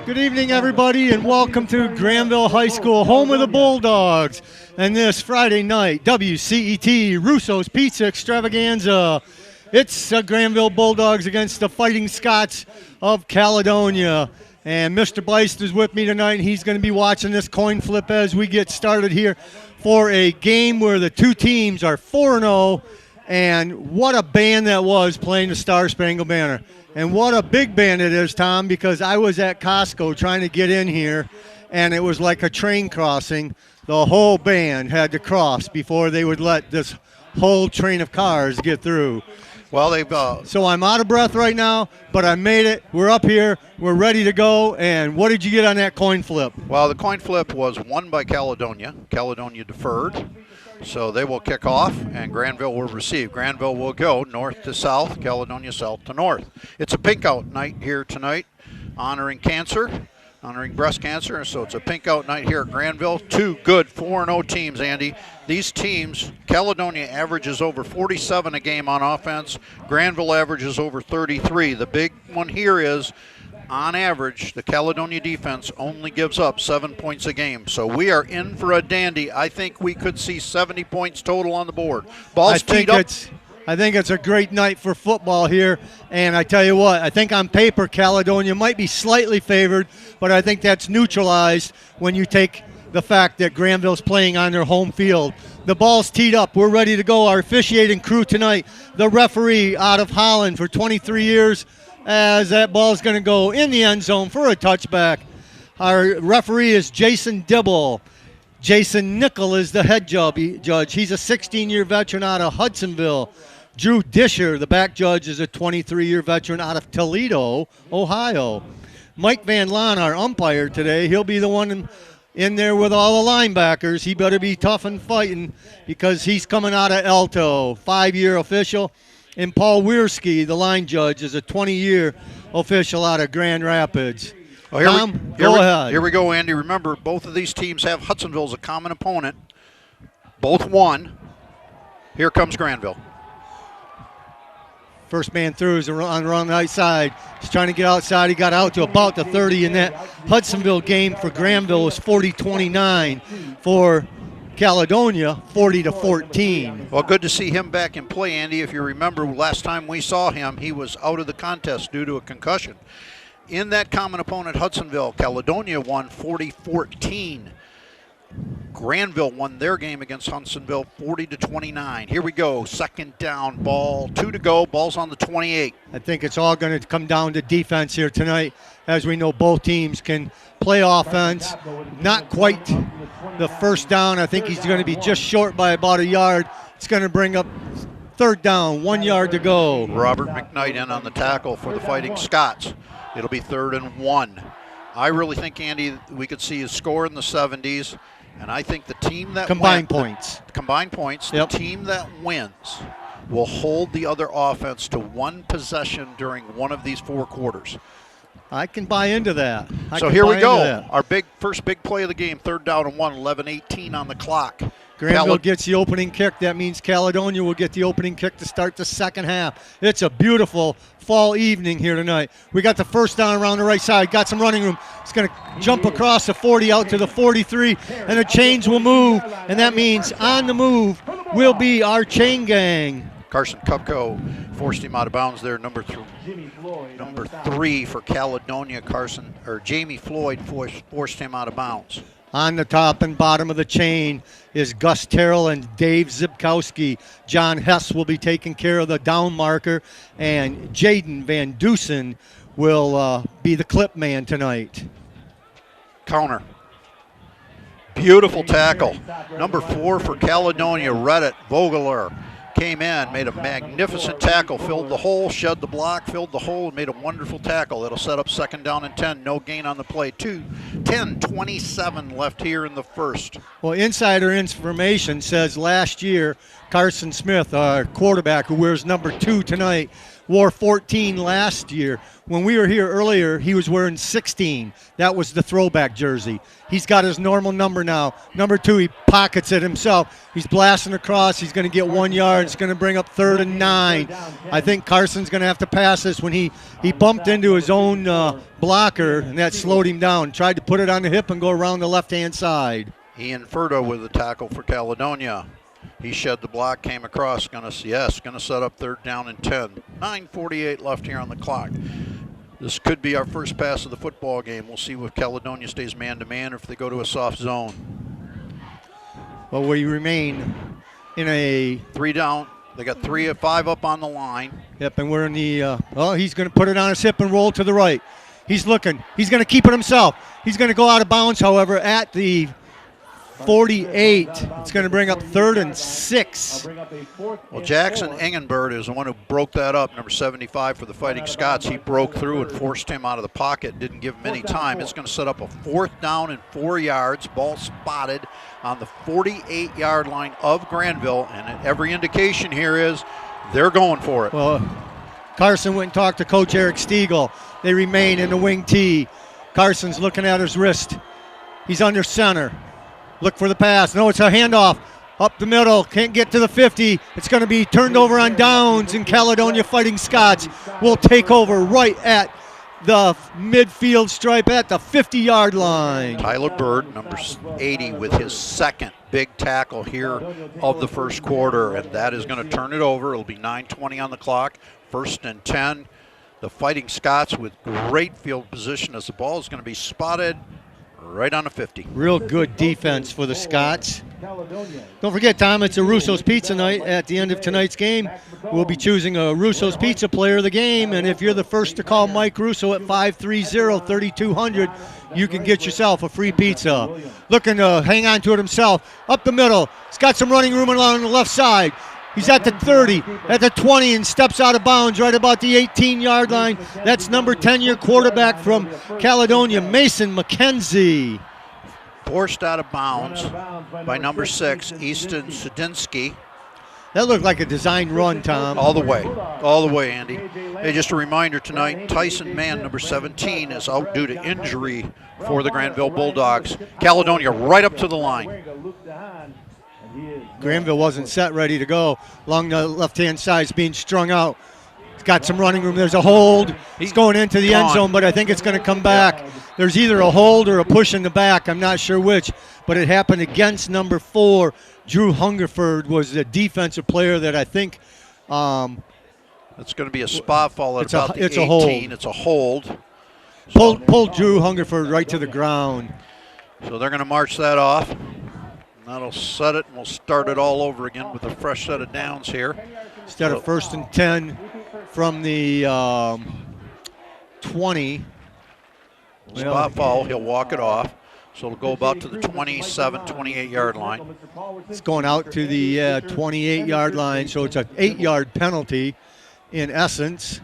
Good evening, everybody, and welcome to Granville High School, home of the Bulldogs. And this Friday night, WCET Russo's Pizza Extravaganza. It's Granville Bulldogs against the Fighting Scots of Caledonia. And Mr. Beist is with me tonight, and he's going to be watching this coin flip as we get started here for a game where the two teams are 4-0. And what a band that was playing the Star Spangled Banner. And what a big band it is, Tom, because I was at Costco trying to get in here, and it was like a train crossing. The whole band had to cross before they would let this whole train of cars get through. Well, So I'm out of breath right now, but I made it. We're up here. We're ready to go. And what did you get on that coin flip? Well, the coin flip was won by Caledonia. Caledonia deferred. So they will kick off, and Granville will receive. Granville will go north to south, Caledonia south to north. It's a pink out night here tonight, honoring cancer, honoring breast cancer. So it's a pink out night here at Granville. Two good 4-0 teams, Andy. These teams, Caledonia averages over 47 a game on offense. Granville averages over 33. The big one here is, on average, the Caledonia defense only gives up 7 points a game. So we are in for a dandy. I think we could see 70 points total on the board. Ball's teed up. I think it's a great night for football here. And I tell you what, I think on paper Caledonia might be slightly favored, but I think that's neutralized when you take the fact that Granville's playing on their home field. The ball's teed up. We're ready to go. Our officiating crew tonight, the referee out of Holland for 23 years, as that ball's going to go in the end zone for a touchback. Our referee is Jason Dibble. Jason Nickel is the head judge. He's a 16-year veteran out of Hudsonville. Drew Disher, the back judge, is a 23-year veteran out of Toledo, Ohio. Mike Van Laan, our umpire today, he'll be the one in there with all the linebackers. He better be tough and fighting because he's coming out of Alto, 5-year official. And Paul Wierski, the line judge, is a 20-year official out of Grand Rapids. Well, Tom, go ahead. Here we go, Andy. Remember, both of these teams have Hudsonville as a common opponent. Both won. Here comes Granville. First man through is on the wrong right side. He's trying to get outside. He got out to about the 30, and that Hudsonville game for Granville was 40-29 for Caledonia, 40-14. Well, good to see him back in play, Andy. If you remember, last time we saw him, he was out of the contest due to a concussion. In that common opponent, Hudsonville, Caledonia won 40-14. Granville won their game against Hudsonville 40-29. Here we go, second down, ball, 2 to go, ball's on the 28. I think it's all going to come down to defense here tonight. As we know, both teams can play offense. Not quite the first down. I think he's going to be just short by about a yard. It's going to bring up third down, 1 yard to go. Robert McKnight in on the tackle for the Fighting Scots. It'll be 3rd and 1. I really think, Andy, we could see a score in the 70s. And I think the team that combined points. Yep. The team that wins will hold the other offense to one possession during one of these 4 quarters. I can buy into that. So here we go. Our first big play of the game, 3rd down and 1, 11:18 on the clock. Granville gets the opening kick. That means Caledonia will get the opening kick to start the second half. It's a beautiful fall evening here tonight. We got the first down around the right side. Got some running room. It's going to jump across the 40 out to the 43, and the chains will move. And that means on the move will be our chain gang. Carson Kupko forced him out of bounds there. Number 3 for Caledonia, Jamie Floyd forced him out of bounds. On the top and bottom of the chain is Gus Terrell and Dave Zibkowski. John Hess will be taking care of the down marker, and Jaden Van Dusen will be the clip man tonight. Counter. Beautiful tackle. Number 4 for Caledonia, Reddit Vogler, came in, made a magnificent tackle, filled the hole, shed the block, filled the hole, and made a wonderful tackle. That'll set up 2nd down and 10. No gain on the play. 10:27 left here in the first. Well, insider information says last year Carson Smith, our quarterback who wears number 2 tonight, wore 14 last year. When we were here earlier, he was wearing 16. That was the throwback jersey. He's got his normal number now. Number 2, he pockets it himself. He's blasting across. He's going to get 1 yard. It's going to bring up 3rd and 9. I think Carson's going to have to pass this. When he bumped into his own blocker, and that slowed him down. Tried to put it on the hip and go around the left-hand side. Ian Furto with the tackle for Caledonia. He shed the block, came across, going to set up 3rd down and 10. 9:48 left here on the clock. This could be our first pass of the football game. We'll see if Caledonia stays man-to-man or if they go to a soft zone. Well, we remain in a 3 down. They got 3 of 5 up on the line. Yep, and we're in the, he's going to put it on his hip and roll to the right. He's looking. He's going to keep it himself. He's going to go out of bounds, however, at the 48. It's going to bring up 3rd and 6. Well, Jackson Engenberg is the one who broke that up, number 75 for the Fighting Scots. He broke through and forced him out of the pocket, didn't give him any time. It's going to set up a 4th down and 4 yards, ball spotted on the 48-yard line of Granville, and every indication here is they're going for it. Well, Carson went and talked to Coach Eric Stiegel. They remain in the wing tee. Carson's looking at his wrist. He's under center. Look for the pass. No, it's a handoff. Up the middle. Can't get to the 50. It's going to be turned over on downs, and Caledonia Fighting Scots will take over right at the midfield stripe at the 50-yard line. Tyler Bird, number 80, with his 2nd big tackle here of the first quarter, and that is going to turn it over. It'll be 9:20 on the clock. 1st and 10. The Fighting Scots with great field position as the ball is going to be spotted right on the 50. Real good defense for the Scots. Don't forget, Tom, it's a Russo's Pizza night at the end of tonight's game. We'll be choosing a Russo's Pizza player of the game, and if you're the first to call Mike Russo at 530-3200, you can get yourself a free pizza. Looking to hang on to it himself. Up the middle. He's got some running room along the left side. He's at the 30, at the 20, and steps out of bounds right about the 18-yard line. That's number 10, your quarterback from Caledonia, Mason McKenzie. Forced out of bounds by number 6, Easton Sudinsky. That looked like a designed run, Tom. All the way, Andy. Hey, just a reminder tonight, Tyson Mann, number 17, is out due to injury for the Granville Bulldogs. Caledonia right up to the line. Granville wasn't set, ready to go. Along the left-hand side, is being strung out. He's got some running room. There's a hold. He's going into the end zone, but I think it's going to come back. There's either a hold or a push in the back. I'm not sure which, but it happened against number 4. Drew Hungerford was the defensive player that I think. It's going to be a spot fall at about the 18. It's a hold. It's a hold. Pulled Drew Hungerford right to the ground. So they're going to march that off. That'll set it, and we'll start it all over again with a fresh set of downs here. Instead of 1st and 10 from the 20. Spot foul, he'll walk it off. So it'll go about to the 27, 28-yard line. It's going out to the 28-yard line, so it's an 8-yard penalty in essence.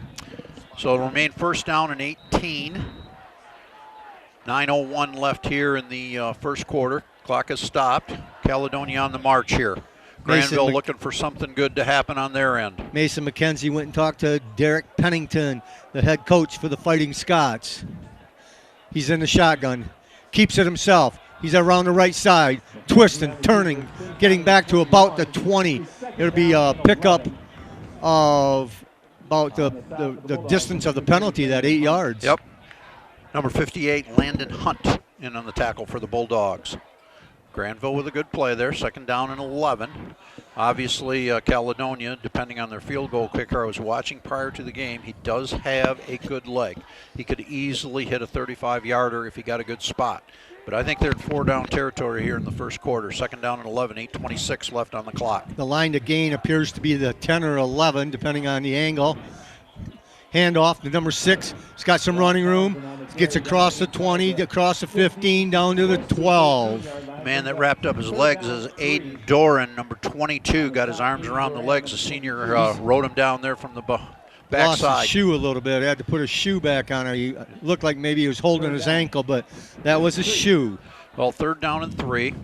So it'll remain 1st down and 18. 9:01 left here in the first quarter. Clock has stopped. Caledonia on the march here. Granville looking for something good to happen on their end. Mason McKenzie went and talked to Derek Pennington, the head coach for the Fighting Scots. He's in the shotgun. Keeps it himself. He's around the right side, twisting, turning, getting back to about the 20. It'll be a pickup of about the distance of the penalty, that 8 yards. Yep. Number 58, Landon Hunt, in on the tackle for the Bulldogs. Granville with a good play there, 2nd down and 11. Obviously, Caledonia, depending on their field goal kicker, I was watching prior to the game, he does have a good leg. He could easily hit a 35-yarder if he got a good spot. But I think they're in 4-down territory here in the first quarter. 2nd down and 11, 8:26 left on the clock. The line to gain appears to be the 10 or 11, depending on the angle. Handoff to number 6. He's got some running room. Gets across the 20, across the 15, down to the 12. Man that wrapped up his legs is Aiden Doran, number 22. Got his arms around the legs. The senior rode him down there from the backside. Lost his shoe a little bit. Had to put his shoe back on. He looked like maybe he was holding his ankle, but that was a shoe. Well, 3rd down and 3.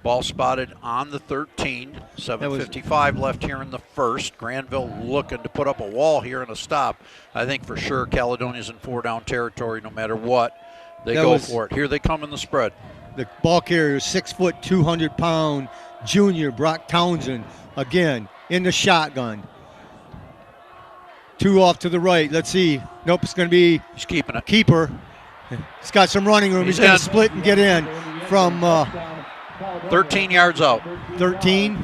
Ball spotted on the 13. 7:55 left here in the first. Granville looking to put up a wall here and a stop. I think for sure Caledonia's in 4-down territory no matter what. They go for it. Here they come in the spread. The ball carrier is 6 foot, 200-pound junior Brock Townsend. Again, in the shotgun. 2 off to the right. Let's see. Nope, it's going to be He's keeping it. keeper. He's got some running room. He's going to split and get in from 13 yards out. 13.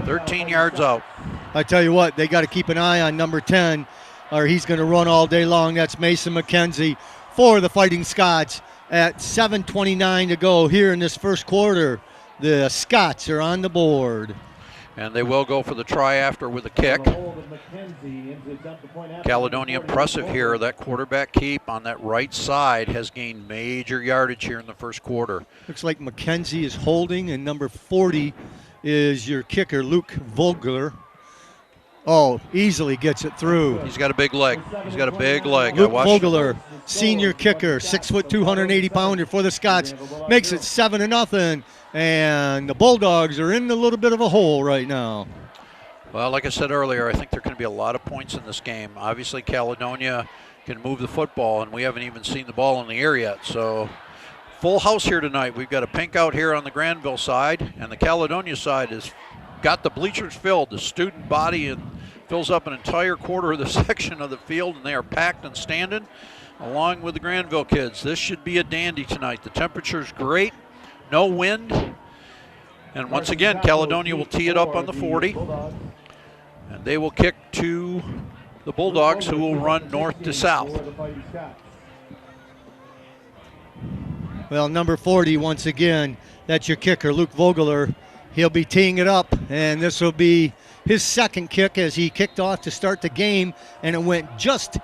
13 yards out. I tell you what, they got to keep an eye on number 10, or he's going to run all day long. That's Mason McKenzie for the Fighting Scots at 7:29 to go here in this first quarter. The Scots are on the board. And they will go for the try after with a kick. Caledonia impressive here. That quarterback keep on that right side has gained major yardage here in the first quarter. Looks like McKenzie is holding, and number 40 is your kicker, Luke Vogler. Oh, easily gets it through. He's got a big leg. He's got a big leg. Luke Vogler, senior kicker, 6 foot, 280-pounder for the Scots, makes it 7-0. And the Bulldogs are in a little bit of a hole right now. Well, like I said earlier, I think there are going to be a lot of points in this game. Obviously, Caledonia can move the football, and we haven't even seen the ball in the air yet. So, full house here tonight. We've got a pink out here on the Granville side, and the Caledonia side has got the bleachers filled. The student body and fills up an entire quarter of the section of the field, and they are packed and standing along with the Granville kids. This should be a dandy tonight. The temperature's great. No wind. And once again, Caledonia will tee it up on the 40. And they will kick to the Bulldogs, who will run north to south. Well, number 40, once again, that's your kicker, Luke Vogler. He'll be teeing it up, and this will be his second kick as he kicked off to start the game, and it went just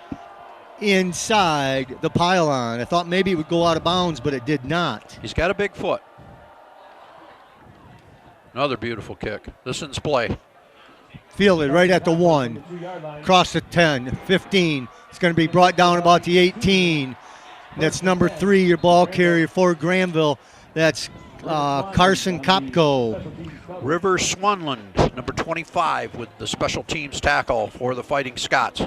inside the pylon. I thought maybe it would go out of bounds, but it did not. He's got a big foot. Another beautiful kick. This one's play. Fielded right at the 1. Across the 10, 15. It's going to be brought down about the 18. That's number 3, your ball carrier for Granville. That's Carson Kopko. River Swanland, number 25, with the special teams tackle for the Fighting Scots.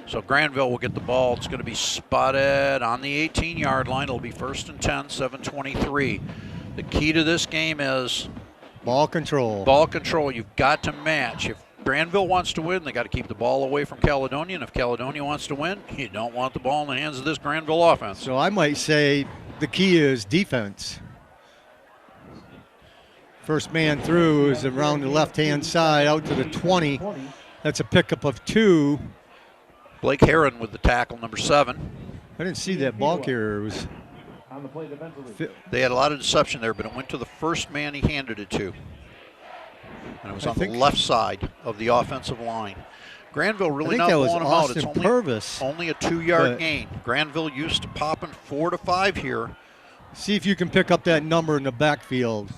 So Granville will get the ball. It's going to be spotted on the 18-yard line. It'll be 1st and 10, 7:23. The key to this game is ball control. Ball control. You've got to match. If Granville wants to win, they got to keep the ball away from Caledonia. And if Caledonia wants to win, you don't want the ball in the hands of this Granville offense. So I might say the key is defense. First man through is around the left-hand side out to the 20. That's a pickup of 2. Blake Heron with the tackle, number 7. I didn't see that ball carrier. They had a lot of deception there, but it went to the first man he handed it to. And it was on the left side of the offensive line. Granville really not blowing them out. It's only a 2-yard gain. Granville used to popping 4 to 5 here. See if you can pick up that number in the backfield.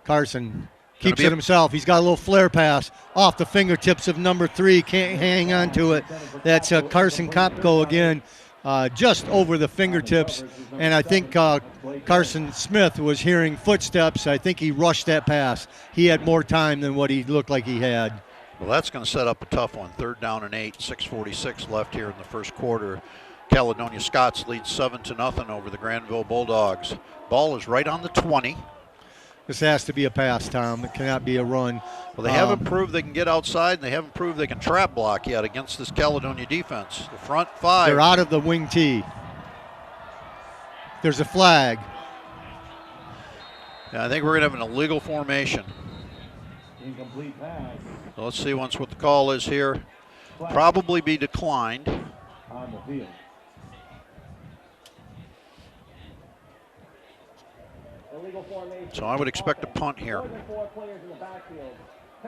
Carson keeps it himself. He's got a little flare pass off the fingertips of number 3. Can't hang on to it. That's Carson Kopko again, just over the fingertips. And I think Carson Smith was hearing footsteps. I think he rushed that pass. He had more time than what he looked like he had. Well, that's going to set up a tough one. 3rd down and 8, 6:46 left here in the first quarter. Caledonia Scots lead 7-0 over the Granville Bulldogs. Ball is right on the 20. This has to be a pass, Tom. It cannot be a run. Well, they haven't proved they can get outside, and they haven't proved they can trap block yet against this Caledonia defense. The front 5. They're out of the wing tee. There's a flag. Yeah, I think we're going to have an illegal formation. Incomplete pass. So let's see what the call is here. Probably be declined. On the field. So I would expect a punt here.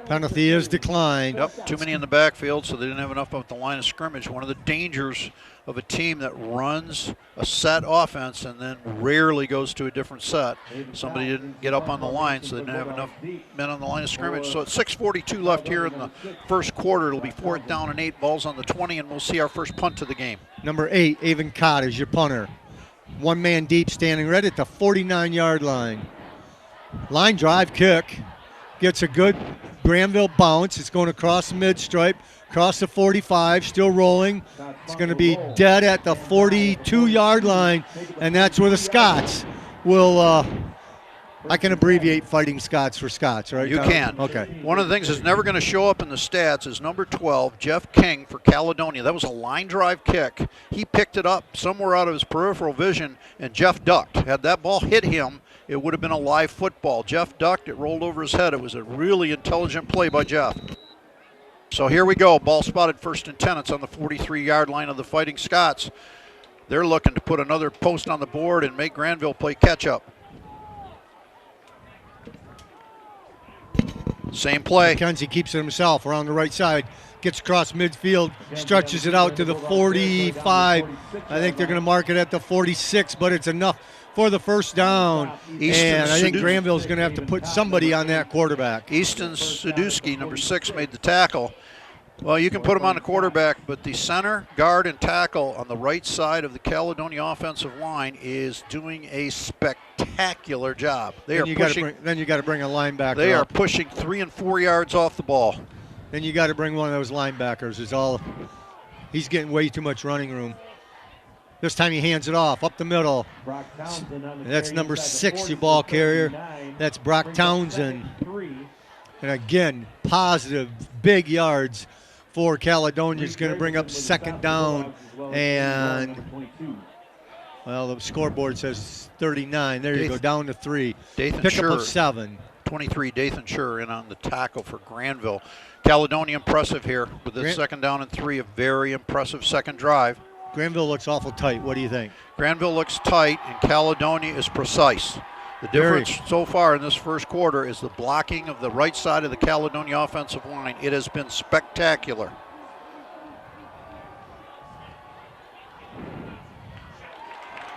Penalty is declined. Yep, too many in the backfield, so they didn't have enough at the line of scrimmage. One of the dangers of a team that runs a set offense and then rarely goes to a different set. Somebody didn't get up on the line, so they didn't have enough men on the line of scrimmage. So at 6:42 left here in the first quarter, it'll be 4th down and 8, balls on the 20, and we'll see our first punt to the game. Number 8, Avon Cott is your punter. 1 man deep, standing right at the 49-yard line. Line drive kick. Gets a good Granville bounce. It's going across the mid-stripe, across the 45, still rolling. It's going to be dead at the 42-yard line, and that's where the Scots will I can abbreviate Fighting Scots for Scots, right? You Tom? can. Okay. One of the things that's never going to show up in the stats is number 12, Jeff King for Caledonia. That was a line drive kick. He picked it up somewhere out of his peripheral vision, and Jeff ducked. Had that ball hit him, it would have been a live football. Jeff ducked. It rolled over his head. It was a really intelligent play by Jeff. So here we go. Ball spotted 1st and 10. It's on the 43-yard line of the Fighting Scots. They're looking to put another post on the board and make Granville play catch-up. Same play. McKenzie keeps it himself around the right side. Gets across midfield, stretches it out to the 45. I think they're going to mark it at the 46, but it's enough for the first down. And I think Granville's going to have to put somebody on that quarterback. Easton Sadusky, number 6, made the tackle. Well, you can put him on the quarterback, but the center, guard, and tackle on the right side of the Caledonia offensive line is doing a spectacular job. They are pushing. Then you got to bring a linebacker. They are pushing 3 and 4 yards off the ball. Then you got to bring one of those linebackers. He's getting way too much running room. This time he hands it off up the middle. That's number 6, your ball carrier. That's Brock Townsend. And again, positive, big yards for Caledonia. Is going to bring up 2nd down. And, well, the scoreboard says 39. There you go, down to 3. Dathan Pick Scher, up of 7. 23, Dathan Scher in on the tackle for Granville. Caledonia impressive here with this 2nd down and 3, a very impressive second drive. Granville looks awful tight. What do you think? Granville looks tight, and Caledonia is precise. The difference so far in this first quarter is the blocking of the right side of the Caledonia offensive line. It has been spectacular.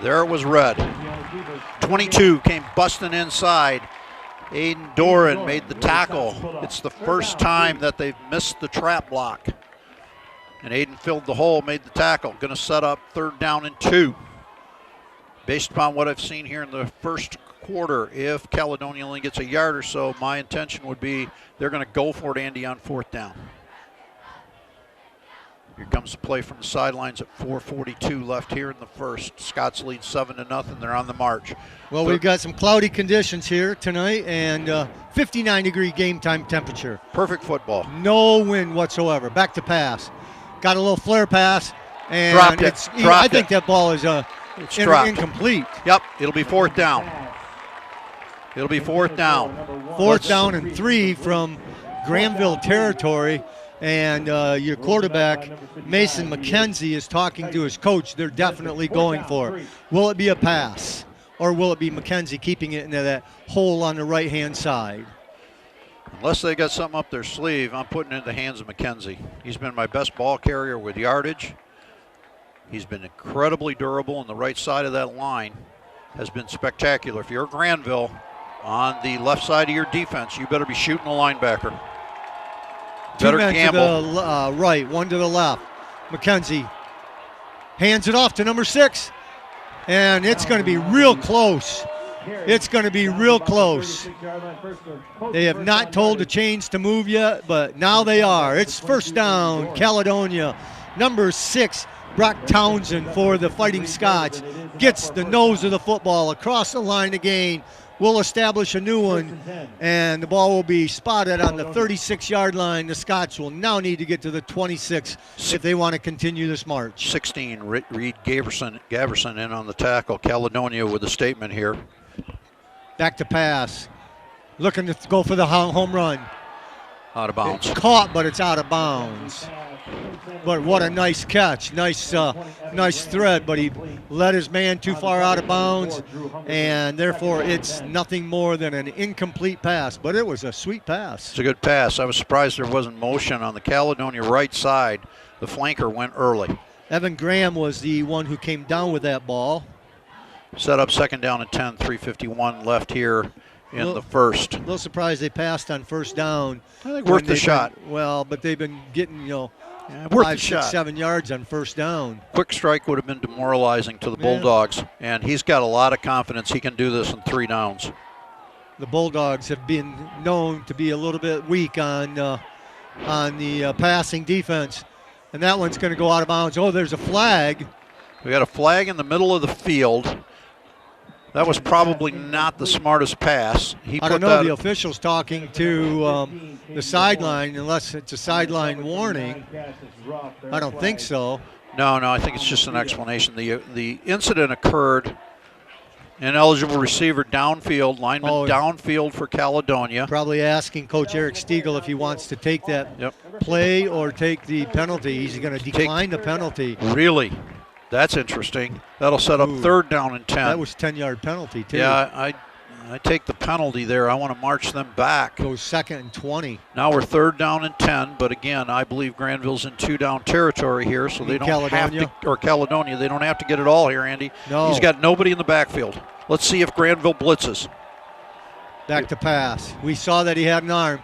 There it was red. 22 came busting inside. Aiden Doran made the tackle. It's the first time that they've missed the trap block. And Aiden filled the hole, made the tackle. Going to set up 3rd down and 2. Based upon what I've seen here in the first quarter, if Caledonia only gets a yard or so, my intention would be they're going to go for it, Andy, on 4th down. Here comes the play from the sidelines at 4:42 left here in the first. Scots lead 7-0. They're on the march. Well, we've got some cloudy conditions here tonight and 59-degree game time temperature. Perfect football. No wind whatsoever. Back to pass. Got a little flare pass. And Dropped it. I think that ball is incomplete. Yep, it'll be 4th down. It'll be 4th down. 4th down and 3 from Granville territory. And your quarterback, Mason McKenzie, is talking to his coach. They're definitely going for it. Will it be a pass? Or will it be McKenzie keeping it into that hole on the right-hand side? Unless they got something up their sleeve, I'm putting it in the hands of McKenzie. He's been my best ball carrier with yardage. He's been incredibly durable, and the right side of that line has been spectacular. If you're Granville on the left side of your defense, you better be shooting a linebacker. Two men to the right, one to the left. McKenzie hands it off to number 6, and it's going to be real close. It's going to be real close. They have not told the chains to move yet, but now they are. It's 1st down, Caledonia. Number 6, Brock Townsend for the Fighting Scots. Gets the nose of the football across the line again. Will establish a new one, and the ball will be spotted on the 36-yard line. The Scots will now need to get to the 26 if they want to continue this march. 16, Reed Gaverson in on the tackle. Caledonia with a statement here. Back to pass. Looking to go for the home run. Out of bounds. It's caught, but it's out of bounds. But what a nice catch. Nice thread, but he led his man too far out of bounds, and therefore it's nothing more than an incomplete pass. But it was a sweet pass. It's a good pass. I was surprised there wasn't motion on the Caledonia right side. The flanker went early. Evan Graham was the one who came down with that ball. Set up 2nd down and 10, 3:51 left here in the first. A little surprised they passed on 1st down. I think worth the shot. Well, but they've been getting, worth 5, 6, 7 yards on 1st down. Quick strike would have been demoralizing to the Bulldogs, and he's got a lot of confidence he can do this in 3 downs. the Bulldogs have been known to be a little bit weak on the passing defense. And that one's going to go out of bounds. Oh, there's a flag. We got a flag in the middle of the field. That was probably not the smartest pass. I don't know, the official's talking to the sideline, unless it's a sideline warning. I don't think so. No, I think it's just an explanation. The incident occurred. Ineligible receiver downfield, lineman downfield for Caledonia. Probably asking Coach Eric Stiegel if he wants to take that play or take the penalty. He's going to decline the penalty. Really? That's interesting. That'll set up 3rd down and 10. That was 10-yard penalty, too. Yeah, I take the penalty there. I want to march them back. Goes 2nd and 20. Now we're 3rd down and 10, but again, I believe Granville's in 2-down territory here, so they don't have to, or Caledonia, they don't have to get it all here, Andy. No. He's got nobody in the backfield. Let's see if Granville blitzes. Back to pass. We saw that he had an arm.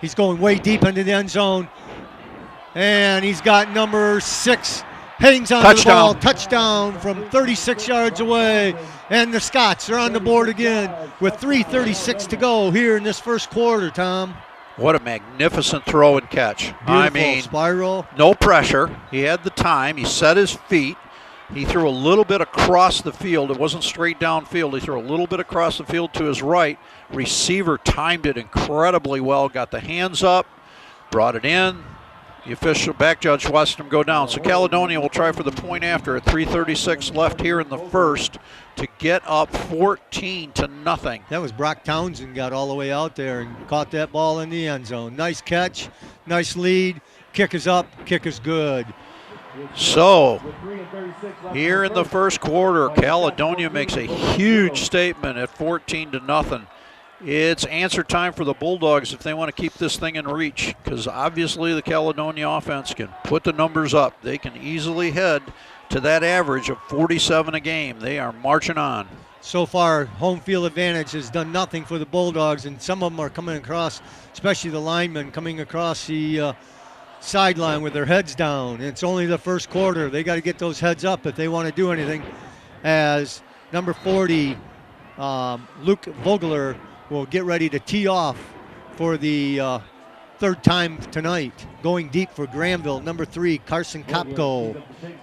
He's going way deep into the end zone, and he's got number 6. Hangs on the ball, touchdown from 36 yards away. And the Scots are on the board again with 3:36 to go here in this first quarter, Tom. What a magnificent throw and catch. Beautiful I mean, spiral. No pressure. He had the time. He set his feet. He threw a little bit across the field. It wasn't straight downfield. He threw a little bit across the field to his right. Receiver timed it incredibly well, got the hands up, brought it in. The official back judge watched him go down. So Caledonia will try for the point after at 3:36 left here in the first to get up 14-0. That was Brock Townsend got all the way out there and caught that ball in the end zone. Nice catch, nice lead. Kick is up, kick is good. So here in the first quarter, Caledonia makes a huge statement at 14-0. It's answer time for the Bulldogs if they want to keep this thing in reach, because obviously the Caledonia offense can put the numbers up. They can easily head to that average of 47 a game. They are marching on. So far, home field advantage has done nothing for the Bulldogs, and some of them are coming across, especially the linemen, coming across the sideline with their heads down. It's only the first quarter. They got to get those heads up if they want to do anything, as number 40, Luke Vogler, will get ready to tee off for the 3rd time tonight. Going deep for Granville, number 3, Carson Kopko.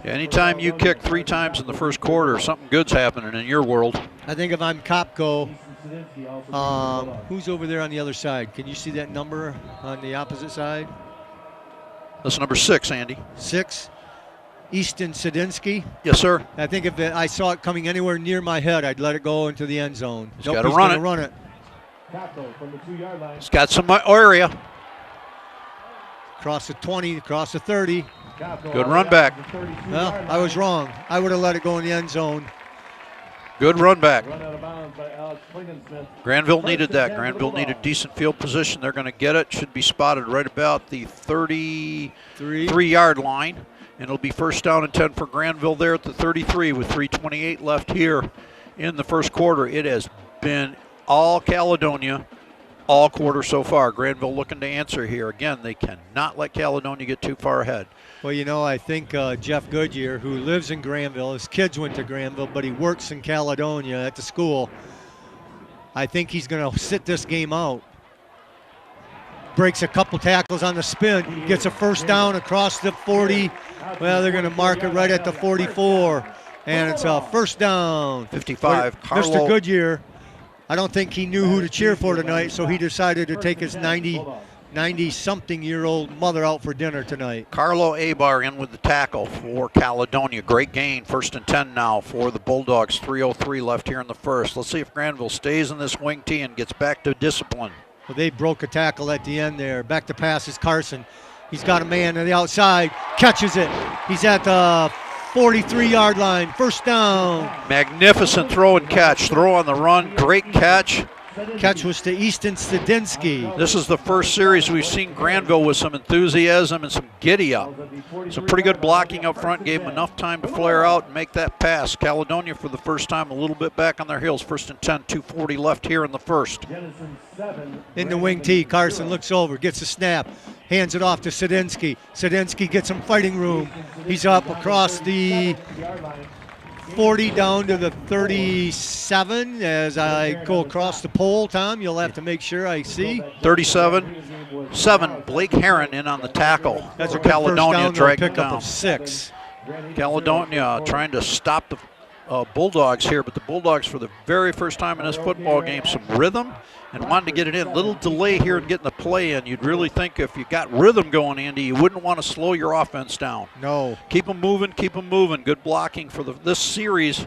Anytime you kick 3 times in the first quarter, something good's happening in your world. I think if I'm Kopko, who's over there on the other side? Can you see that number on the opposite side? That's number 6, Andy. 6. Easton Sadinsky. Yes, sir. I think if I saw it coming anywhere near my head, I'd let it go into the end zone. He's got to run it. He's got some area. Across the 20, across the 30. Good run back. Well, I was wrong. I would have let it go in the end zone. Good run back. Granville needed that. Granville needed decent field position. They're going to get it. Should be spotted right about the 33-yard line. And it'll be 1st down and 10 for Granville there at the 33 with 3:28 left here in the first quarter. It has been all Caledonia all quarter so far. Granville looking to answer here. Again, they cannot let Caledonia get too far ahead. Well, you know, I think Jeff Goodyear, who lives in Granville, his kids went to Granville, but he works in Caledonia at the school. I think he's going to sit this game out. Breaks a couple tackles on the spin, gets a 1st down across the 40. Well, they're going to mark it right at the 44, and it's a 1st down. 55. Mr. Goodyear, I don't think he knew who to cheer for tonight, so he decided to take his 90-something-year-old mother out for dinner tonight. Carlo Abar in with the tackle for Caledonia. Great gain. 1st and 10 now for the Bulldogs. 3:03 left here in the first. Let's see if Granville stays in this wing T and gets back to discipline. Well, they broke a tackle at the end there. Back to pass is Carson. He's got a man on the outside. Catches it. He's at the 43-yard line. 1st down. Magnificent throw and catch. Throw on the run. Great catch. Catch was to Easton Stadinsky. This is the first series we've seen Granville with some enthusiasm and some giddy up. Some pretty good blocking up front. Gave him enough time to flare out and make that pass. Caledonia for the first time a little bit back on their heels. 1st and 10, 2:40 left here in the first. In the wing T, Carson looks over, gets a snap, hands it off to Sadinsky. Sadinsky gets some fighting room. He's up across the 40 down to the 37 as I go across the pole. Tom, you'll have to make sure I see. 37-7. Blake Heron in on the tackle. That's for a good Caledonia, first down, dragged him pickup down. of 6. Caledonia trying to stop the Bulldogs here, but the Bulldogs for the very first time in this football game, some rhythm and wanted to get it in. Little delay here in getting the play in. You'd really think if you got rhythm going, Andy, you wouldn't want to slow your offense down. No. Keep them moving, keep them moving. Good blocking for this series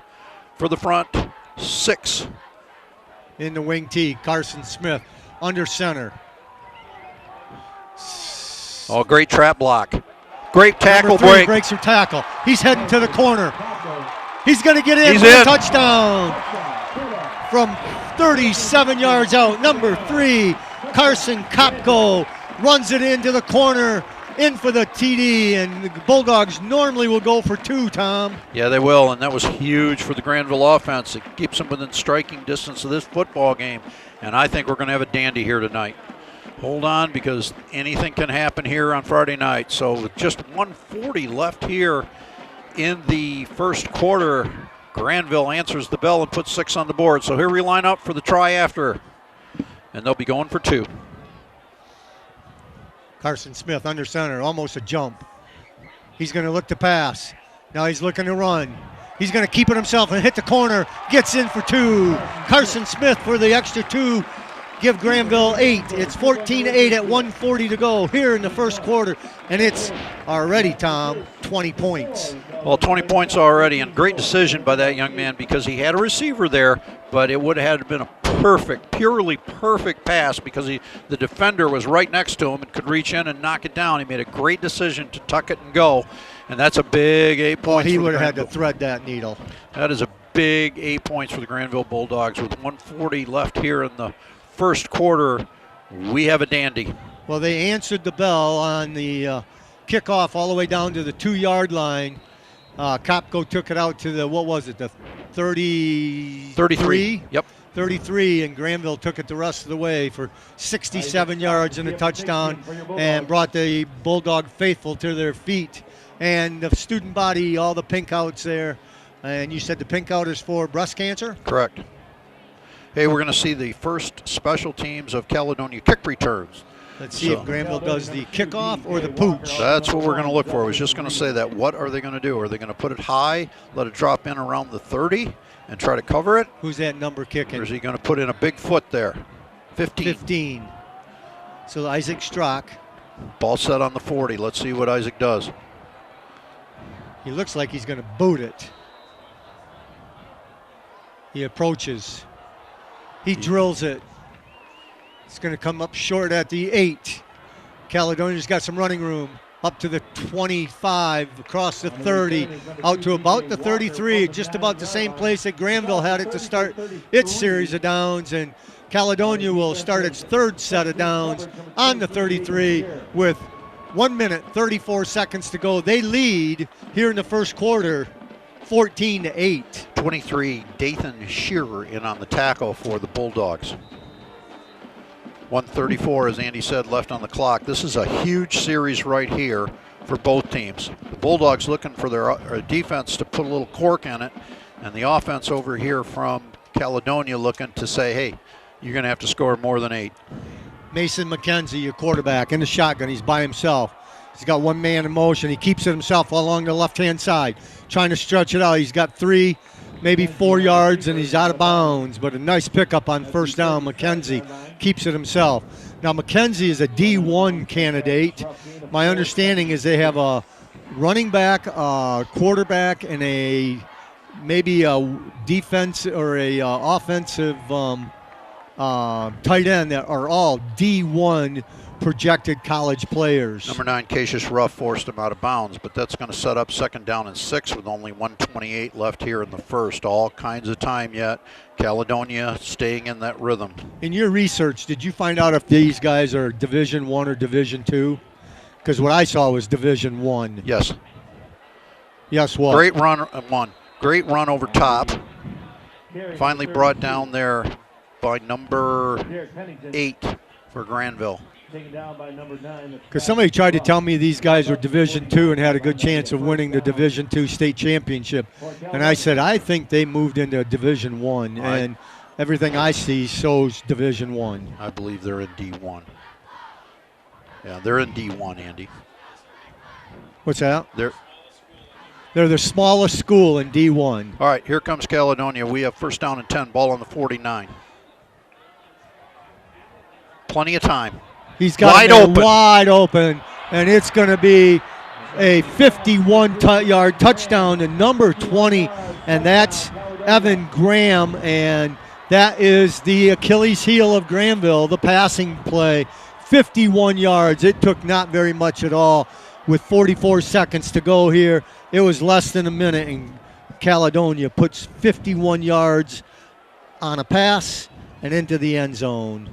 for the front 6. In the wing T, Carson Smith under center. Oh, great trap block. Great tackle Number 3 break. breaks your tackle. He's heading to the corner. He's going to get in He's for in. a touchdown from 37 yards out. Number 3, Carson Kopko runs it into the corner, in for the TD, and the Bulldogs normally will go for 2, Tom. Yeah, they will, and that was huge for the Granville offense. It keeps them within striking distance of this football game, and I think we're going to have a dandy here tonight. Hold on, because anything can happen here on Friday night. So with just 1:40 left here in the first quarter, Granville answers the bell and puts 6 on the board. So here we line up for the try after, and they'll be going for 2. Carson Smith under center, almost a jump. He's going to look to pass. Now he's looking to run. He's going to keep it himself and hit the corner. Gets in for 2. Carson Smith for the extra 2. Give Granville 8. It's 14-8 at 1:40 to go here in the first quarter. And it's already, Tom, 20 points. Well, 20 points already, and great decision by that young man because he had a receiver there, but it would have had been a perfect, purely perfect pass because the defender was right next to him and could reach in and knock it down. He made a great decision to tuck it and go, and that's a big 8 Well, points. he for the would have had to Granville. thread that needle. That is a big 8 points for the Granville Bulldogs with 1:40 left here in the first quarter. We have a dandy. Well, they answered the bell on the kickoff all the way down to the 2-yard line. Kopko took it out to the, what was it, the 33? Yep. 33, and Granville took it the rest of the way for 67 yards and a touchdown and brought the Bulldog faithful to their feet. And the student body, all the pink outs there. And you said the pink out is for breast cancer? Correct. Hey, we're going to see the first special teams of Caledonia kick returns. Let's see if Granville does the kickoff or the pooch. That's what we're going to look for. I was just going to say that. What are they going to do? Are they going to put it high, let it drop in around the 30, and try to cover it? Who's that number kicking? Or is he going to put in a big foot there? 15. 15. So Isaac Strock. Ball set on the 40. Let's see what Isaac does. He looks like he's going to boot it. He approaches. He drills it. It's going to come up short at the 8. Caledonia's got some running room. Up to the 25, across the 30, out to about the 33, just about the same place that Granville had it to start its series of downs. And Caledonia will start its 3rd set of downs on the 33 with 1 minute, 34 seconds to go. They lead here in the first quarter, 14-8. 23, Dathan Shearer in on the tackle for the Bulldogs. 1:34, as Andy said, left on the clock. This is a huge series right here for both teams. The Bulldogs looking for their defense to put a little cork in it, and the offense over here from Caledonia looking to say, hey, you're going to have to score more than 8. Mason McKenzie, your quarterback, in the shotgun. He's by himself. He's got one man in motion. He keeps it himself along the left-hand side, trying to stretch it out. He's got 3, maybe 4 yards, and he's out of bounds. But a nice pickup on first down. McKenzie keeps it himself. Now, McKenzie is a D1 candidate. My understanding is they have a running back, a quarterback, and maybe a defense or a offensive tight end that are all D1 projected college players. Number 9, Cassius Ruff forced him out of bounds, but that's going to set up 2nd down and 6 with only 1:28 left here in the first. All kinds of time yet. Caledonia staying in that rhythm. In your research, did you find out if these guys are Division 1 or Division 2? Because what I saw was Division 1. Yes. Yes, what? Great run, 1. Great run over top. Finally brought down there by number 8 for Granville. Taken down by number 9. Because somebody tried to tell me these guys were Division II and had a good chance of winning the Division II state championship. And I said, I think they moved into Division I. And everything I see shows Division I. I believe they're in D1. Yeah, they're in D1, Andy. What's that? They're the smallest school in D1. All right, here comes Caledonia. We have first down and 10, ball on the 49. Plenty of time. He's got wide open, and it's going to be a 51-yard touchdown to number 20, and that's Evan Graham, and that is the Achilles heel of Granville, the passing play. 51 yards. It took not very much at all. With 44 seconds to go here, it was less than a minute, and Caledonia puts 51 yards on a pass and into the end zone.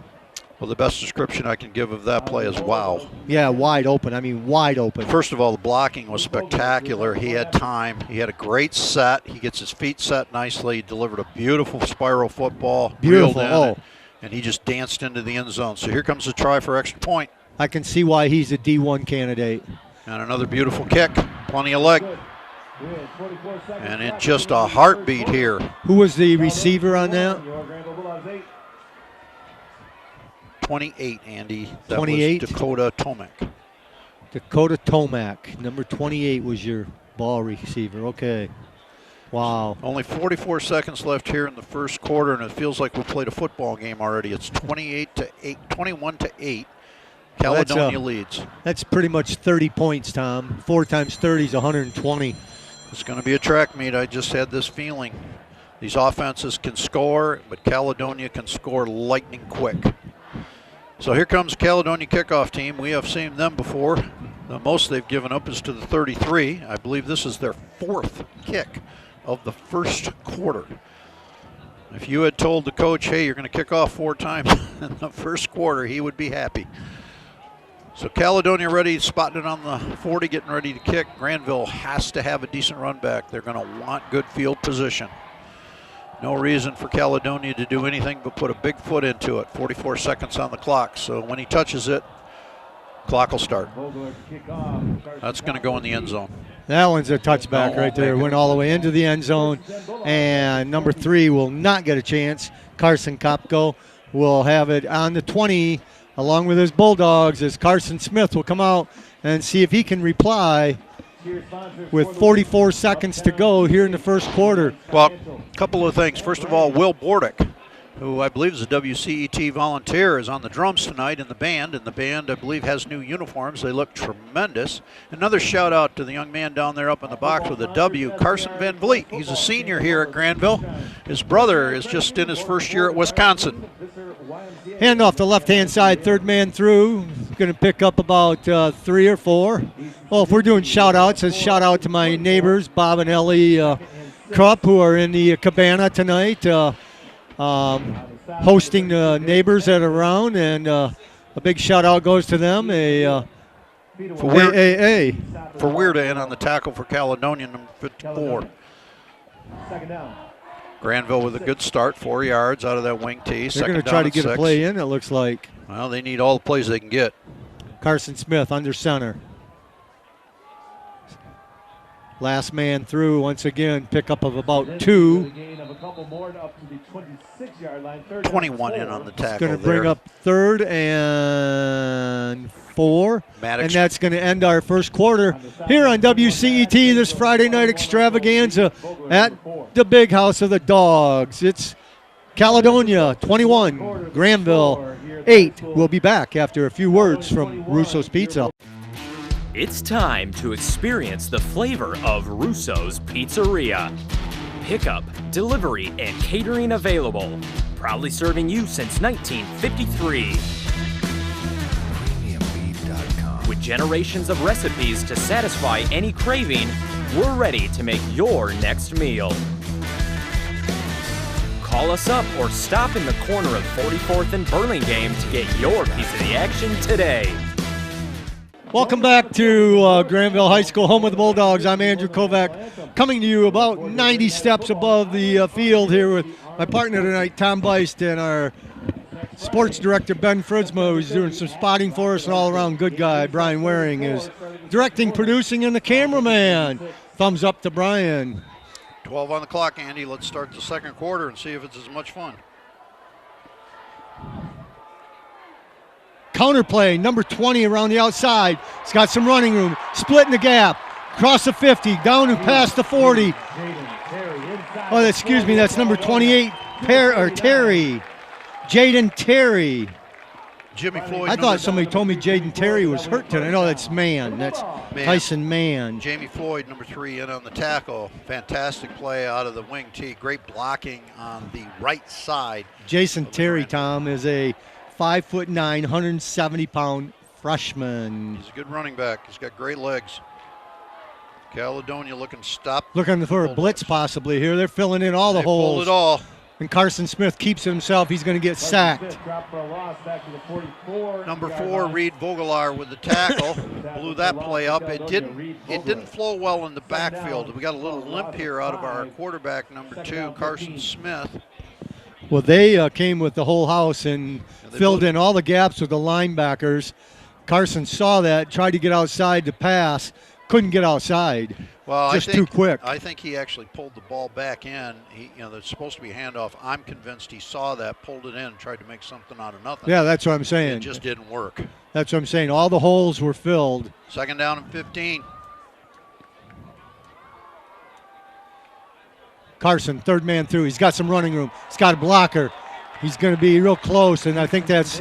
Well, the best description I can give of that play is wow. Yeah, wide open. I mean, wide open. First of all, the blocking was spectacular. He had time. He had a great set. He gets his feet set nicely. He delivered a beautiful spiral football. Beautiful. And he just danced into the end zone. So here comes the try for extra point. I can see why he's a D1 candidate. And another beautiful kick. Plenty of leg. And in just a heartbeat here. Who was the receiver on that? 28, Andy. That 28? was Dakota Tomac. Dakota Tomac. Number 28 was your ball receiver. Okay. Wow. Only 44 seconds left here in the first quarter, and it feels like we played a football game already. It's 21-8. Caledonia leads. That's pretty much 30 points, Tom. 4 times 30 is 120. It's going to be a track meet. I just had this feeling. These offenses can score, but Caledonia can score lightning quick. So here comes Caledonia kickoff team. We have seen them before. The most they've given up is to the 33. I believe this is their 4th kick of the first quarter. If you had told the coach, hey, you're going to kick off 4 times in the first quarter, he would be happy. So Caledonia ready, spotting it on the 40, getting ready to kick. Granville has to have a decent run back. They're going to want good field position. No reason for Caledonia to do anything but put a big foot into it. 44 seconds on the clock. So when he touches it, clock will start. That's going to go in the end zone. That one's a touchback right there. Went all the way into the end zone. And number 3 will not get a chance. Carson Kopko will have it on the 20 along with his Bulldogs as Carson Smith will come out and see if he can reply with 44 seconds to go here in the first quarter. Well, a couple of things. First of all, Will Bordick, who I believe is a WCET volunteer, is on the drums tonight in the band. And the band, I believe, has new uniforms. They look tremendous. Another shout out to the young man down there up in the box with a W, Carson Van Vliet. He's a senior here at Granville. His brother is just in his first year at Wisconsin. Hand off the left-hand side, third man through. Going to pick up about 3 or 4. Well, if we're doing shout-outs, a shout-out to my neighbors, Bob and Ellie Krupp, who are in the cabana tonight, hosting the neighbors that are around, and a big shout-out goes to them. For Weirda in on the tackle for Caledonia, number 54. Second down. Granville with a good start, 4 yards out of that wing tee. They're going to try to get a play in, it looks like. Well, they need all the plays they can get. Carson Smith under center. Last man through once again, pickup of about 2. 21 in on the tackle. It's going to bring up 3rd and 4. And that's going to end our first quarter here on WCET, this Friday night extravaganza at the Big House of the Dogs. It's Caledonia 21, Granville 8. We'll be back after a few words from Russo's Pizza. It's time to experience the flavor of Russo's Pizzeria. Pickup, delivery, and catering available. Proudly serving you since 1953. With generations of recipes to satisfy any craving, we're ready to make your next meal. Call us up or stop in the corner of 44th and Burlingame to get your piece of the action today. Welcome back to Granville High School, home of the Bulldogs. I'm Andrew Kovac, coming to you about 90 steps above the field here with my partner tonight, Tom Beist, and our Sports Director Ben Fritzmo, who's doing some spotting for us, and all-around good guy Brian Waring is directing, producing, and the cameraman. Thumbs up to Brian. 12 on the clock, Andy. Let's start the second quarter and see if it's as much fun. Counterplay, number 20 around the outside. He's got some running room, splitting the gap. Across the 50, down and past the 40. Oh, excuse me, that's number 28, Terry. Jaden Terry. Jimmy Floyd. I thought somebody told me Jaden Terry was hurt today. No, that's Mann. That's Tyson Mann. Jamie Floyd, number 3, in on the tackle. Fantastic play out of the wing tee. Great blocking on the right side. Jason Terry, Tom, is a 5'9", 170-pound freshman. He's a good running back. He's got great legs. Caledonia looking stop. Looking for a blitz possibly here. They're filling in all the holes. Pulled it all. And Carson Smith keeps it himself. He's going to get sacked. Number 4, Reed Vogelaar with the tackle. Blew that play up. It didn't flow well in the backfield. We got a little limp here out of our quarterback, number 2, Carson Smith. Well, they came with the whole house and filled in all the gaps with the linebackers. Carson saw that, tried to get outside to pass. Couldn't get outside. Well, just too quick. I think he actually pulled the ball back in. There's supposed to be a handoff. I'm convinced he saw that, pulled it in, and tried to make something out of nothing. Yeah, that's what I'm saying. It just didn't work. That's what I'm saying. All the holes were filled. Second down and 15. Carson, third man through. He's got some running room. He's got a blocker. He's going to be real close, and I think that's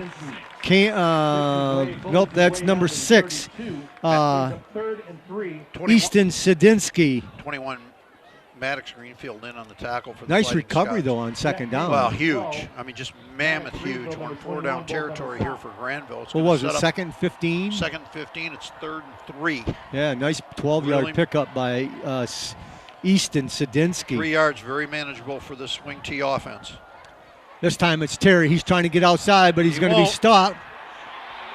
nope, that's number 6. Easton Sedinsky. 21, Maddox Greenfield in on the tackle for the nice Fighting recovery, Scots. Though, on second down. Well, huge. I mean, just mammoth huge. We're in 4-down territory here for Granville. What was it, second and 15? Second and 15. It's 3rd and 3. Yeah, nice 12-yard pickup by Easton Sedinsky. 3 yards, very manageable for this wing T offense. This time it's Terry. He's trying to get outside, but he's going to be stopped.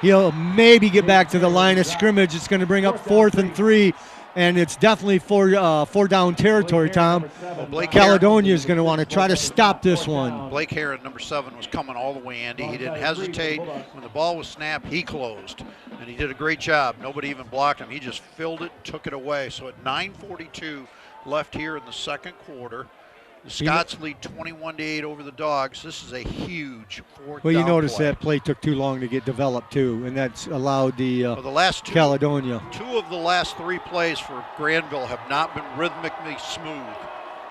He'll maybe get back to the line of scrimmage. It's going to bring up 4th and 3, and it's definitely 4-down territory, Tom. Well, Caledonia is going to want to try to stop this one. Blake Heron, number 7, was coming all the way, Andy. He didn't hesitate. When the ball was snapped, he closed, and he did a great job. Nobody even blocked him. He just filled it and took it away. So at 9:42 left here in the second quarter, the Scots lead 21-8 over the Dogs. This is a huge 4th down. Well, you notice play. that play took too long to get developed too, and that's allowed the last Caledonia. 2 of the last 3 plays for Granville have not been rhythmically smooth.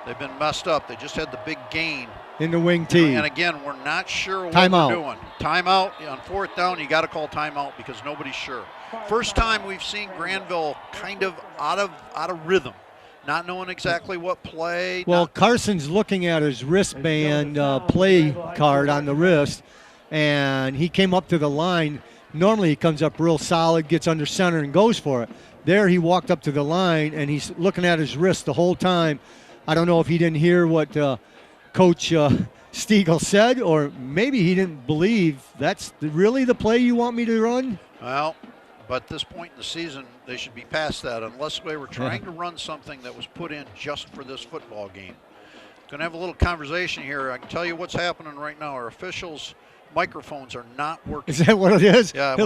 They've been messed up. They just had the big gain in the wing tee. And again, we're not sure what timeout. We're doing. Timeout on 4th down. You got to call timeout because nobody's sure. First time we've seen Granville kind of out of rhythm. Not knowing exactly what play. Well, Carson's looking at his wristband play card on the wrist, and he came up to the line. Normally he comes up real solid, gets under center, and goes for it. There he walked up to the line, and he's looking at his wrist the whole time. I don't know if he didn't hear what Coach Stiegel said, or maybe he didn't believe that's really the play you want me to run. Well, but at this point in the season, they should be past that unless they were trying to run something that was put in just for this football game. Going to have a little conversation here. I can tell you what's happening right now. Our officials' microphones are not working. Is that what it is? Yeah,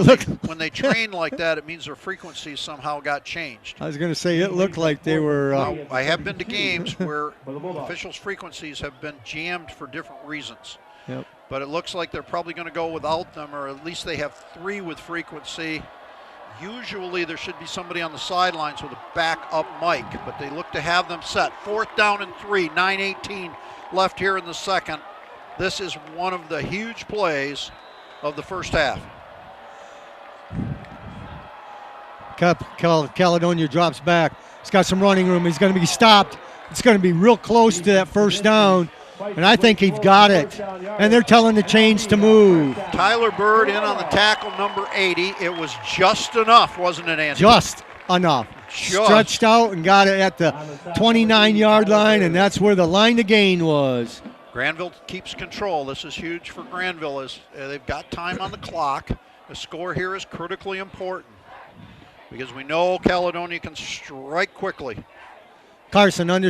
when they train like that, it means their frequencies somehow got changed. I was going to say it looked like they were... I have been to games where officials' frequencies have been jammed for different reasons. Yep. But it looks like they're probably going to go without them, or at least they have 3 with frequency. Usually there should be somebody on the sidelines with a backup mic, but they look to have them set. 4th down and 3, 9:18 left here in the second. This is one of the huge plays of the first half. Caledonia drops back. He's got some running room. He's going to be stopped. It's going to be real close to that first down. And I think he's got it. And they're telling the chains to move. Tyler Bird in on the tackle, number 80. It was just enough, wasn't it, Andy? Just enough. Stretched out and got it at the 29-yard line, and that's where the line to gain was. Granville keeps control. This is huge for Granville as they've got time on the clock. The score here is critically important because we know Caledonia can strike quickly. Carson under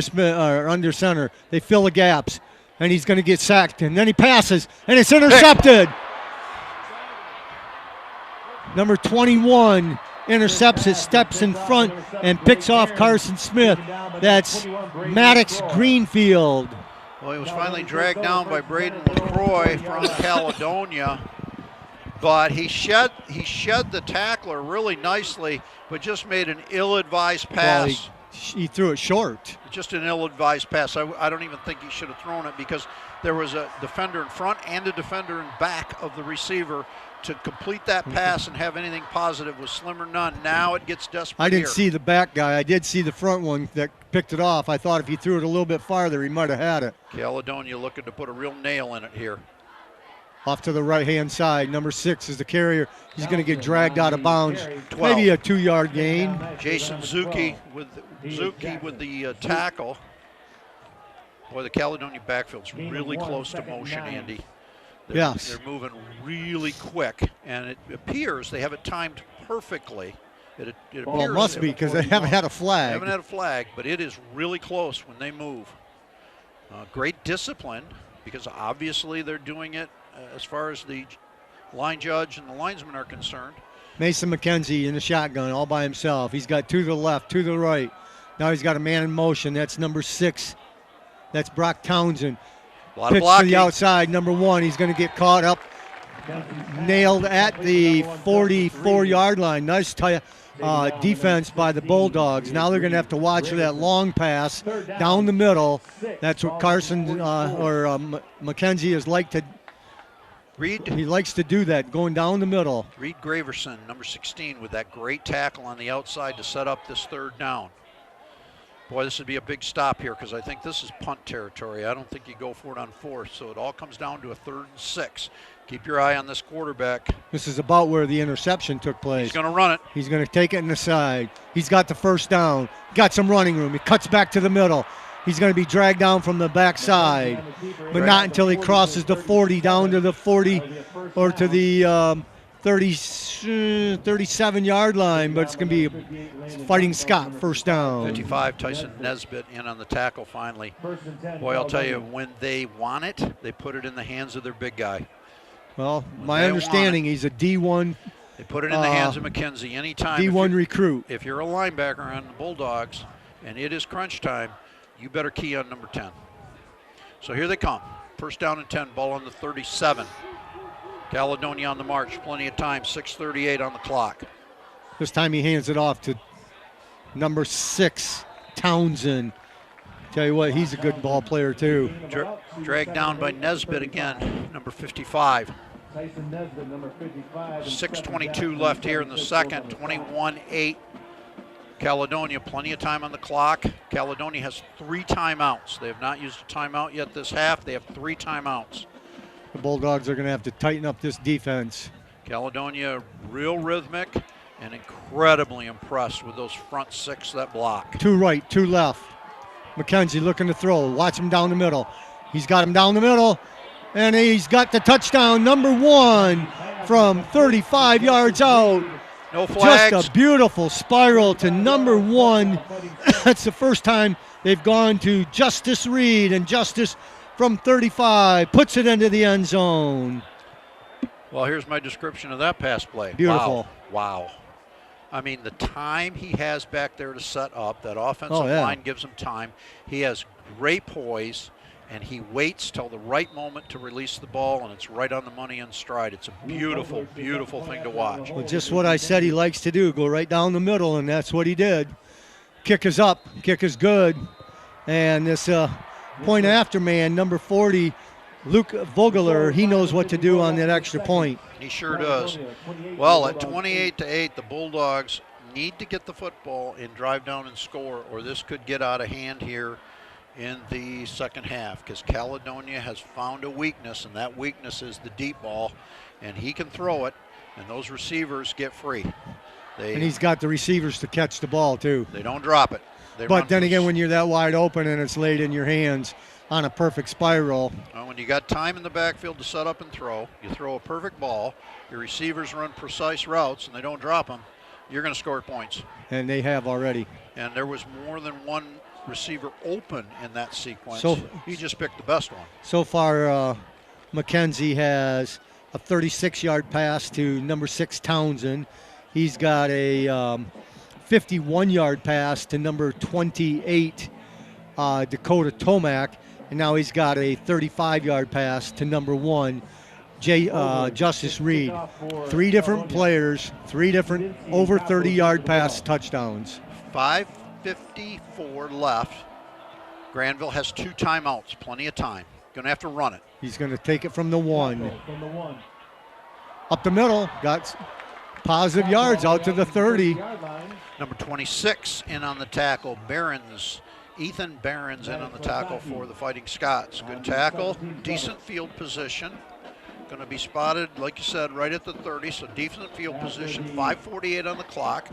center. They fill the gaps. And he's going to get sacked. And then he passes, and it's intercepted. Number 21 intercepts it, steps in front, and picks off Carson Smith. That's Maddox Greenfield. Well, he was finally dragged down by Braden LaCroix from Caledonia, but he shed the tackler really nicely, but just made an ill-advised pass. Well, he threw it short. Just an ill-advised pass. I don't even think he should have thrown it, because there was a defender in front and a defender in back of the receiver. To complete that pass and have anything positive was slim or none. Now it gets desperate. I didn't see the back guy. I did see the front one that picked it off. I thought if he threw it a little bit farther, he might have had it. Caledonia looking to put a real nail in it here. Off to the right-hand side. Number 6 is the carrier. He's going to get dragged out of bounds. 12. Maybe a 2-yard gain. Jason Zuki with the tackle. Boy, the Caledonia backfield's really close to motion, Andy. Yes. They're moving really quick, and it appears they have it timed perfectly. It appears. Well, it must be, because they haven't had a flag. They haven't had a flag, but it is really close when they move. Great discipline, because obviously they're doing it as far as the line judge and the linesmen are concerned. Mason McKenzie in the shotgun all by himself. He's got 2 to the left, 2 to the right. Now he's got a man in motion. That's number 6. That's Brock Townsend. A lot of Pitch to blocking. the outside, number 1. He's going to get caught up, nailed at the 44-yard line. Nice defense by the Bulldogs. Now they're going to have to watch for that long pass down the middle. That's what Carson McKenzie is like to. He likes to do that, going down the middle. Reed Graverson, number 16, with that great tackle on the outside to set up this 3rd down. Boy, this would be a big stop here, because I think this is punt territory. I don't think you go for it on 4th, so it all comes down to a 3rd and 6. Keep your eye on this quarterback. This is about where the interception took place. He's going to run it. He's going to take it in the side. He's got the 1st down. Got some running room. He cuts back to the middle. He's going to be dragged down from the backside, but not until he crosses the 40, down to the 40 or to the 37-yard line, but it's going to be Fighting Scott, 1st down. 55, Tyson Nesbitt in on the tackle finally. Boy, I'll tell you, when they want it, they put it in the hands of their big guy. Well, my understanding, he's a D1. They put it in the hands of McKenzie anytime. D1 recruit. If you're a linebacker on the Bulldogs and it is crunch time, you better key on number 10. So here they come. 1st down and 10, ball on the 37. Caledonia on the march, plenty of time, 6:38 on the clock. This time he hands it off to number 6, Townsend. Tell you what, he's a good ball player too. Dragged down by Nesbitt again, number 55. 6:22 left here in the second, 21-8. Caledonia, plenty of time on the clock. Caledonia has 3 timeouts. They have not used a timeout yet this half. They have 3 timeouts. The Bulldogs are going to have to tighten up this defense. Caledonia, real rhythmic and incredibly impressed with those front 6 that block. 2 right, 2 left. McKenzie looking to throw. Watch him down the middle. He's got him down the middle, and he's got the touchdown, number 1 from 35 yards out. No flags. Just a beautiful spiral to number 1. That's the first time they've gone to Justice Reed, and Justice from 35 puts it into the end zone. Well, here's my description of that pass play. Beautiful. Wow. I mean, the time he has back there to set up, that offensive line gives him time. He has great poise, and he waits till the right moment to release the ball, and it's right on the money in stride. It's a beautiful, beautiful thing to watch. Well, just what I said he likes to do, go right down the middle, and that's what he did. Kick is up, kick is good, and this point after man, number 40, Luke Vogler, he knows what to do on that extra point. He sure does. Well, at 28-8, the Bulldogs need to get the football and drive down and score, or this could get out of hand here in the second half, because Caledonia has found a weakness, and that weakness is the deep ball, and he can throw it, and those receivers get free. And he's got the receivers to catch the ball, too. They don't drop it. But then again, when you're that wide open and it's laid in your hands on a perfect spiral. Well, when you got time in the backfield to set up and throw, you throw a perfect ball, your receivers run precise routes, and they don't drop them, you're going to score points. And they have already. And there was more than one receiver open in that sequence. So he just picked the best one. So far, McKenzie has a 36-yard pass to number 6 Townsend. He's got a 51-yard pass to number 28 Dakota Tomac, and now he's got a 35-yard pass to number 1 Justice Reed. 3 different players, 3 different over 30-yard pass touchdowns. 5:54 left. Granville has 2 timeouts, plenty of time. Going to have to run it. He's going to take it from the 1. Up the middle, got positive yards out to the 30. Number 26 in on the tackle, Barons. Ethan Barons in on the tackle for the Fighting Scots. Good tackle, decent field position. Going to be spotted, like you said, right at the 30, so decent field position, 5:48 on the clock.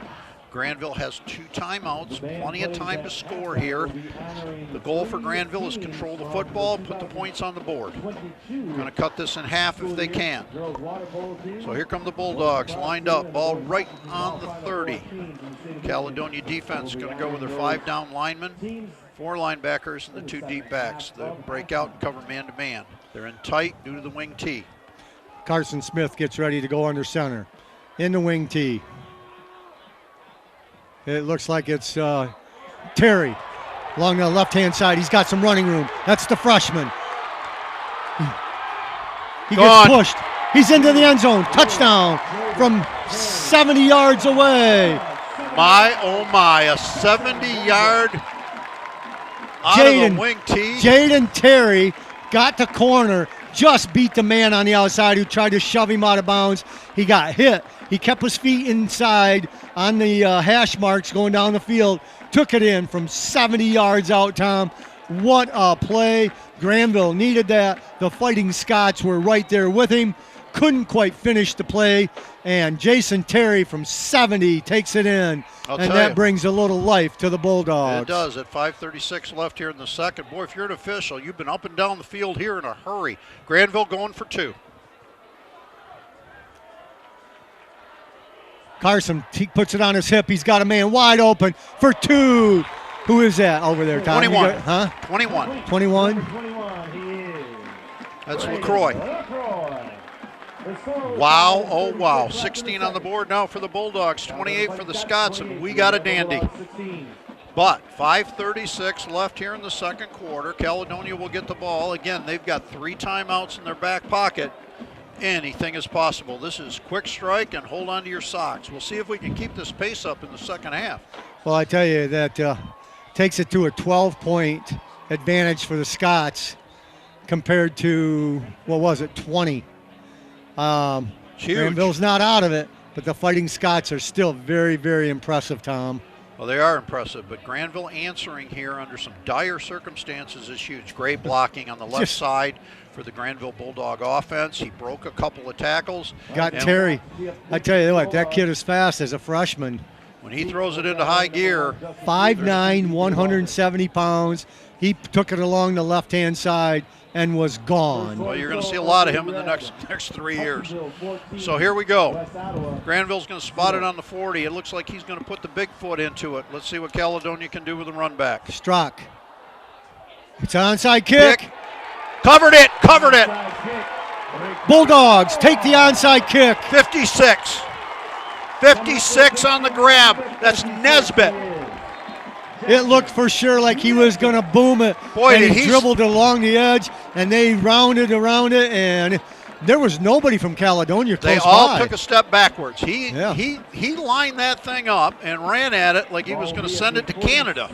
Granville has 2 timeouts, plenty of time to score here. The goal for Granville is control the football, put the points on the board. Going to cut this in half if they can. So here come the Bulldogs, lined up, ball right on the 30. Caledonia defense going to go with their 5 down linemen, 4 linebackers, and the 2 deep backs. They break out and cover man-to-man. They're in tight due to the wing tee. Carson Smith gets ready to go under center in the wing tee. It looks like it's Terry along the left-hand side. He's got some running room. That's the freshman. He gets pushed. He's into the end zone. Touchdown from 70 yards away. My, oh my, a 70-yard out of the wing tee. Jaden Terry got the corner, just beat the man on the outside who tried to shove him out of bounds. He got hit. He kept his feet inside on the hash marks going down the field. Took it in from 70 yards out, Tom. What a play. Granville needed that. The Fighting Scots were right there with him. Couldn't quite finish the play. And Jason Terry from 70 takes it in. And that brings a little life to the Bulldogs. It does at 5:36 left here in the second. Boy, if you're an official, you've been up and down the field here in a hurry. Granville going for 2. Carson puts it on his hip. He's got a man wide open for 2. Who is that over there, Tom? 21. 21. 21. That's LaCroix. Wow, oh wow. 16 on the board now for the Bulldogs, 28 for the Scots, and we got a dandy. But 5:36 left here in the second quarter. Caledonia will get the ball. Again, they've got 3 timeouts in their back pocket. Anything is possible. This is quick strike and hold on to your socks. We'll see if we can keep this pace up in the second half. Well, I tell you, that takes it to a 12-point advantage for the Scots compared to, 20. Granville's not out of it, but the Fighting Scots are still very, very impressive, Tom. Well, they are impressive, but Granville answering here under some dire circumstances is huge. Great blocking on the left side for the Granville Bulldog offense. He broke a couple of tackles. Got Terry. I tell you what, that kid is fast as a freshman. When he throws it into high gear. 5'9", 170 pounds. He took it along the left-hand side and was gone. Well, you're going to see a lot of him in the next 3 years. So here we go. Granville's going to spot it on the 40. It looks like he's going to put the big foot into it. Let's see what Caledonia can do with the run back. Strzok. It's an onside kick. Covered it. Bulldogs take the onside kick. 56. 56 on the grab. That's Nesbitt. It looked for sure like he was going to boom it. Boy, and he dribbled along the edge, and they rounded around it, and there was nobody from Caledonia close by. They all took a step backwards. He lined that thing up and ran at it like he was going to send it to Canada.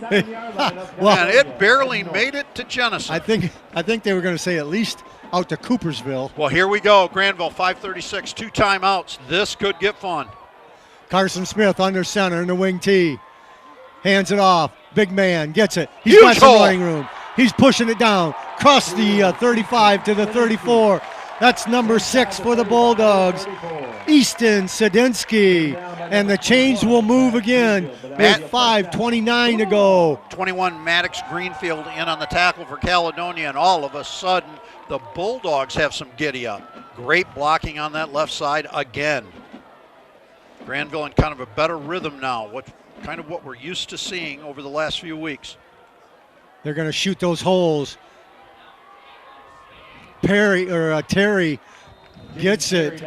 Well, and it barely made it to Genesee. I think they were going to say at least out to Coopersville. Well, here we go. Granville, 5:36, 2 timeouts. This could get fun. Carson Smith under center in the wing tee. Hands it off. Big man gets it. He's Huge got some hole. running room. He's pushing it down. Cross the 35 to the 34. That's number 6 for the Bulldogs. Easton Sadinsky. And the chains will move again with 5:29 to go. 21 Maddox Greenfield in on the tackle for Caledonia, and all of a sudden the Bulldogs have some giddy up. Great blocking on that left side again. Granville in kind of a better rhythm now. Kind of what we're used to seeing over the last few weeks. They're going to shoot those holes. Terry gets it,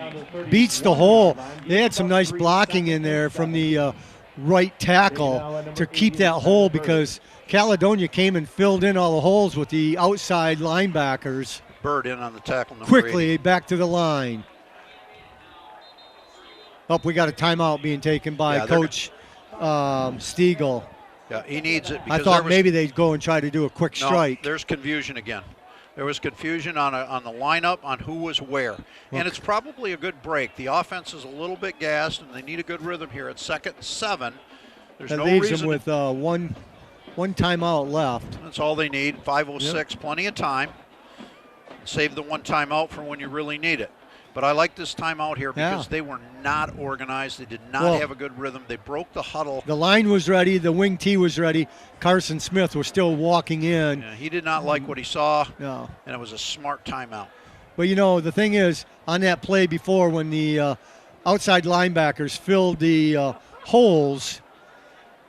beats the hole. They had some nice blocking in there from the right tackle to keep that hole, because Caledonia came and filled in all the holes with the outside linebackers. Bird in on the tackle. Quickly back to the line. Oh, we got a timeout being taken by Coach Stiegel. Yeah, he needs it. I thought maybe they'd go and try to do a quick strike. There's confusion again. There was confusion on the lineup on who was where. And it's probably a good break. The offense is a little bit gassed, and they need a good rhythm here. It's 2nd and 7. There's no leaves reason them with one timeout left. That's all they need. 5:06, plenty of time. Save the one timeout for when you really need it. But I like this timeout here because they were not organized. They did not have a good rhythm. They broke the huddle. The line was ready. The wing tee was ready. Carson Smith was still walking in. Yeah, he did not like what he saw, and it was a smart timeout. But, the thing is, on that play before, when the outside linebackers filled the holes,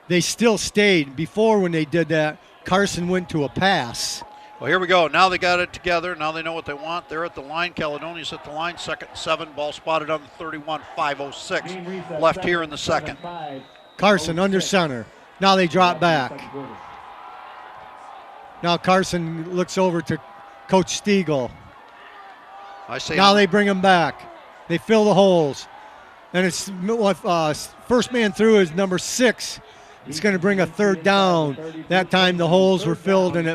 they still stayed. Before, when they did that, Carson went to a pass. Well, here we go. Now they got it together. Now they know what they want. They're at the line. Caledonia's at the line. 2nd and 7. Ball spotted on the 31. 5:06 left here in the second. Carson under center. Now they drop back. Now Carson looks over to Coach Stiegel. Now they bring him back. They fill the holes. And it's first man through is number 6. It's going to bring a 3rd down. That time the holes were filled, and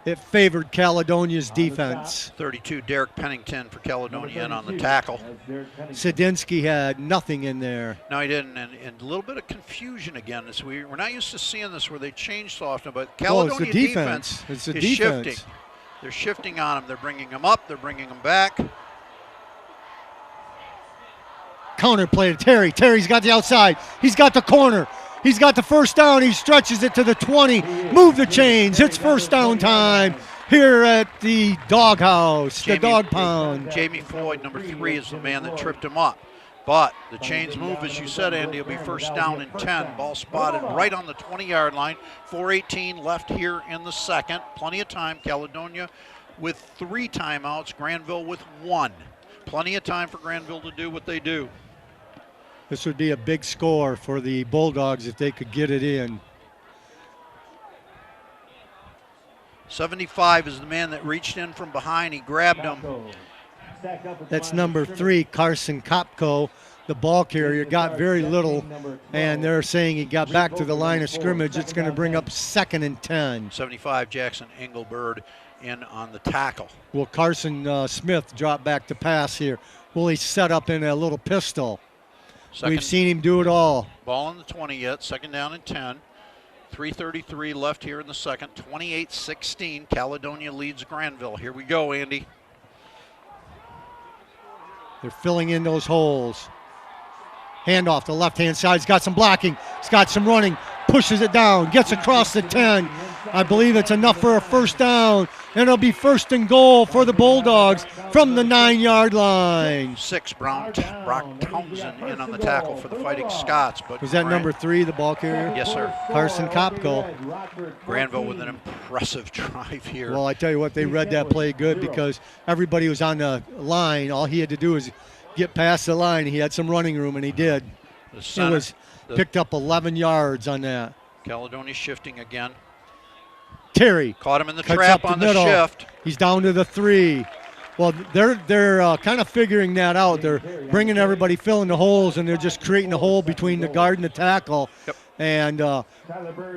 it favored Caledonia's defense. 32, Derek Pennington for Caledonia in on the tackle. Sadinsky had nothing in there. No, he didn't, and a little bit of confusion again. We're not used to seeing this where they change so often, but Caledonia defense is shifting. They're shifting on them. They're bringing them up. They're bringing them back. Counter play to Terry. Terry's got the outside. He's got the corner. He's got the first down. He stretches it to the 20. Move the chains. It's first down time here at the doghouse, the dog pound. Jamie Floyd, number 3, is the man that tripped him up. But the chains move, as you said, Andy. It'll be first down and 10. Ball spotted right on the 20-yard line. 4:18 left here in the second. Plenty of time. Caledonia with 3 timeouts. Granville with 1. Plenty of time for Granville to do what they do. This would be a big score for the Bulldogs if they could get it in. 75 is the man that reached in from behind. He grabbed him. That's number 3, Carson Kopko, the ball carrier. Got very little, and they're saying he got back to the line of scrimmage. It's going to bring up 2nd and 10. 75, Jackson Engelbird in on the tackle. Will Carson Smith drop back to pass here? Will he set up in a little pistol? We've seen him do it all. Ball on the 20 yet. 2nd down and 10. 3:33 left here in the second. 28-16. Caledonia leads Granville. Here we go, Andy. They're filling in those holes. Handoff, the left-hand side. He's got some blocking. He's got some running. Pushes it down. Gets across the 10. I believe it's enough for a first down. And it'll be 1st and goal for the Bulldogs from the 9-yard line. 6, Brock Townsend in on the tackle for the Fighting Scots. But was that number 3, the ball carrier? Yes, sir. Carson Kopko. Granville with an impressive drive here. Well, I tell you what, they read that play good because everybody was on the line. All he had to do was get past the line. He had some running room, and he did. Picked up 11 yards on that. Caledonia shifting again. Terry caught him in the trap on the shift. He's down to the 3. Well, they're kind of figuring that out. They're bringing everybody, filling the holes, and they're just creating a hole between the guard and the tackle. Yep. And the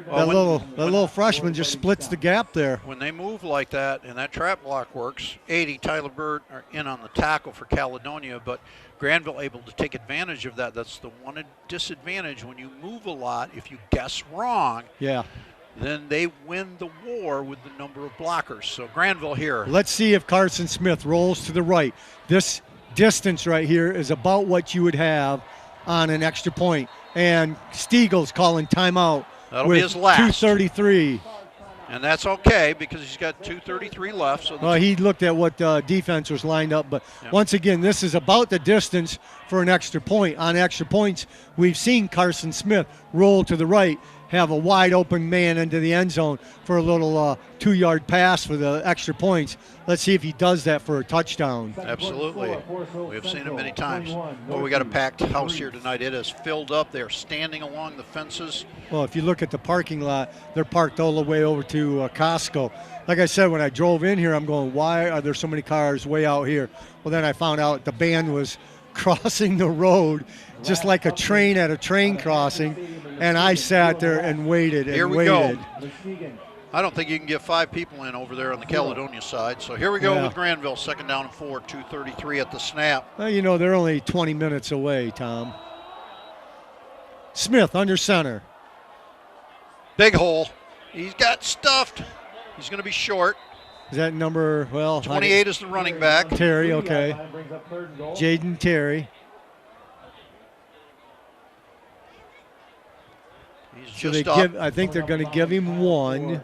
little freshman just splits the gap there. When they move like that and that trap block works, 80, Tyler Bird are in on the tackle for Caledonia, but Granville able to take advantage of that. That's the one disadvantage when you move a lot. If you guess wrong, then they win the war with the number of blockers. So Granville here. Let's see if Carson Smith rolls to the right. This distance right here is about what you would have on an extra point. And Stiegel's calling timeout. That'll be his last. 2:33. And that's okay because he's got 2:33 left. So he looked at what defense was lined up. But once again, this is about the distance for an extra point. On extra points, we've seen Carson Smith roll to the right, have a wide open man into the end zone for a little 2-yard pass for the extra points. Let's see if he does that for a touchdown. Absolutely. We have seen it many times. Well, we got a packed house here tonight. It is filled up. They're standing along the fences. Well, if you look at the parking lot, they're parked all the way over to Costco. Like I said, when I drove in here, I'm going, why are there so many cars way out here? Well, then I found out the band was crossing the road just like a train at a train crossing, and I sat there and waited and Here we waited. go. I don't think you can get 5 people in over there on the Caledonia side. So here we go with Granville, 2nd down and 4, 2:33 at the snap. Well, you know, they're only 20 minutes away, Tom. Smith under center. Big hole. He's got stuffed. He's going to be short. Is that number, well, 28 is the running back. Terry, okay. Jaden Terry. He's So just they up. I think they're going to give him 1.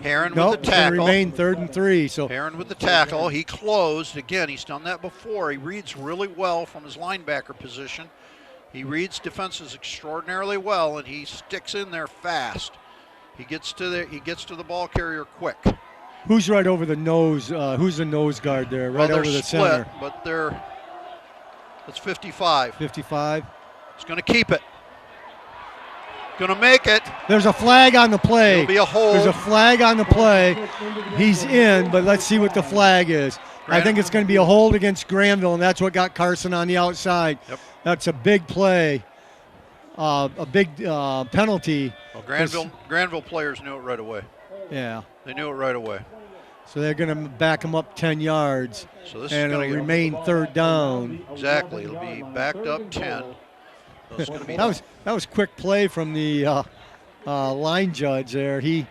Heron Nope, with it's the going to tackle. remain 3rd and 3. So Heron with the tackle. He closed. Again, he's done that before. He reads really well from his linebacker position. He reads defenses extraordinarily well, and he sticks in there fast. He gets to the ball carrier quick. who's right over the nose? Who's the nose guard there? Right Well, over the split, center. but that's 55. 55. He's going to keep it. Going to make it. There's a flag on the play. It'll be a hold. There's a flag on the play. He's in, but let's see what the flag is. I think it's going to be a hold against Granville, and that's what got Carson on the outside. Yep. That's a big play, a big penalty. Well, Granville players knew it right away. Yeah. They knew it right away. So they're going to back him up 10 yards, So this and is it'll going to remain 3rd down. Exactly. It'll be backed up 10. So it's gonna be That was quick play from the line judge there. He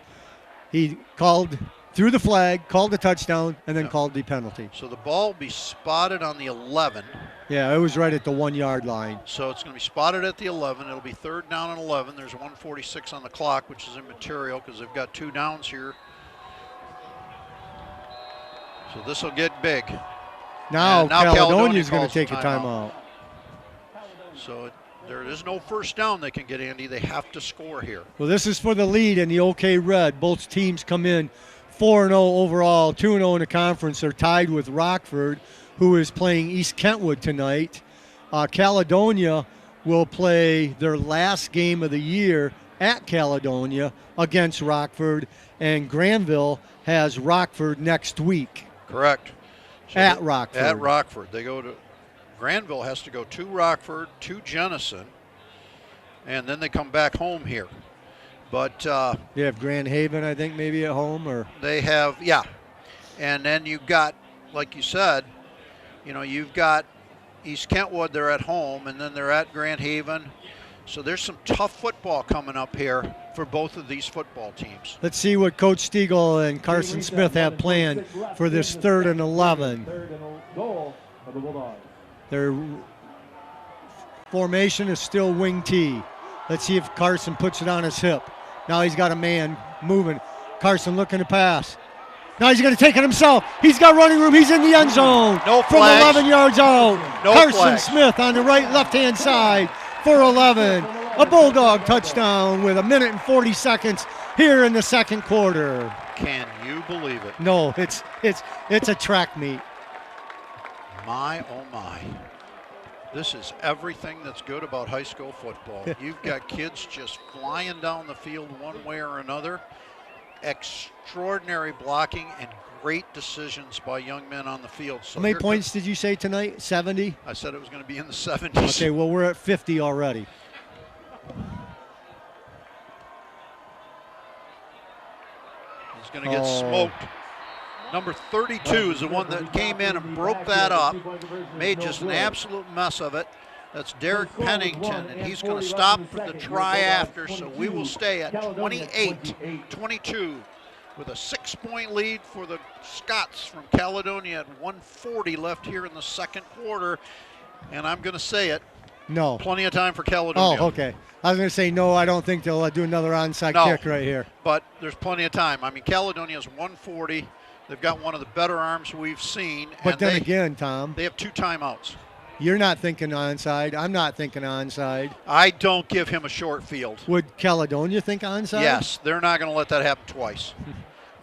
called through the flag, called the touchdown, and then called the penalty. So the ball will be spotted on the 11. Yeah, it was right at the 1-yard line. So it's going to be spotted at the 11. It'll be 3rd down and 11. There's 1:46 on the clock, which is immaterial because they've got 2 downs here. So this will get big. Now Caledonia Caledonia's going to calls take a timeout. timeout. So there is no first down they can get, Andy. They have to score here. Well, this is for the lead in the OK Red. Both teams come in 4-0 overall, 2-0 in the conference. They're tied with Rockford, who is playing East Kentwood tonight. Caledonia will play their last game of the year at Caledonia against Rockford, and Granville has Rockford next week. Correct. So At Rockford. At Rockford. They go to Granville has to go to Rockford, to Jenison, and then they come back home here. But They have Grand Haven, I think, maybe at home, or they have, and then you've got, like you said, you've got East Kentwood, they're at home, and then they're at Grand Haven. So there's some tough football coming up here for both of these football teams. let's see what Coach Stiegel and Carson Smith have planned for this 3rd and 11. Their formation is still wing T. Let's see if Carson puts it on his hip. Now he's got a man moving. Carson looking to pass. Now he's going to take it himself. He's got running room. He's in the end zone. No from flags. 11 yards out. No Carson flags. Smith on the right, left-hand side for 11. A Bulldog touchdown with 1 minute and 40 seconds here in the 2nd quarter. Can you believe it? No, it's a track meet. My, oh my. This is everything that's good about high school football. You've got kids just flying down the field one way or another. Extraordinary blocking and great decisions by young men on the field. So How many points did you say tonight? 70? I said it was going to be in the 70s. Okay, well, we're at 50 already. He's going to get smoked. Number 32 is the one that came in and broke that up, made just an absolute mess of it. That's Derek Pennington, and he's going to stop for the try after, so we will stay at 28-22 with a 6-point lead for the Scots from Caledonia at 1:40 left here in the 2nd quarter. And I'm going to say it, No. plenty of time for Caledonia. Oh, okay. I was going to say, no, I don't think they'll do another onside kick right here. But there's plenty of time. I mean, Caledonia's 140. They've got one of the better arms we've seen. But and then again, Tom, they have 2 timeouts. You're not thinking onside. I'm not thinking onside. I don't give him a short field. Would Caledonia think onside? Yes, they're not going to let that happen twice.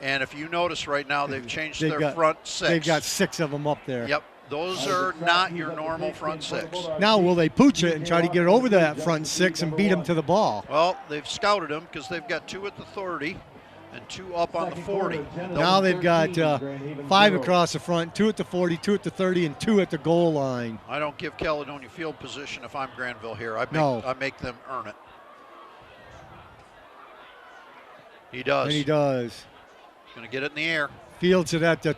And if you notice right now, they've changed their front six. They've got 6 of them up there. Yep, those are not your normal front six. Now, will they pooch it and try to get it over that front 6 and beat them to the ball? Well, they've scouted them because they've got 2 at the 30 and 2 up on the 40. Now they've got 5 across the front, 2 at the 40, 2 at the 30, and 2 at the goal line. I don't give Caledonia field position if I'm Granville here. I make them earn it. He does. And he does. Going to get it in the air. Fields it at the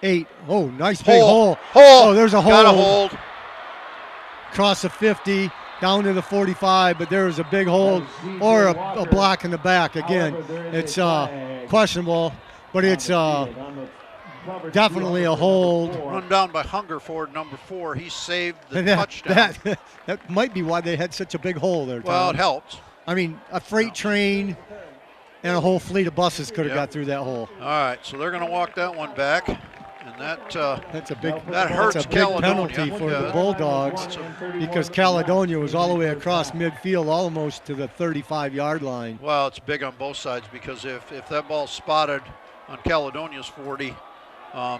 8. Oh, nice big hole. Oh, there's a hole. Got a hold. Across the 50, down to the 45, but there was a big hold or a block in the back. Again, it's questionable, but it's definitely a hold. Run down by Hungerford, number 4. He saved the touchdown. That might be why they had such a big hole there, Tom. Well, it helped. I mean, a freight train and a whole fleet of buses could have got through that hole. All right, so they're going to walk that one back. And that's a big hurts Caledonia. Penalty for the Bulldogs because Caledonia was all the way across midfield, almost to the 35-yard line. Well, it's big on both sides because if that ball's spotted on Caledonia's 40,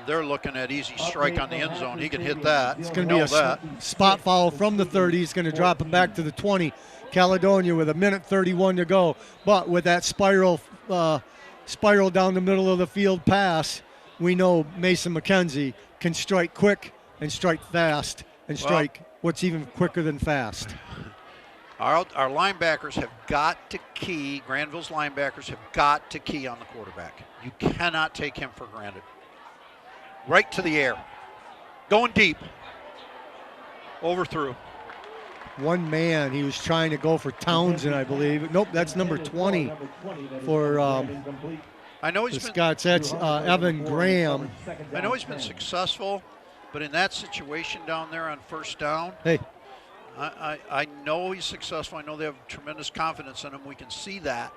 they're looking at easy strike on the end zone. He can hit that. It's going to be a spot foul from the 30. He's going to drop it back to the 20. Caledonia with 1:31 to go, but with that spiral down the middle of the field pass, we know Mason McKenzie can strike quick and strike fast and strike what's even quicker than fast. Our linebackers have got to key, Granville's linebackers have got to key on the quarterback. You cannot take him for granted. Right to the air. Going deep. Overthrew. One man, he was trying to go for Townsend, I believe. Nope, that's number 20 for I know the Scots. That's Evan Graham. I know he's been successful, but in that situation down there on first down, hey, I know he's successful. I know they have tremendous confidence in him. We can see that.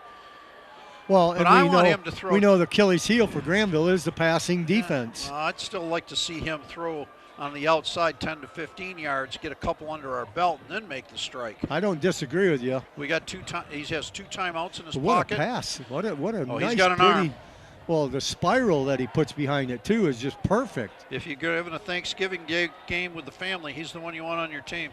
Well, but I want him to throw. We know the Achilles heel for Granville is the passing defense. I'd still like to see him throw on the outside 10 to 15 yards, get a couple under our belt, and then make the strike. I don't disagree with you. We got he has 2 timeouts in his what pocket. What a pass. What a nice, he's got an pretty arm. Well, the spiral that he puts behind it, too, is just perfect. If you're having a Thanksgiving game with the family, he's the one you want on your team.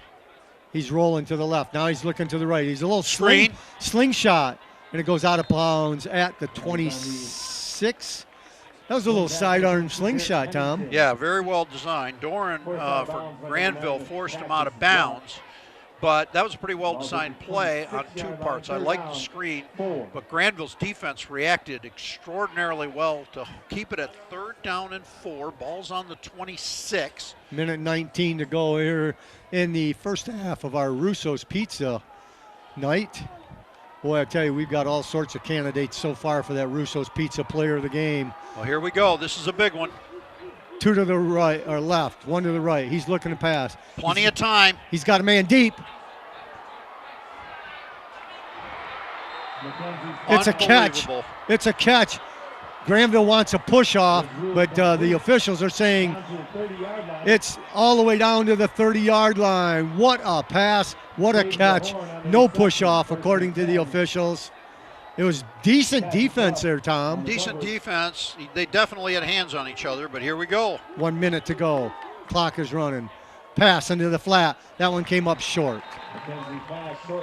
He's rolling to the left. Now he's looking to the right. He's a little slingshot, and it goes out of bounds at the 26. That was a little sidearm slingshot, Tom. Yeah, very well designed. Doran for Granville forced him out of bounds, but that was a pretty well designed play on 2 parts. I liked the screen, but Granville's defense reacted extraordinarily well to keep it at 3rd down and 4. Ball's on the 26. Minute 19 to go here in the first half of our Russo's Pizza night. Boy, I tell you, we've got all sorts of candidates so far for that Russo's Pizza Player of the Game. Well, here we go. This is a big one. 2 to the right or left, 1 to the right. He's looking to pass. Plenty of time. He's got a man deep. It's a catch. It's a catch. Granville wants a push off, but the officials are saying it's all the way down to the 30-yard line. What a pass. What a catch. No push off, according to the officials. It was decent defense there, Tom. Decent defense. They definitely had hands on each other, but here we go. 1 minute to go. Clock is running. Pass into the flat. That one came up short.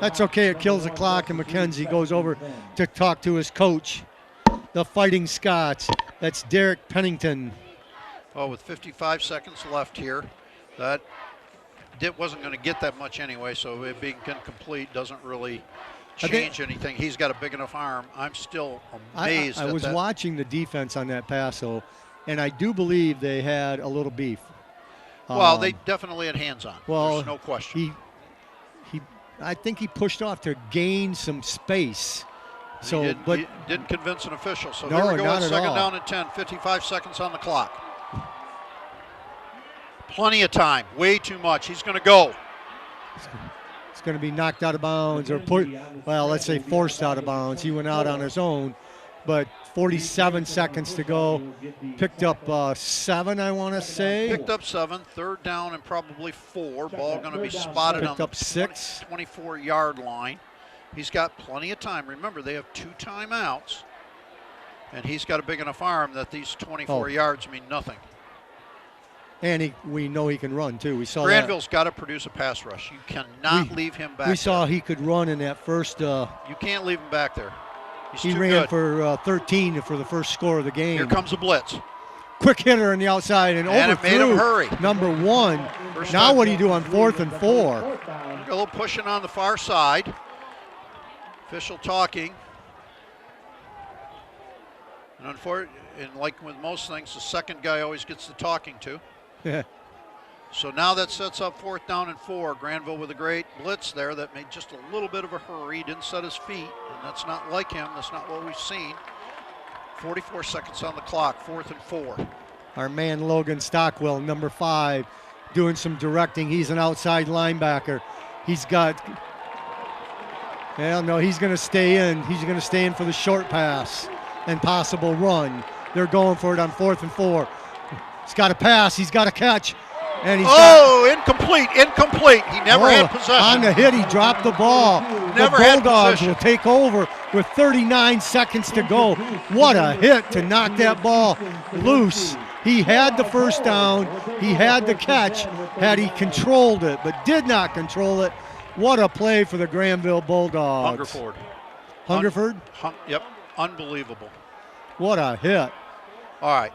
That's okay. It kills the clock, and McKenzie goes over to talk to his coach. The Fighting Scots. That's Derek Pennington. Oh, with 55 seconds left here, that wasn't going to get that much anyway, so it being incomplete doesn't really change anything. He's got a big enough arm. I'm still amazed I was watching the defense on that pass, though, and I do believe they had a little beef. Well, they definitely had hands on. Well, there's no question. I think he pushed off to gain some space. So, he didn't convince an official. So here we go. Second down and 10. 55 seconds on the clock. Plenty of time. Way too much. He's going to go. It's going to be knocked out of bounds or let's say forced out of bounds. He went out on his own. but 47 seconds to go. Picked up 7, I want to say. Picked up 7, 3rd down and probably 4. Ball going to be spotted Picked on the up 6. 24-yard line. He's got plenty of time. Remember, they have 2 timeouts, and he's got a big enough arm that these 24 yards mean nothing. And we know he can run, too. We saw Granville's got to produce a pass rush. You cannot leave him back there. We saw he could run in that first. You can't leave him back there. He ran for 13 for the first score of the game. Here comes a blitz. Quick hitter on the outside and overthrew it made him hurry. number 1. Now what do you do on 4th and 4? A little pushing on the far side. Official talking. And unfortunately, and like with most things, the second guy always gets the talking to. Yeah. So now that sets up 4th down and 4. Granville with a great blitz there that made just a little bit of a hurry. He didn't set his feet, and that's not like him. That's not what we've seen. 44 seconds on the clock, 4th and 4. Our man Logan Stockwell, number 5, doing some directing. He's an outside linebacker. He's got, well, no, he's going to stay in. He's going to stay in for the short pass and possible run. They're going for it on 4th and 4. He's got a pass. He's got a catch. And he's incomplete. He never had possession. On the hit, he dropped the ball. Never the had Bulldogs possession. will take over with 39 seconds to go. What a hit to knock that ball loose. He had the first down. He had the catch had he controlled it, but did not control it. What a play for the Granville Bulldogs. Hungerford? Hungerford? Yep, unbelievable. What a hit. All right.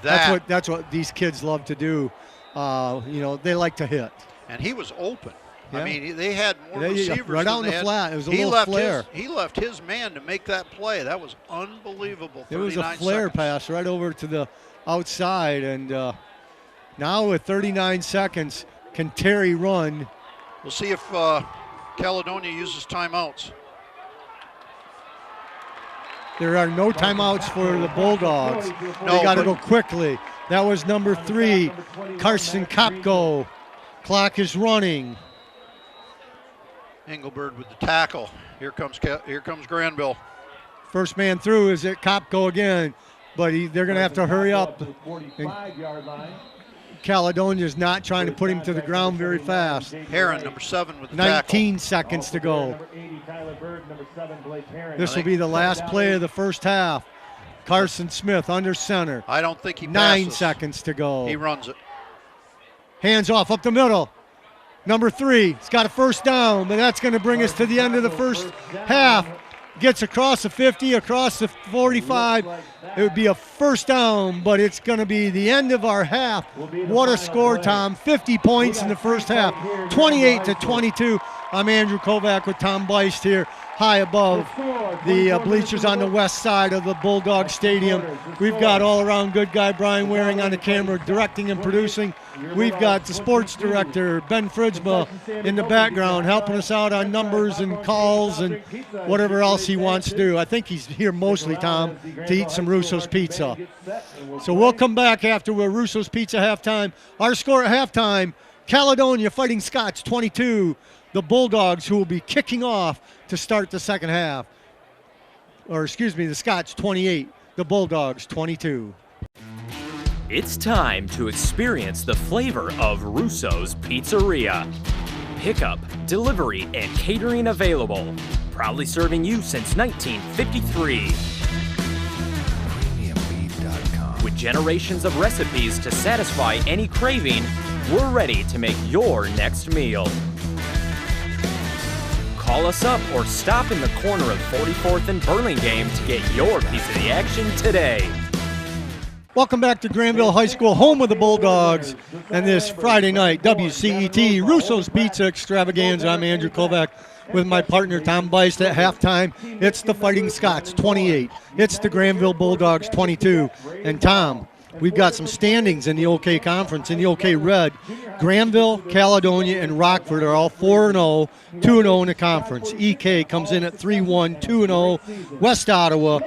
That's what these kids love to do. They like to hit. And he was open. Yeah. I mean, they had more receivers. Right out in the flat. It was a little flare. He left his man to make that play. That was unbelievable. It was a flare pass right over to the outside. And now with 39 seconds, can Terry run? We'll see if Caledonia uses timeouts. There are no timeouts for the Bulldogs. No, they got to go quickly. That was number 3, Carson Kopko. Clock is running. Engelbert with the tackle. Here comes Granville. First man through is at Kopko again, but they're going to have to hurry up. Caledonia's not trying to put him to the ground very fast. Heron, number 7 with the 19 seconds to go. This will be the last play of the first half. Carson Smith under center. I don't think he passes. 9 seconds to go. He runs it. Hands off up the middle. Number 3, he's got a first down, but that's going to bring us to the end of the first half. Gets across the 50, across the 45. It would be a first down, but it's going to be the end of our half. What a score, Tom. 50 points in the first half, 28-22. I'm Andrew Kovac with Tom Beist here, high above the bleachers on the west side of the Bulldog Stadium. We've got all-around good guy Brian Waring on the camera directing and producing. We've got the sports director, Ben Fridsma, in the background helping us out on numbers and calls and whatever else he wants to do. I think he's here mostly, Tom, to eat some Russo's Pizza. So we'll come back after Russo's Pizza halftime. Our score at halftime, Caledonia Fighting Scots 22, the Bulldogs who will be kicking off to start the second half. The Scots 28, the Bulldogs 22. It's time to experience the flavor of Russo's Pizzeria. Pickup, delivery, and catering available. Proudly serving you since 1953. PremiumBeef.com. With generations of recipes to satisfy any craving, we're ready to make your next meal. Call us up or stop in the corner of 44th and Burlingame to get your piece of the action today. Welcome back to Granville High School, home of the Bulldogs, and this Friday night WCET Russo's Pizza Extravaganza. I'm Andrew Kovac with my partner Tom Beist. At halftime, it's the Fighting Scots 28. It's the Granville Bulldogs 22. And Tom, we've got some standings in the OK Conference. In the OK Red, Granville, Caledonia, and Rockford are all 4-0, 2-0 in the conference. EK comes in at 3-1, 2-0. West Ottawa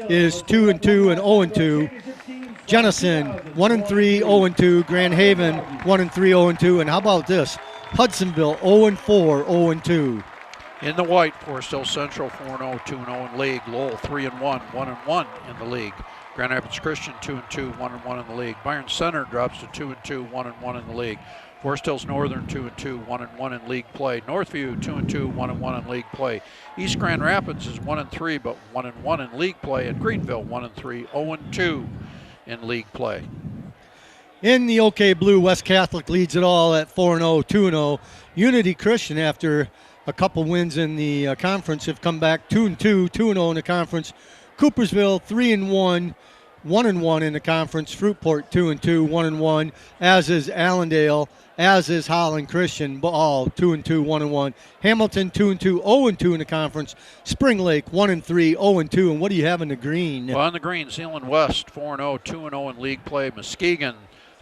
is 2-2 and 0-2. Jenison, 1-3, 0-2. Grand Haven, 1-3, 0-2. And how about this? Hudsonville, 0-4, 0-2. In the white, Forest Hill Central 4-0, 2-0 in league. Lowell 3-1, 1-1 in the league. Grand Rapids Christian 2-2, 1-1 in the league. Byron Center drops to 2-2, 1-1 in the league. Forest Hills Northern 2-2, 1-1 in league play. Northview 2-2, 1-1 in league play. East Grand Rapids is 1-3, but 1-1 in league play. And Greenville 1-3, 0-2 in league play. In the OK Blue, West Catholic leads it all at 4-0, 2-0. Unity Christian, after a couple wins in the conference, have come back 2-2, 2-0 in the conference. Coopersville 3-1, 1-1 in the conference. Fruitport 2-2, 1-1, as is Allendale, as is Holland Christian, all 2-2, 1-1. Hamilton 2-2, 0-2 in the conference. Spring Lake 1-3, 0-2. And what do you have in the green? Well, in the green, Zeeland West 4-0, 2-0 in league play. Muskegon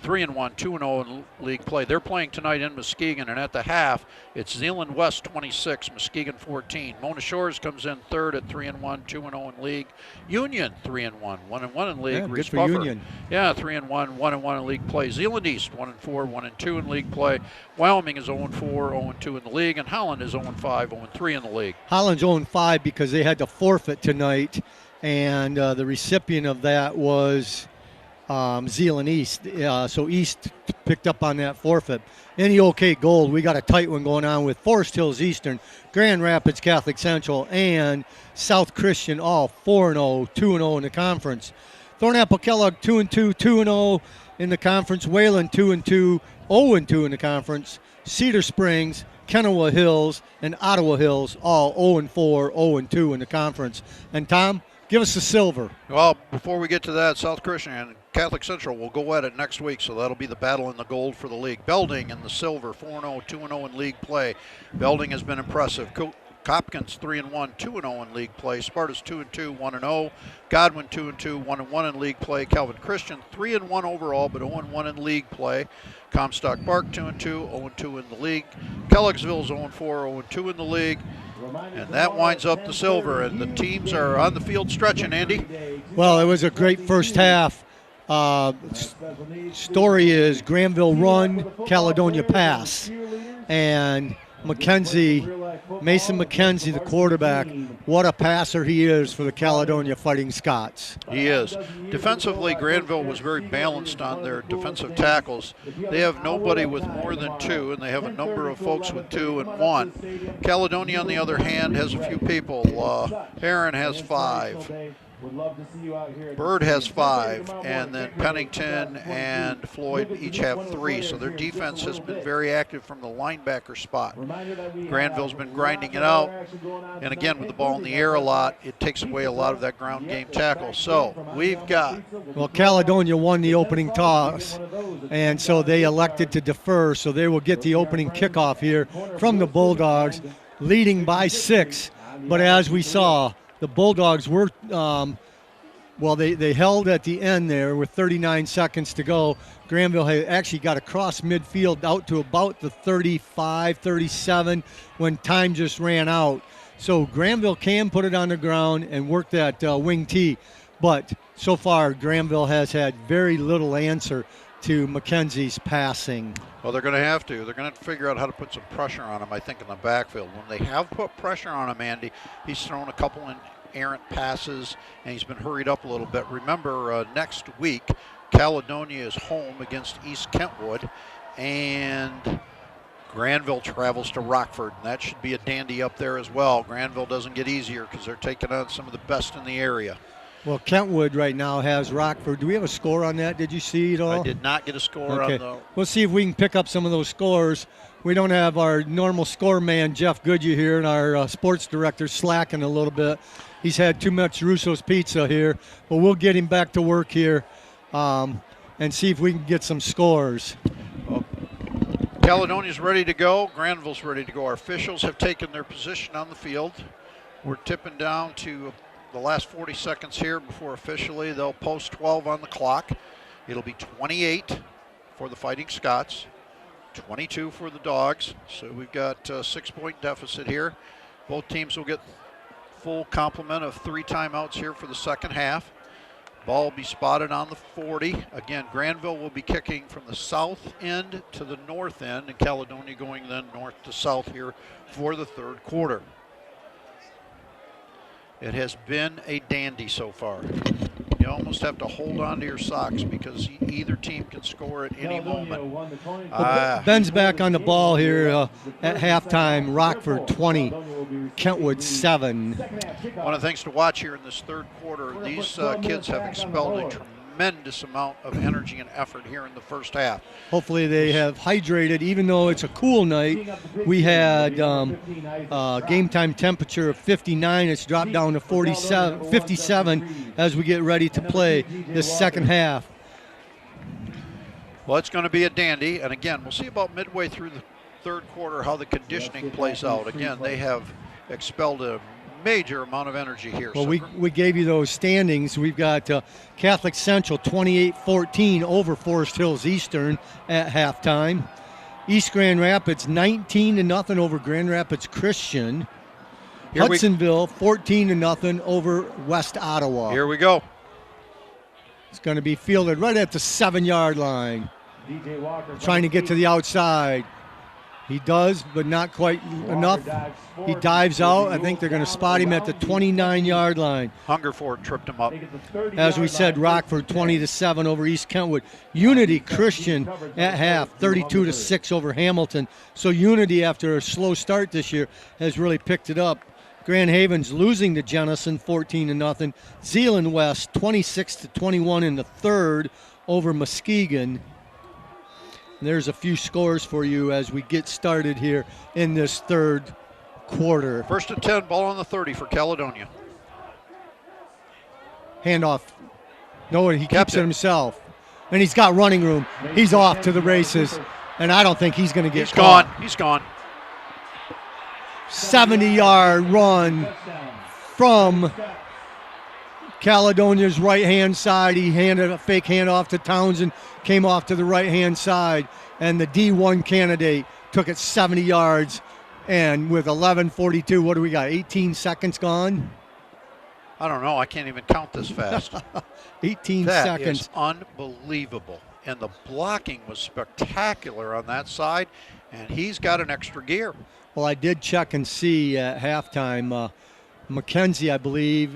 3-1, 2-0 in league play. They're playing tonight in Muskegon, and at the half, it's Zeeland West 26, Muskegon 14. Mona Shores comes in third at 3-1, 2-0 in league. Union 3-1, 1-1 in league. Yeah, Reese good for Buffer, Union. Yeah, 3-1, 1-1 in league play. Zeeland East 1-4, 1-2 in league play. Wyoming is 0-4, 0-2 in the league, and Holland is 0-5, 0-3 in the league. Holland's 0-5 because they had to forfeit tonight, and the recipient of that was Zeeland East. So East picked up on that forfeit. In the OK Gold, we got a tight one going on with Forest Hills Eastern, Grand Rapids Catholic Central, and South Christian, all 4-0, 2-0 in the conference. Thornapple Kellogg 2-2, 2-0 in the conference. Wayland 2-2, 0-2 in the conference. Cedar Springs, Kennewa Hills, and Ottawa Hills, all 0-4, 0-2 in the conference. And Tom, give us the silver. Well, before we get to that, South Christian and Catholic Central will go at it next week, so that'll be the battle in the gold for the league. Belding in the silver, 4-0, 2-0 in league play. Belding has been impressive. Hopkins 3-1, 2-0 in league play. Sparta's 2-2, 1-0. Godwin 2-2, 1-1 in league play. Calvin Christian 3-1 overall, but 0-1 in league play. Comstock Park 2-2, 0-2 in the league. Kellogg'sville's 0-4, 0-2 in the league. And that winds up the silver, and the teams are on the field stretching, Andy. Well, it was a great first half. Story is Granville run, Caledonia pass. And Mason McKenzie, the quarterback, what a passer he is for the Caledonia Fighting Scots. He is. Defensively, Granville was very balanced on their defensive tackles. They have nobody with more than two, and they have a number of folks with 2 and 1. Caledonia, on the other hand, has a few people. Heron has 5. Bird has 5, and then Pennington and Floyd each have 3. So their defense has been very active from the linebacker spot. Granville's been grinding it out, and again, with the ball in the air a lot, it takes away a lot of that ground game tackle. So we've got... Well, Caledonia won the opening toss, and so they elected to defer, so they will get the opening kickoff here from the Bulldogs, leading by 6. But as we saw, the Bulldogs were, they held at the end there with 39 seconds to go. Granville had actually got across midfield out to about the 35, 37 when time just ran out. So Granville can put it on the ground and work that wing tee. But so far, Granville has had very little answer to McKenzie's passing. Well, they're going to have to. They're going to have to figure out how to put some pressure on him, I think, in the backfield. When they have put pressure on him, Andy, he's thrown a couple in errant passes, and he's been hurried up a little bit. Remember, next week, Caledonia is home against East Kentwood, and Granville travels to Rockford, and that should be a dandy up there as well. Granville doesn't get easier because they're taking on some of the best in the area. Well, Kentwood right now has Rockford. Do we have a score on that? Did you see it all? I did not get a score on the... We'll see if we can pick up some of those scores. We don't have our normal score man, Jeff Goodyear, here, and our sports director slacking a little bit. He's had too much Russo's Pizza here, but we'll get him back to work here and see if we can get some scores. Well, Caledonia's ready to go. Granville's ready to go. Our officials have taken their position on the field. We're tipping down to the last 40 seconds here before officially they'll post 12 on the clock. It'll be 28 for the Fighting Scots, 22 for the Dogs. So we've got a 6-point deficit here. Both teams will get full complement of 3 timeouts here for the second half. Ball will be spotted on the 40. Again, Granville will be kicking from the south end to the north end, and Caledonia going then north to south here for the third quarter. It has been a dandy so far. You almost have to hold on to your socks because either team can score at any moment. Ben's back on the ball here at halftime. Rockford 20, Kentwood 7. One of the things to watch here in this third quarter, these kids have expelled a tremendous amount of energy and effort here in the first half. Hopefully they have hydrated, even though it's a cool night. We had game time temperature of 59. It's dropped down to 57 as we get ready to play this second half. Well, it's going to be a dandy, and again, we'll see about midway through the third quarter how the conditioning plays out. Again, they have expelled a major amount of energy here. Well, we gave you those standings. We've got Catholic Central 28-14 over Forest Hills Eastern at halftime. East Grand Rapids 19-0 over Grand Rapids Christian. Hudsonville 14-0 over West Ottawa. Here we go. It's going to be fielded right at the 7-yard line. Trying to get to the outside. He does, but not quite enough. He dives out. I think they're going to spot him at the 29-yard line. Hungerford tripped him up. As we said, Rockford 20-7 over East Kentwood. Unity Christian at half, 32-6 over Hamilton. So Unity, after a slow start this year, has really picked it up. Grand Haven's losing to Jenison 14-0. Zeeland West 26-21 in the third over Muskegon. There's a few scores for you as we get started here in this third quarter. First and 10, ball on the 30 for Caledonia. Handoff. No, he keeps it himself. And he's got running room. He's off to the races. And I don't think he's going to get caught. He's gone. 70-yard run from Caledonia's right-hand side. He handed a fake handoff to Townsend, came off to the right-hand side, and the D1 candidate took it 70 yards. And with 11:42, what do we got, 18 seconds gone? I don't know. I can't even count this fast. 18 that seconds. Is unbelievable. And the blocking was spectacular on that side, and he's got an extra gear. Well, I did check and see at halftime. Mackenzie, I believe,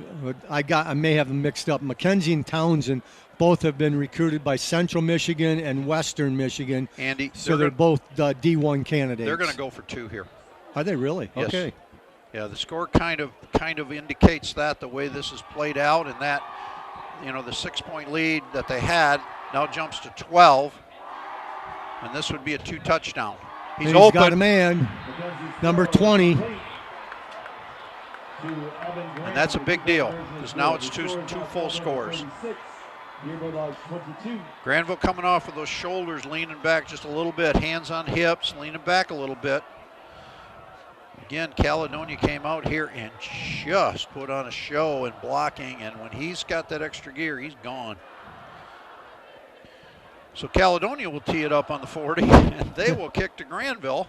I may have them mixed up. Mackenzie and Townsend both have been recruited by Central Michigan and Western Michigan. Andy, so they're both D1 candidates. They're going to go for 2 here. Are they really? Yes. Okay. Yeah, the score kind of indicates that the way this is played out, and that, the 6-point lead that they had now jumps to 12, and this would be a 2 touchdown. He's open. Got a man, number 20. And that's a big deal because now it's two full scores. Granville coming off with those shoulders, leaning back just a little bit, hands on hips, leaning back a little bit. Again, Caledonia came out here and just put on a show in blocking, and when he's got that extra gear, he's gone. So Caledonia will tee it up on the 40, and they will kick to Granville.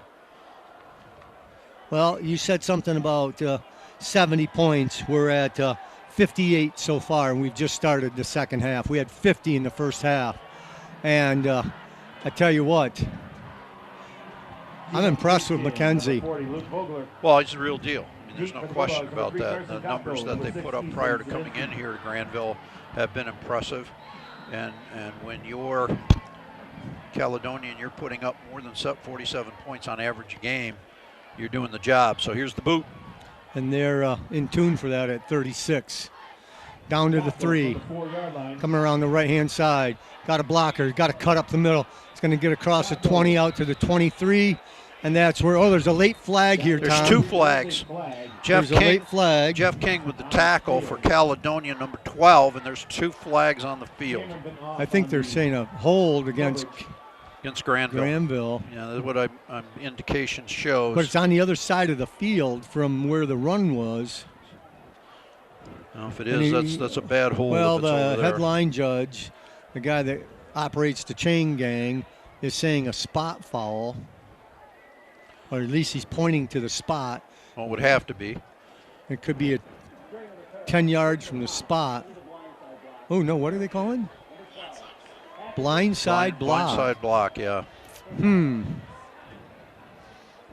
Well, you said something about 70 points. We're at 58 so far, and we've just started the second half. We had 50 in the first half. And I tell you what, I'm impressed with Mackenzie. Well, he's the real deal. I mean, there's no question about that. The numbers that they put up prior to coming in here to Granville have been impressive. And when you're Caledonian, you're putting up more than 47 points on average a game, you're doing the job. So here's the boot. And they're in tune for that at 36. Down to the 3. Coming around the right-hand side. Got a blocker. Got to cut up the middle. It's going to get across the 20 out to the 23. And that's where, there's a late flag here, Tom. There's 2 flags. There's a late flag. Jeff King with the tackle for Caledonia, number 12, and there's 2 flags on the field. I think they're saying a hold against Granville. Yeah, that's what indication shows. But it's on the other side of the field from where the run was. Well, if it is, that's a bad hold. Well, the headline judge, the guy that operates the chain gang, is saying a spot foul. Or at least he's pointing to the spot. Well, it would have to be. It could be 10 yards from the spot. Oh, no, what are they calling? Blindside block. Blindside block, yeah.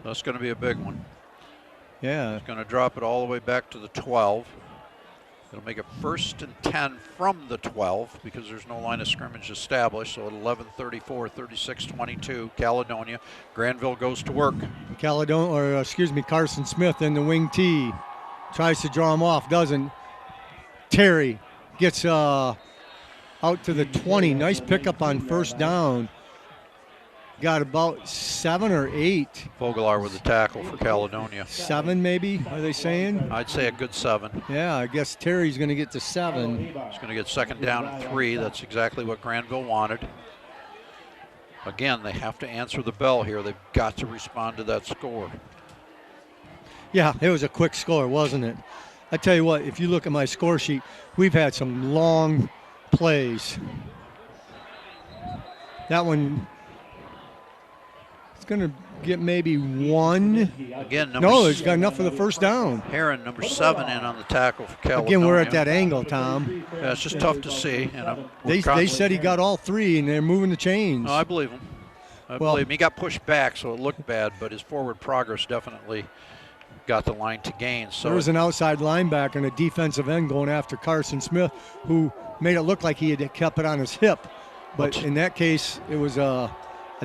That's going to be a big one. Yeah. It's going to drop it all the way back to the 12. It'll make it 1st and 10 from the 12 because there's no line of scrimmage established. So at 11:34, 36-22, Caledonia. Granville goes to work. Carson Smith in the wing tee. Tries to draw him off, doesn't. Terry gets out to the 20. Nice pickup on first down. Got about 7 or 8. Fogelar with the tackle for Caledonia. 7 maybe, are they saying? I'd say a good 7. Yeah, I guess Terry's going to get to 7. He's going to get 2nd down and 3. That's exactly what Granville wanted. Again, they have to answer the bell here. They've got to respond to that score. Yeah, it was a quick score, wasn't it? I tell you what, if you look at my score sheet, we've had some long plays. That one, it's going to get maybe 1. Again, no, it's got enough for the first down. Heron, number 7, in on the tackle for Caledonia. Again, we're at that angle, Tom. Yeah, it's just tough to see. They said he got all 3, and they're moving the chains. No, I believe him. I believe him. He got pushed back, so it looked bad, but his forward progress definitely got the line to gain. So there was an outside linebacker and a defensive end going after Carson Smith, who made it look like he had kept it on his hip. But in that case, it was, I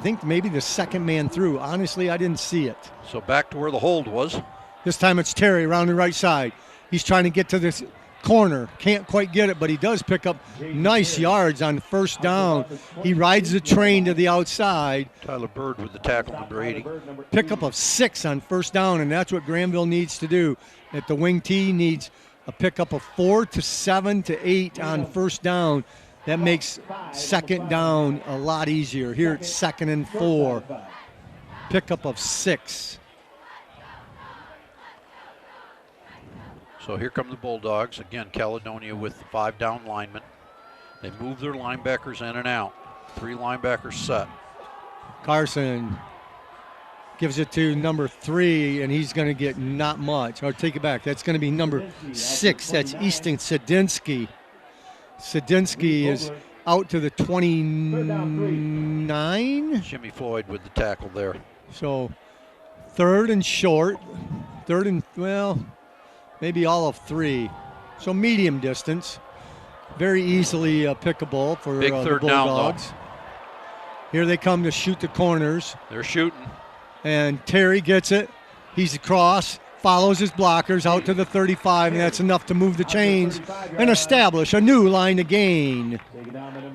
think, maybe the second man through. Honestly, I didn't see it. So back to where the hold was. This time it's Terry around the right side. He's trying to get to this corner. Can't quite get it, but he does pick up nice yards on first down. He rides the train to the outside. Tyler Bird with the tackle, number 80. Pickup of 6 on first down, and that's what Granville needs to do. At the wing T needs a pickup of 4 to 7 to 8 on first down. That makes 2nd down a lot easier. Here it's 2nd and 4. Pickup of 6. So here come the Bulldogs. Again, Caledonia with the 5 down linemen. They move their linebackers in and out. 3 linebackers set. Carson gives it to number 3, and he's going to get not much. Or take it back. That's going to be number 6. That's Easton Sedinsky. Sedinsky is out to the 29. Jimmy Floyd with the tackle there. So 3rd and short. 3rd and, well, maybe all of 3. So medium distance. Very easily pickable for Big the 3rd down, Bulldogs. though. Here they come to shoot the corners. They're shooting. And Terry gets it. He's across, follows his blockers out to the 35, and that's enough to move the chains and establish a new line to gain.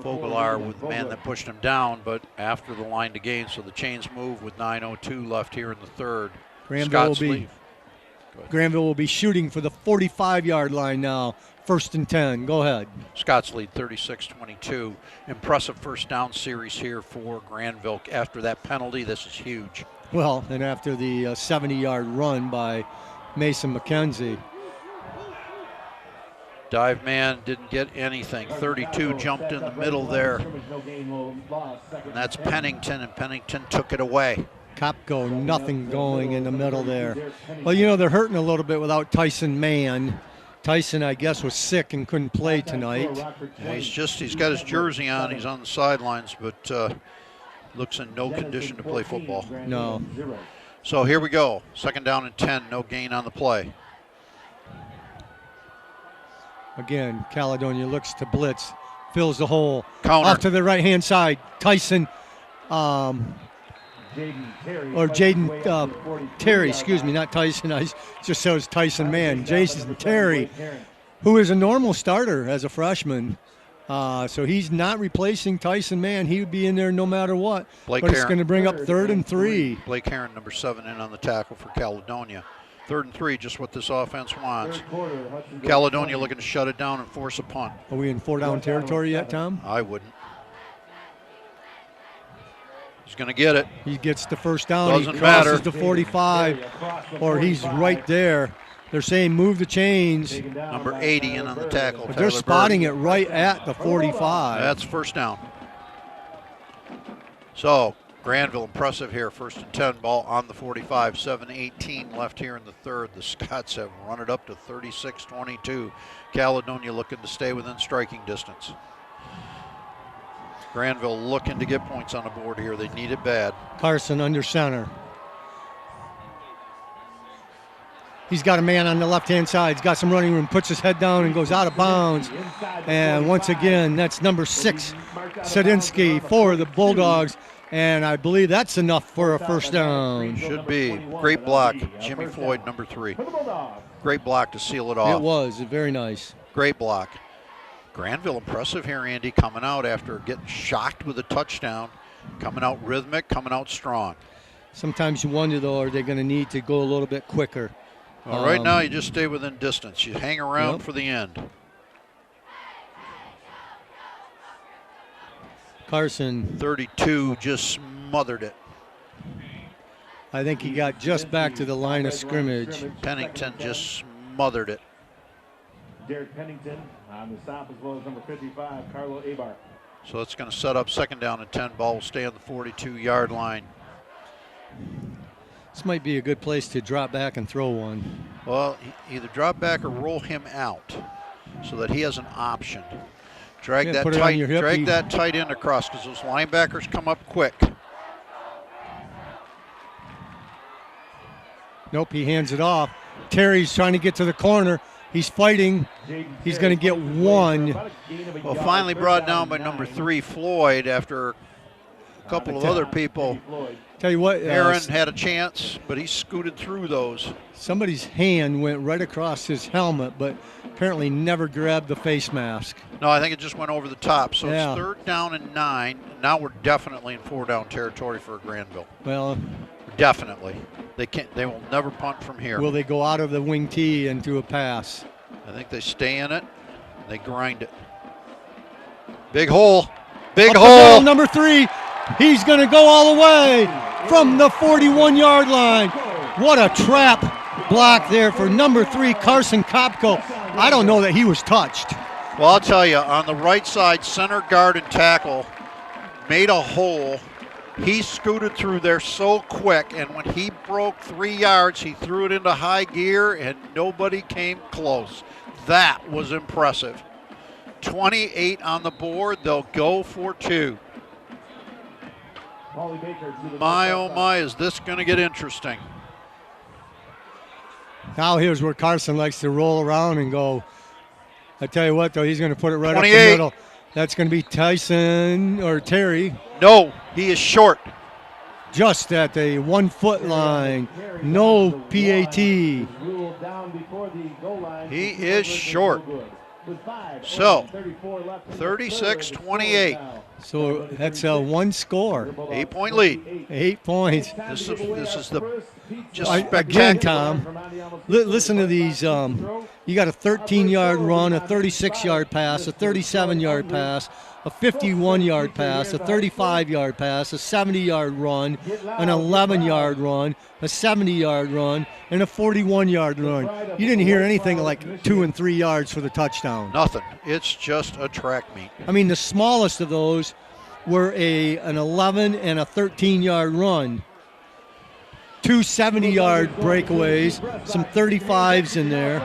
Fogelar with the man that pushed him down, but after the line to gain, so the chains move with 9:02 left here in the 3rd. Granville will be shooting for the 45-yard line now. 1st and 10. Go ahead. Scott's lead 36-22. Impressive first down series here for Granville. After that penalty, this is huge. Well, and after the 70-yard run by Mason McKenzie. Dive man didn't get anything. 32 jumped in the middle there. And that's Pennington, and Pennington took it away. Kopko, nothing going in the middle there. Well, you know, they're hurting a little bit without Tyson Mann. Tyson, I guess, was sick and couldn't play tonight. Yeah, he's got his jersey on. He's on the sidelines, but looks in no condition to play football. No. So here we go. 2nd down and 10. No gain on the play. Again, Caledonia looks to blitz, fills the hole. Counter. Off to the right-hand side. Tyson, Terry, excuse me, not Tyson. I just says Tyson Mann. Jason Terry, who is a normal starter as a freshman. So he's not replacing Tyson Mann. He would be in there no matter what. But it's going to bring up 3rd and 3. Blake Heron, number 7, in on the tackle for Caledonia. 3rd and 3, just what this offense wants. Caledonia looking to shut it down and force a punt. Are we in 4-down territory yet, Tom? I wouldn't. He's going to get it. He gets the first down. Doesn't he crosses matter. the 45, or he's right there. They're saying move the chains. Number 80 in on the tackle. But they're spotting it right at the 45. That's first down. So Granville impressive here. 1st and 10, ball on the 45. 7:18 left here in the 3rd. The Scots have run it up to 36-22. Caledonia looking to stay within striking distance. Granville looking to get points on the board here. They need it bad. Carson under center. He's got a man on the left-hand side. He's got some running room, puts his head down and goes out of bounds. And once again, that's number 6, Sadinsky for the Bulldogs. And I believe that's enough for a first down. Should be. Great block. Jimmy Floyd, number 3. Great block to seal it off. It was very nice. Great block. Granville impressive here, Andy, coming out after getting shocked with a touchdown. Coming out rhythmic, coming out strong. Sometimes you wonder, though, are they going to need to go a little bit quicker? Well, right now, you just stay within distance. You hang around for the end. Carson. 32 just smothered it. I think he got just back to the line of scrimmage. Pennington just smothered it. Derek Pennington on the stop, as well as number 55, Carlo Abar. So it's going to set up 2nd down and 10. Ball will stay on the 42-yard line. This might be a good place to drop back and throw one. Well, either drop back or roll him out so that he has an option. Drag that tight end across because those linebackers come up quick. Nope, he hands it off. Terry's trying to get to the corner. He's fighting. He's going to get one. Well, finally brought down by number 3, Floyd, after a couple of other people. Tell you what, Aaron had a chance, but he scooted through those. Somebody's hand went right across his helmet, but apparently never grabbed the face mask. No, I think it just went over the top. So yeah. It's 3rd down and 9. Now we're definitely in 4-down territory for Granville. Well, definitely. They will never punt from here. Will they go out of the wing tee and do a pass? I think they stay in it. They grind it. Big hole. Big hole. Number 3. He's going to go all the way from the 41-yard line. What a trap block there for number 3, Carson Kopko. I don't know that he was touched. Well, I'll tell you, on the right side, center guard and tackle made a hole. He scooted through there so quick, and when he broke 3 yards, he threw it into high gear, and nobody came close. That was impressive. 28 on the board. They'll go for 2. My, oh my, is this going to get interesting. Now here's where Carson likes to roll around and go. I tell you what, though, he's going to put it right 28. up the middle. That's going to be Tyson or Terry. No, he is short. Just at the 1-foot line. No PAT. He is short. So, 36-28. So that's a 1 score. 8-point lead. 8 points. This is the just again, spectacular. Tom. Listen to these. You got a 13-yard run, a 36-yard pass, a 37-yard pass, a 51-yard pass, a 35-yard pass, a 70-yard run, an 11-yard run, a 70-yard run, and a 41-yard run. You didn't hear anything like 2 and 3 yards for the touchdown. Nothing. It's just a track meet. I mean, the smallest of those were an 11 and a 13-yard run. 2 70-yard breakaways, some 35s in there.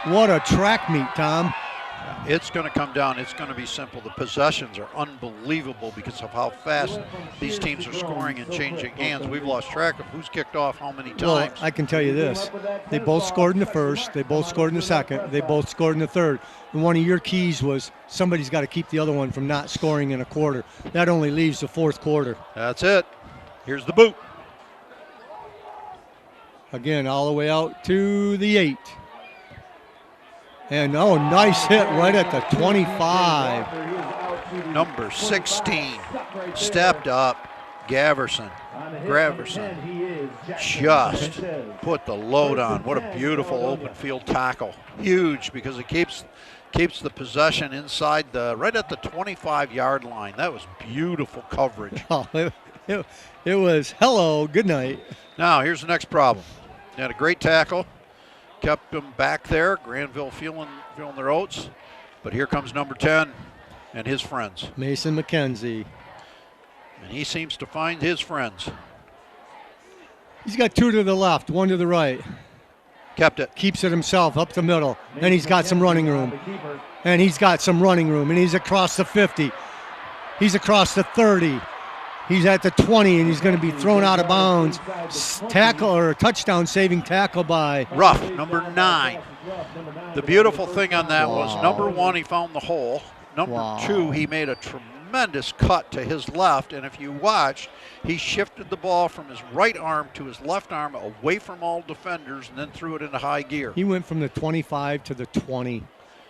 What a track meet, Tom. It's going to come down. It's going to be simple. The possessions are unbelievable because of how fast these teams are scoring and changing hands. We've lost track of who's kicked off how many times. Well, I can tell you this. They both scored in the first. They both scored in the second. They both scored in the third. And one of your keys was somebody's got to keep the other one from not scoring in a quarter. That only leaves the fourth quarter. That's it. Here's the boot. Again, all the way out to the 8. And, nice hit right at the 25. Number 16 stepped up. Graverson just put the load on. What a beautiful open field tackle. Huge because it keeps the possession inside right at the 25-yard line. That was beautiful coverage. Oh, it was hello, good night. Now, here's the next problem. They had a great tackle. Kept them back there. Granville feeling their oats. But here comes number 10 and his friends. Mason McKenzie. And he seems to find his friends. He's got 2 to the left, 1 to the right. Kept it. Keeps it himself up the middle. And he's got some running room. And he's got some running room. And he's across the 50. He's across the 30. He's at the 20, and he's going to be thrown out of bounds. Tackle or touchdown saving tackle by Ruff, number 9. The beautiful thing on that was, number 1, he found the hole. Number 2, he made a tremendous cut to his left, and if you watched, he shifted the ball from his right arm to his left arm away from all defenders and then threw it into high gear. He went from the 25 to the 20,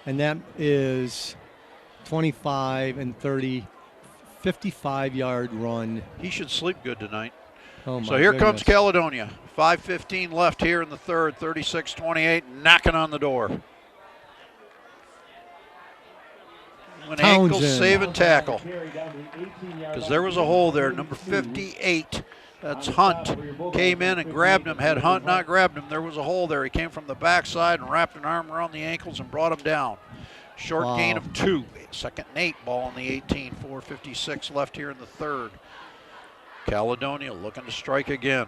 and that is 25 and 30. 55-yard run. He should sleep good tonight. Oh, so here comes Caledonia. 5:15 left here in the third, 36-28, knocking on the door. An ankle saving tackle. Because there was a hole there. Number 58, that's Hunt, came in and grabbed him. Had Hunt not grabbed him, there was a hole there. He came from the backside and wrapped an arm around the ankles and brought him down. Short gain of 2. Second and 8, ball on the 18. 4:56 left here in the third. Caledonia looking to strike again.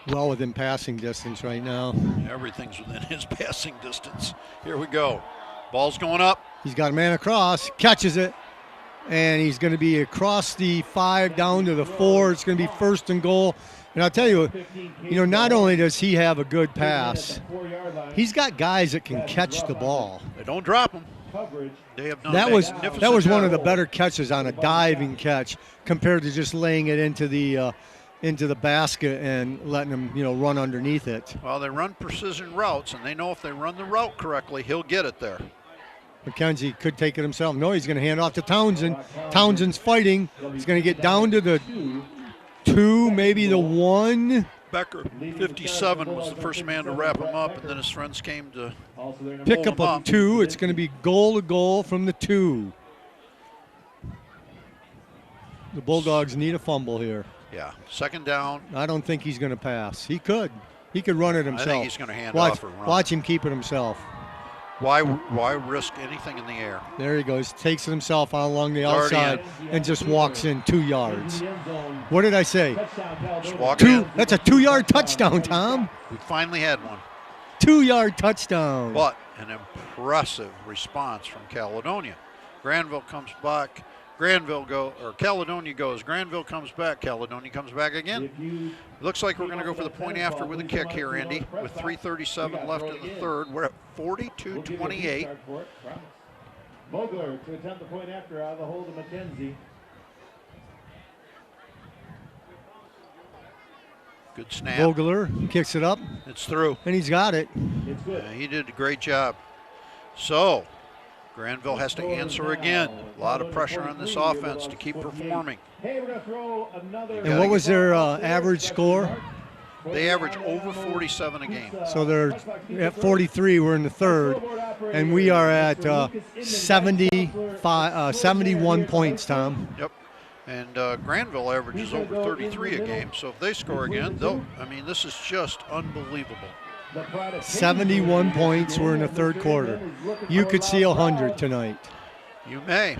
Well within passing distance right now. Everything's within his passing distance. Here we go. Ball's going up. He's got a man across, catches it, and he's going to be across the 5 down to the 4. It's going to be first and goal. And I'll tell you, not only does he have a good pass, he's got guys that can catch the ball. They don't drop him. They have done that was one of the better catches on a diving catch compared to just laying it into the basket and letting him run underneath it. Well, they run precision routes, and they know if they run the route correctly, he'll get it there. McKenzie could take it himself. No, he's going to hand off to Townsend. Townsend's fighting. He's going to get down to the 2, maybe the 1. Becker, 57, was the first man to wrap him up, and then his friends came to pick up a 2. It's going to be goal to goal from the 2. The Bulldogs need a fumble here. Yeah, second down. I don't think he's going to pass. He could. He could run it himself. I think he's going to hand off or run. Watch him keep it himself. Why risk anything in the air? There he goes. Takes it himself out along the outside and just walks in 2 yards. What did I say? Just walk in. That's a 2-yard touchdown, Tom. We finally had one. 2-yard touchdown. But an impressive response from Caledonia. Granville comes back. Caledonia goes. Granville comes back. Caledonia comes back again. Looks like we're going to go for the point after with a kick here, Andy. With 3:37 left in the third, we're at 42-28. Vogler to attempt the point after out of the hold of McKenzie. Good snap. Vogler kicks it up. It's through. And he's got it. It's good. He did a great job. So, Granville has to answer again. A lot of pressure on this offense to keep performing. Hey, we're going to throw another. And what was their average score? They average over 47 a game. So they're at 43. We're in the third. And we are at 71 points, Tom. Yep. And Granville averages over 33 a game. So if they score again, this is just unbelievable. 71 points. We're in the third quarter. You could see 100 tonight. You may.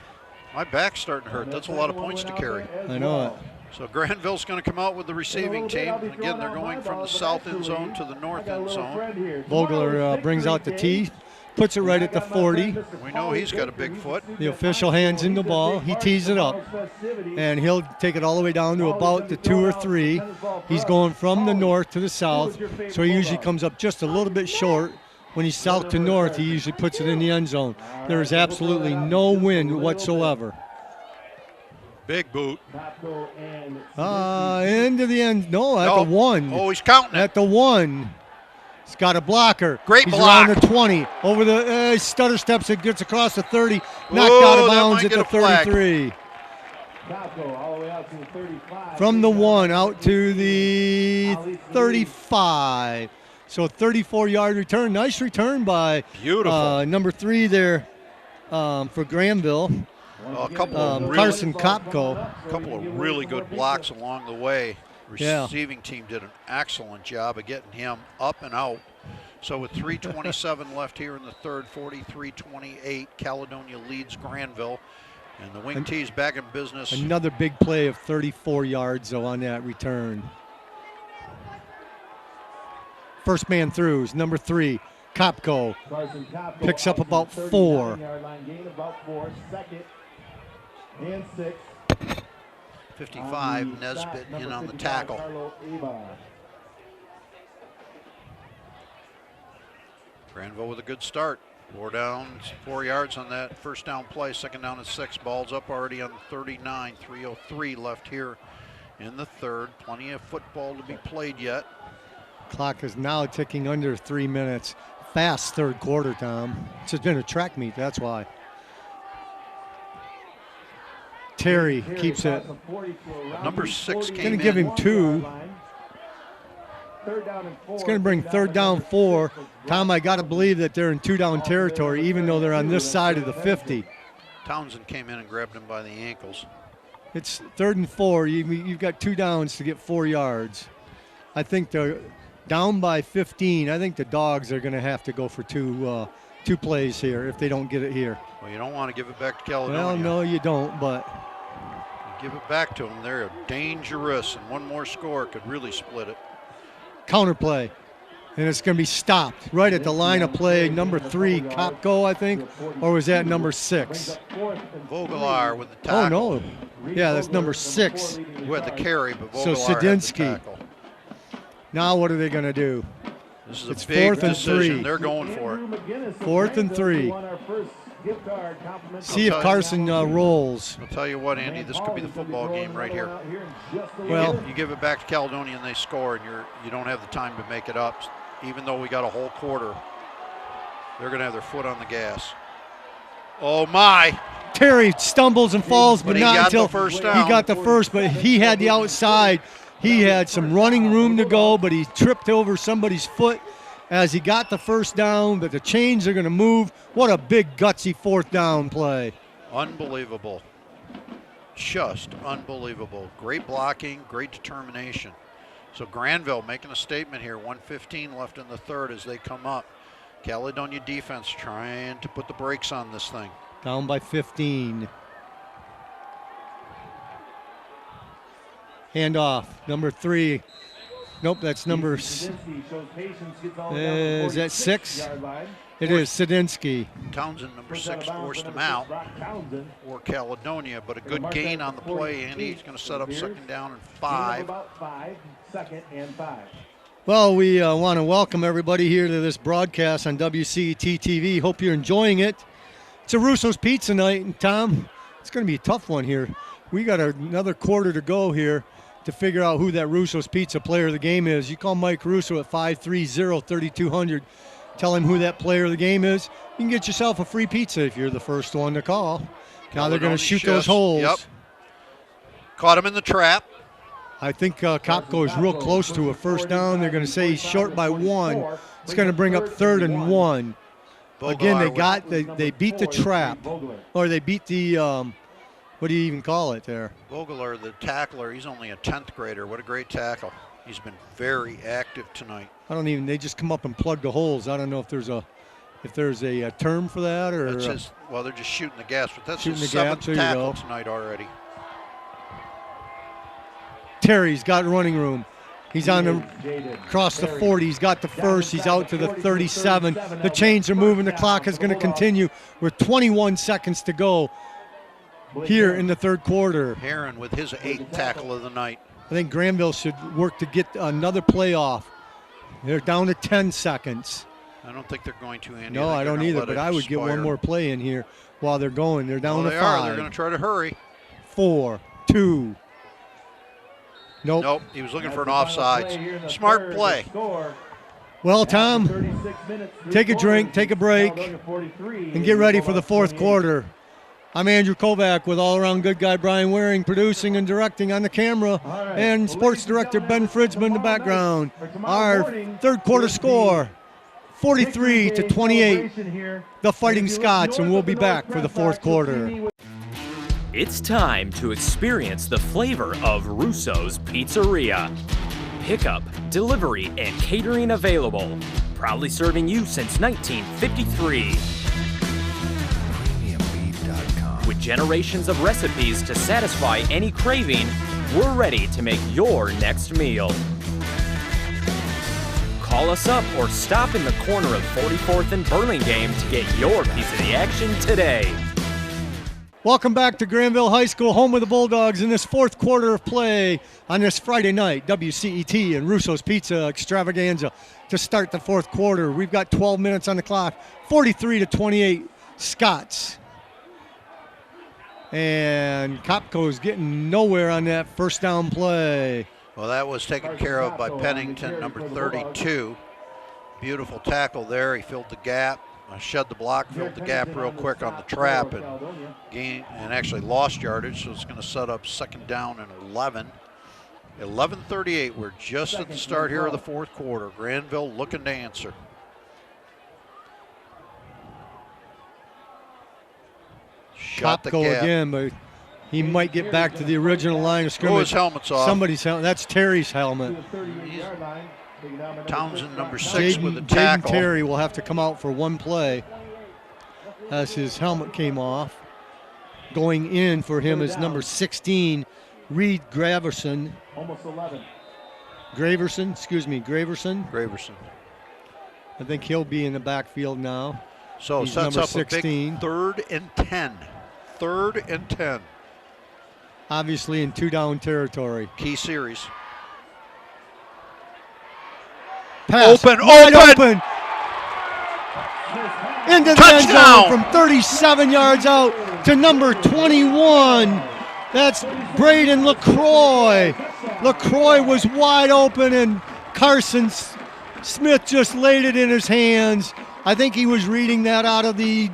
My back's starting to hurt. That's a lot of points to carry. I know it. So Granville's going to come out with the receiving team. Again, they're going from the south end zone to the north end zone. Vogler brings out the tee, puts it right at the 40. We know he's got a big foot. The official hands in the ball. He tees it up, and he'll take it all the way down to about the 2 or 3. He's going from the north to the south, so he usually comes up just a little bit short. When he's south to north, he usually puts it in the end zone. There is absolutely no wind whatsoever. Big boot. Into the end. No, at the 1. Oh, he's counting it. At the 1. He's got a blocker. Great He's block. around the 20. Over the stutter steps. It gets across the 30. Knocked out of bounds at the 33. From the 1 out to the 35. So 34-yard return. Nice return by number 3 there for Granville. A couple of Carson Kopko. A couple of really good blocks along the way. Receiving team did an excellent job of getting him up and out. So with 3:27 left here in the third, 43-28, Caledonia leads Granville. And the wing tee's back in business. Another big play of 34 yards, though, on that return. First man through is number 3, Kopko Carson Kopko picks up out to about the 4. 39-yard line, gain about 4. Second and 6. 55, Nesbitt in on the tackle. Carlo Aba. Granville with a good start. 4 yards on that first down play. Second down and 6. Ball's up already on 39. 3:03 left here in the third. Plenty of football to be played yet. Clock is now ticking under 3 minutes. Fast third quarter, Tom. It's just been a track meet, that's why. Terry keeps it. Number 6 came Going in. to give him 2. It's going to bring third down 4. Tom, I got to believe that they're in 2-down territory, even though they're on this side of the 50. Townsend came in and grabbed him by the ankles. It's 3rd and 4. You've got 2 downs to get 4 yards. I think they're down by 15. I think the Dogs are going to have to go for two plays here if they don't get it here. Well, you don't want to give it back to Caledonia. Well, no, you don't, but Give it back to them. They're dangerous, and one more score could really split it. counterplay. And it's going to be stopped right at the line of play. Number 3, Kopko, I think, or was that number 6? Vogelaar with the tackle. Oh, no. Yeah, that's number 6. Who had the carry, but So Vogelaar had the Sedinsky. tackle. Now what are they going to do? This is a It's big 4th and decision. 3. They're going for it. 4th and 3. See if Carson rolls. I'll tell you what, Andy, this could be the football game right here. Well, You give it back to Caledonia and they score, and you don't have the time to make it up. Even though we got a whole quarter, they're going to have their foot on the gas. Oh, my. Terry stumbles and falls, but he not got until the first down. he got the first, but he had the outside. He had some running room to go, but he tripped over somebody's foot as he got the first down, but the chains are going to move. What a big, gutsy 4th down play. Unbelievable. Just unbelievable. Great blocking, great determination. So Granville making a statement here. 1:15 left in the third as they come up. Caledonia defense trying to put the brakes on this thing. Down by 15. Handoff, number 3. Nope, that's number. Is that 6? It is Sedinsky. Townsend, number 6, forced him out for Caledonia, but a good gain on the play, and he's going to set up second down and 5. Well, we want to welcome everybody here to this broadcast on WCET-TV. Hope you're enjoying it. It's a Russo's Pizza night, and Tom, it's going to be a tough one here. We got another quarter to go here to figure out who that Russo's Pizza player of the game is. You call Mike Russo at 530-3200. Tell him who that player of the game is. You can get yourself a free pizza if you're the first one to call. Now they're going to shoot those holes. Yep. Caught him in the trap. I think Kopko is real close to a first down. They're going to say he's short by 1. It's going to bring up 3rd and 1. Again, they beat the trap, or they beat the what do you even call it there? Vogelaar, the tackler, he's only a 10th grader. What a great tackle. He's been very active tonight. They just come up and plug the holes. I don't know if there's a term for that, or That's they're just shooting the gas, but that's shooting his the gap. 7th tackle tonight already. Terry's got running room. He's on across the 40. He's got the first. He's out to the 37. The chains are moving. The clock is going to continue with 21 seconds to go here in the third quarter. Heron with his 8th tackle of the night. I think Granville should work to get another play off. They're down to 10 seconds. I don't think they're going to, Andy. No, I don't either, but I would get one more play in here while they're going. They're down to 5. They're going to try to hurry. 4, 2. Nope, he was looking for an offsides. Smart play. Well, Tom, take a drink, take a break, and get ready for the fourth quarter. I'm Andrew Kovac with all-around good guy Brian Waring, producing and directing on the camera, and sports director Ben Fridsman in the background. Our third quarter score, 43-28, the Fighting Scots, and we'll be back for the fourth quarter. It's time to experience the flavor of Russo's Pizzeria. Pickup, delivery, and catering available. Proudly serving you since 1953. With generations of recipes to satisfy any craving, we're ready to make your next meal. Call Call us up or stop in the corner of 44th and Burlingame to get your piece of the action today. Welcome back to Granville High School, home of the Bulldogs, in this fourth quarter of play on this Friday night. WCET and Russo's Pizza Extravaganza to start the fourth quarter. We've got 12 minutes on the clock, 43-28 Scots. And Kopko's getting nowhere on that first down play. Well, that was taken care of by Pennington, number 32. Beautiful tackle there. He filled the gap, shed the block, filled the gap real quick on the trap, and gained and actually lost yardage. So it's going to set up second down and 11. 11:38. We're just at the start here of the fourth quarter. Granville looking to answer. Shot the Kopko gap. again, but he might get back to the original line of scrimmage. Oh, his helmet's off. Somebody's helmet. That's Terry's helmet. Townsend, number 6, with a tackle. Jaden Terry will have to come out for one play as his helmet came off. Going in for him is number 16, Reed Graverson. Almost 11. Graverson. Graverson. I think he'll be in the backfield now. So He's sets number up 16. a big 3rd and 10. 3rd and 10. Obviously in two-down territory. Key series. Pass. Open. Into the end zone from 37 yards out to number 21. That's Braden LaCroix. LaCroix was wide open, and Carson Smith just laid it in his hands. I think he was reading that out of the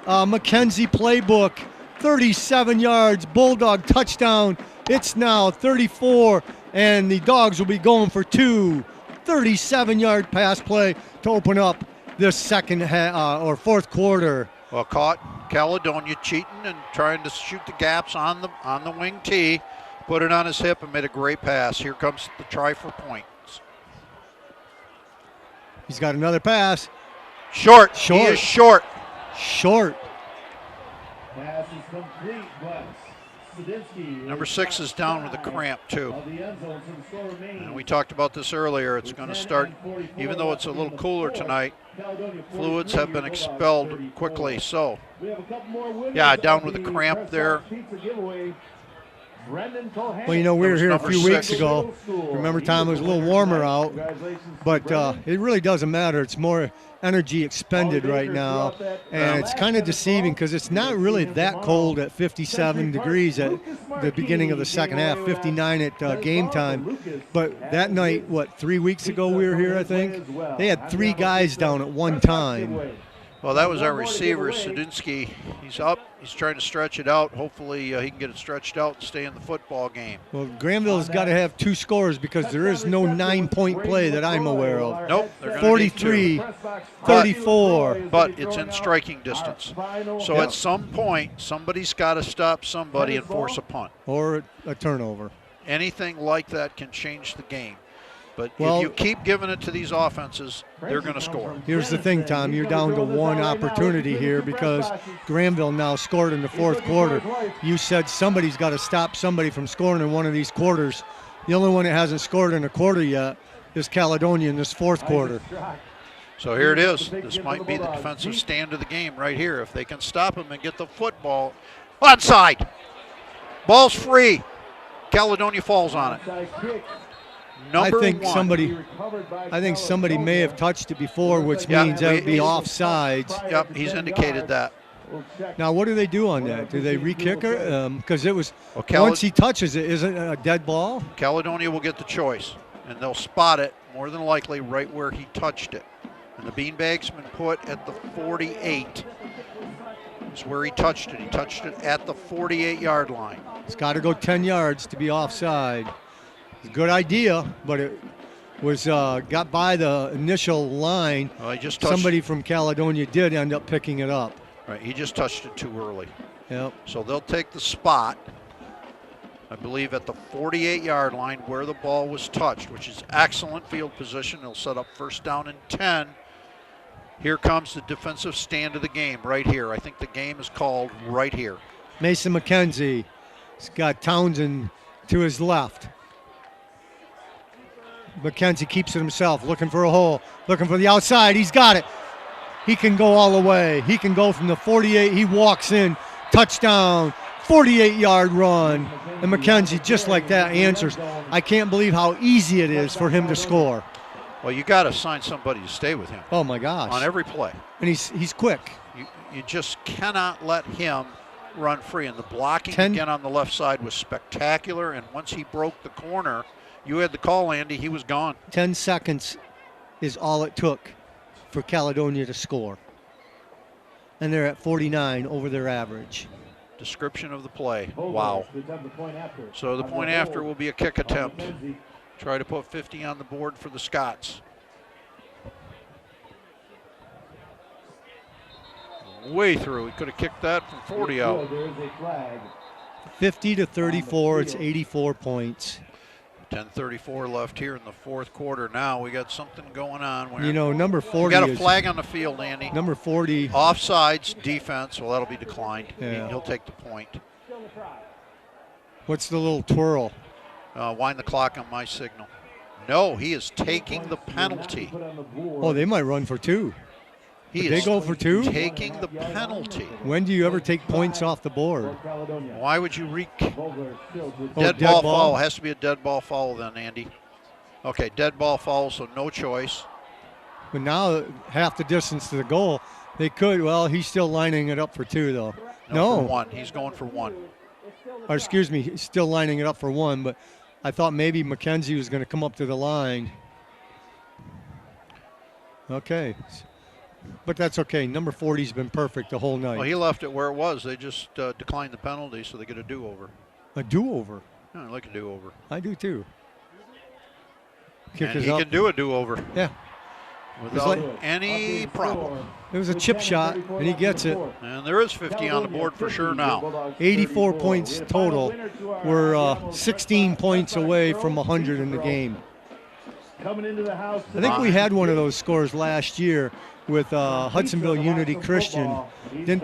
McKenzie playbook. 37 yards, Bulldog touchdown. It's now 34, and the Dogs will be going for 2. 37-yard pass play to open up this second or fourth quarter. Well, caught Caledonia cheating and trying to shoot the gaps on the wing tee. Put it on his hip and made a great pass. Here comes the try for points. He's got another pass. Short. He is short. Pass is complete, but Sadinsky. Number 6 is down with a cramp, too. And we talked about this earlier. It's going to start, even though it's a little cooler tonight, fluids have been expelled quickly. So, yeah, down with a cramp there. Well, you know, we were here a few weeks ago. Remember, Tom, it was a little warmer out, but it really doesn't matter. It's more energy expended right now, and it's kind of deceiving because it's not really that cold at 57 degrees at the beginning of the second half, 59 at game time. But that night, 3 weeks ago we were here, I think, they had 3 guys down at one time. Well, that was our receiver, Sadinsky. He's up. He's trying to stretch it out. Hopefully he can get it stretched out and stay in the football game. Well, Granville's got to have 2 scores because there is no 9-point play that I'm aware of. Nope. 43, 34. But it's in striking distance. So at some point, somebody's got to stop somebody and force a punt. Or a turnover. Anything like that can change the game. But well, if you keep giving it to these offenses, they're going to score. Here's the thing, Tom. You're down to one opportunity here because Granville now scored in the fourth quarter. You said somebody's got to stop somebody from scoring in one of these quarters. The only one that hasn't scored in a quarter yet is Caledonia in this fourth quarter. So here it is. This might be the defensive stand of the game right here. If they can stop him and get the football. Onside. Ball's free. Caledonia falls on it. I think somebody may have touched it before, which means that would be offsides. Yep, he's indicated that. Now, what do they do on that? Do they re-kick her? Because it was once he touches it, isn't it a dead ball? Caledonia will get the choice, and they'll spot it more than likely right where he touched it. And the beanbag's been put at the 48. It's where he touched it. He touched it at the 48-yard line. It's got to go 10 yards to be offside. It's a good idea, but it was got by the initial line. Well, he just somebody from Caledonia did end up picking it up. Right, he just touched it too early. Yep. So they'll take the spot, I believe, at the 48-yard line where the ball was touched, which is excellent field position. They'll set up first down and 10. Here comes the defensive stand of the game right here. I think the game is called right here. Mason McKenzie. He's got Townsend to his left. McKenzie keeps it himself, looking for a hole, looking for the outside. He's got it. He can go all the way. He can go from the 48. He walks in, touchdown, 48-yard run. And McKenzie, just like that, answers. I can't believe how easy it is for him to score. Well, you got to sign somebody to stay with him. Oh, my gosh. On every play. And he's quick. You just cannot let him run free. And the blocking again on the left side was spectacular. And once he broke the corner, you had the call, Andy. He was gone. 10 seconds is all it took for Caledonia to score. And they're at 49 over their average. Description of the play. Wow. So the point after will be a kick attempt. Try to put 50 on the board for the Scots. Way through. He could have kicked that from 40 out. 50 to 34. It's 84 points. 10:34 left here in the fourth quarter. Now we got something going on. You know, number 40. We got a flag on the field, Andy. Number 40. Offsides, defense. Well, that'll be declined. Yeah. He'll take the point. What's the little twirl? Wind the clock on my signal. No, he is taking the penalty. Oh, they might run for two. They go for two? Taking the penalty. When do you ever take points off the board? Why would you Dead ball ball? foul. Has to be a dead ball foul then, Andy. Okay, dead ball foul, so no choice. But now half the distance to the goal. They could. Well, he's still lining it up for two, though. No. For one. He's going for one. Or excuse me, he's still lining it up for one, but I thought maybe McKenzie was going to come up to the line. Okay. But that's okay. Number 40's been perfect the whole night. Well, he left it where it was. They just declined the penalty, so they get a do-over. A do-over? Yeah, I like a do-over. I do, too. And he can do a do-over. Yeah. Without any problem. It was a chip shot, and he gets it. And there is 50 on the board for sure now. 84 points total. We're 16 points away from 100 in the game. I think we had one of those scores last year with Hudsonville Unity Christian. Didn't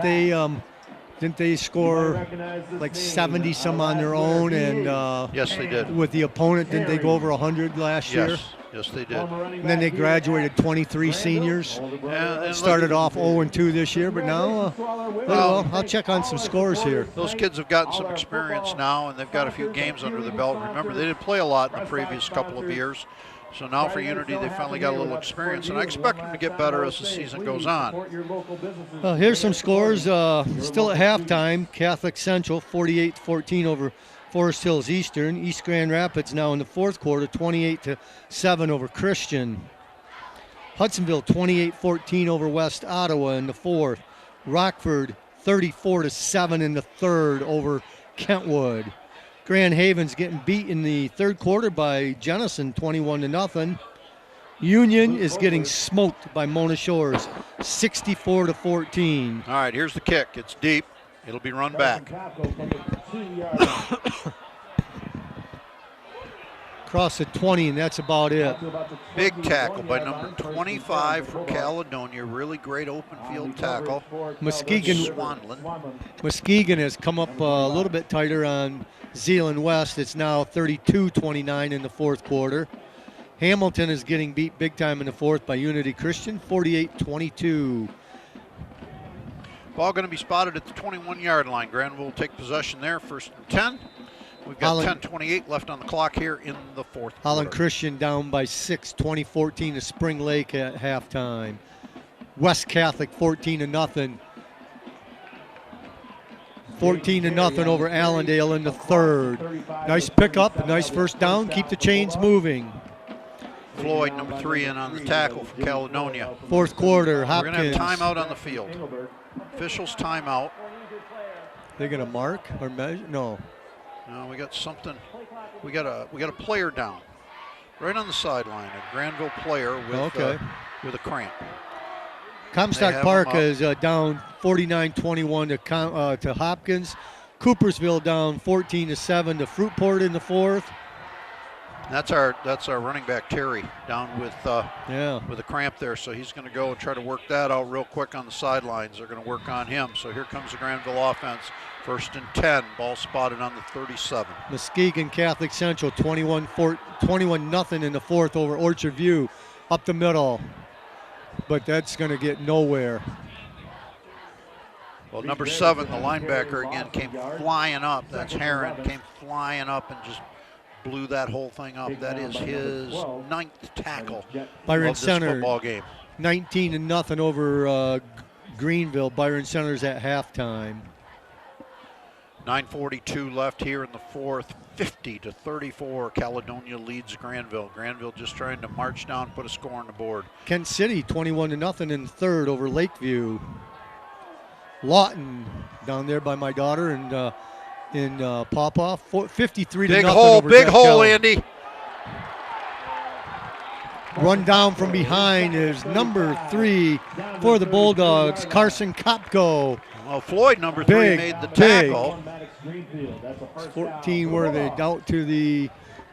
they score like 70 some on their own? And yes, they did. With the opponent, didn't they go over 100 last year? Yes, they did. And then they graduated 23 seniors. And started off 0-2 this year, but now, well, I'll check on some scores here. Those kids have gotten some experience now, and they've got a few games under the belt. Remember, they didn't play a lot in the previous couple of years. So now for Unity, they finally got a little experience, and I expect them to get better as the season goes on. Well, here's some scores. Still at halftime, Catholic Central 48-14 over Forest Hills Eastern. East Grand Rapids now in the fourth quarter, 28-7 over Christian. Hudsonville 28-14 over West Ottawa in the fourth. Rockford 34-7 in the third over Kentwood. Grand Haven's getting beat in the third quarter by Jenison, 21-0. Union is getting smoked by Mona Shores, 64-14. All right, here's the kick. It's deep. It'll be run back. Across the 20, and that's about it. Big tackle by number 25 for Caledonia. Really great open field tackle. Muskegon has come up a little bit tighter on Zeeland West. It's now 32-29 in the fourth quarter. Hamilton is getting beat big time in the fourth by Unity Christian, 48-22. Ball going to be spotted at the 21-yard line. Granville will take possession there, 1st and 10. We've got 10:28 left on the clock here in the fourth quarter. Holland Christian down by 6, 20-14 to Spring Lake at halftime. West Catholic 14-0. 14-0 over Allendale in the third. Nice pickup, nice first down. Keep the chains moving. Floyd, number 3, in on the tackle for Caledonia. Fourth quarter, Hopkins. We're going to have timeout on the field. Officials timeout. They're going to mark or measure? No. No, we got something. We got a player down, right on the sideline. A Granville player with a cramp. Comstock Park is down 49-21 to Hopkins. Coopersville down 14-7 to Fruitport in the fourth. That's our running back Terry down with a cramp there, so he's going to go and try to work that out real quick on the sidelines. They're going to work on him. So here comes the Granville offense. 1st and 10. Ball spotted on the 37. Muskegon Catholic Central 21-0 in the fourth over Orchard View, up the middle, but that's going to get nowhere. Well, number 7, the linebacker again, came flying up. That's Heron, came flying up and just blew that whole thing up. That is his 9th tackle Byron of this Center, football game. 19-0 over Greenville. Byron Center's at halftime. 9:42 left here in the fourth. 50-34, Caledonia leads Granville. Granville just trying to march down, put a score on the board. Kent City 21-0 in the third over Lakeview. Lawton down there by my daughter and in Pawpaw, 53-0. Big hole, big hole, Andy. Run down from behind is number 3 for the Bulldogs, Carson Kopko. Well, Floyd, number 3, made the tackle. 14 were they out to the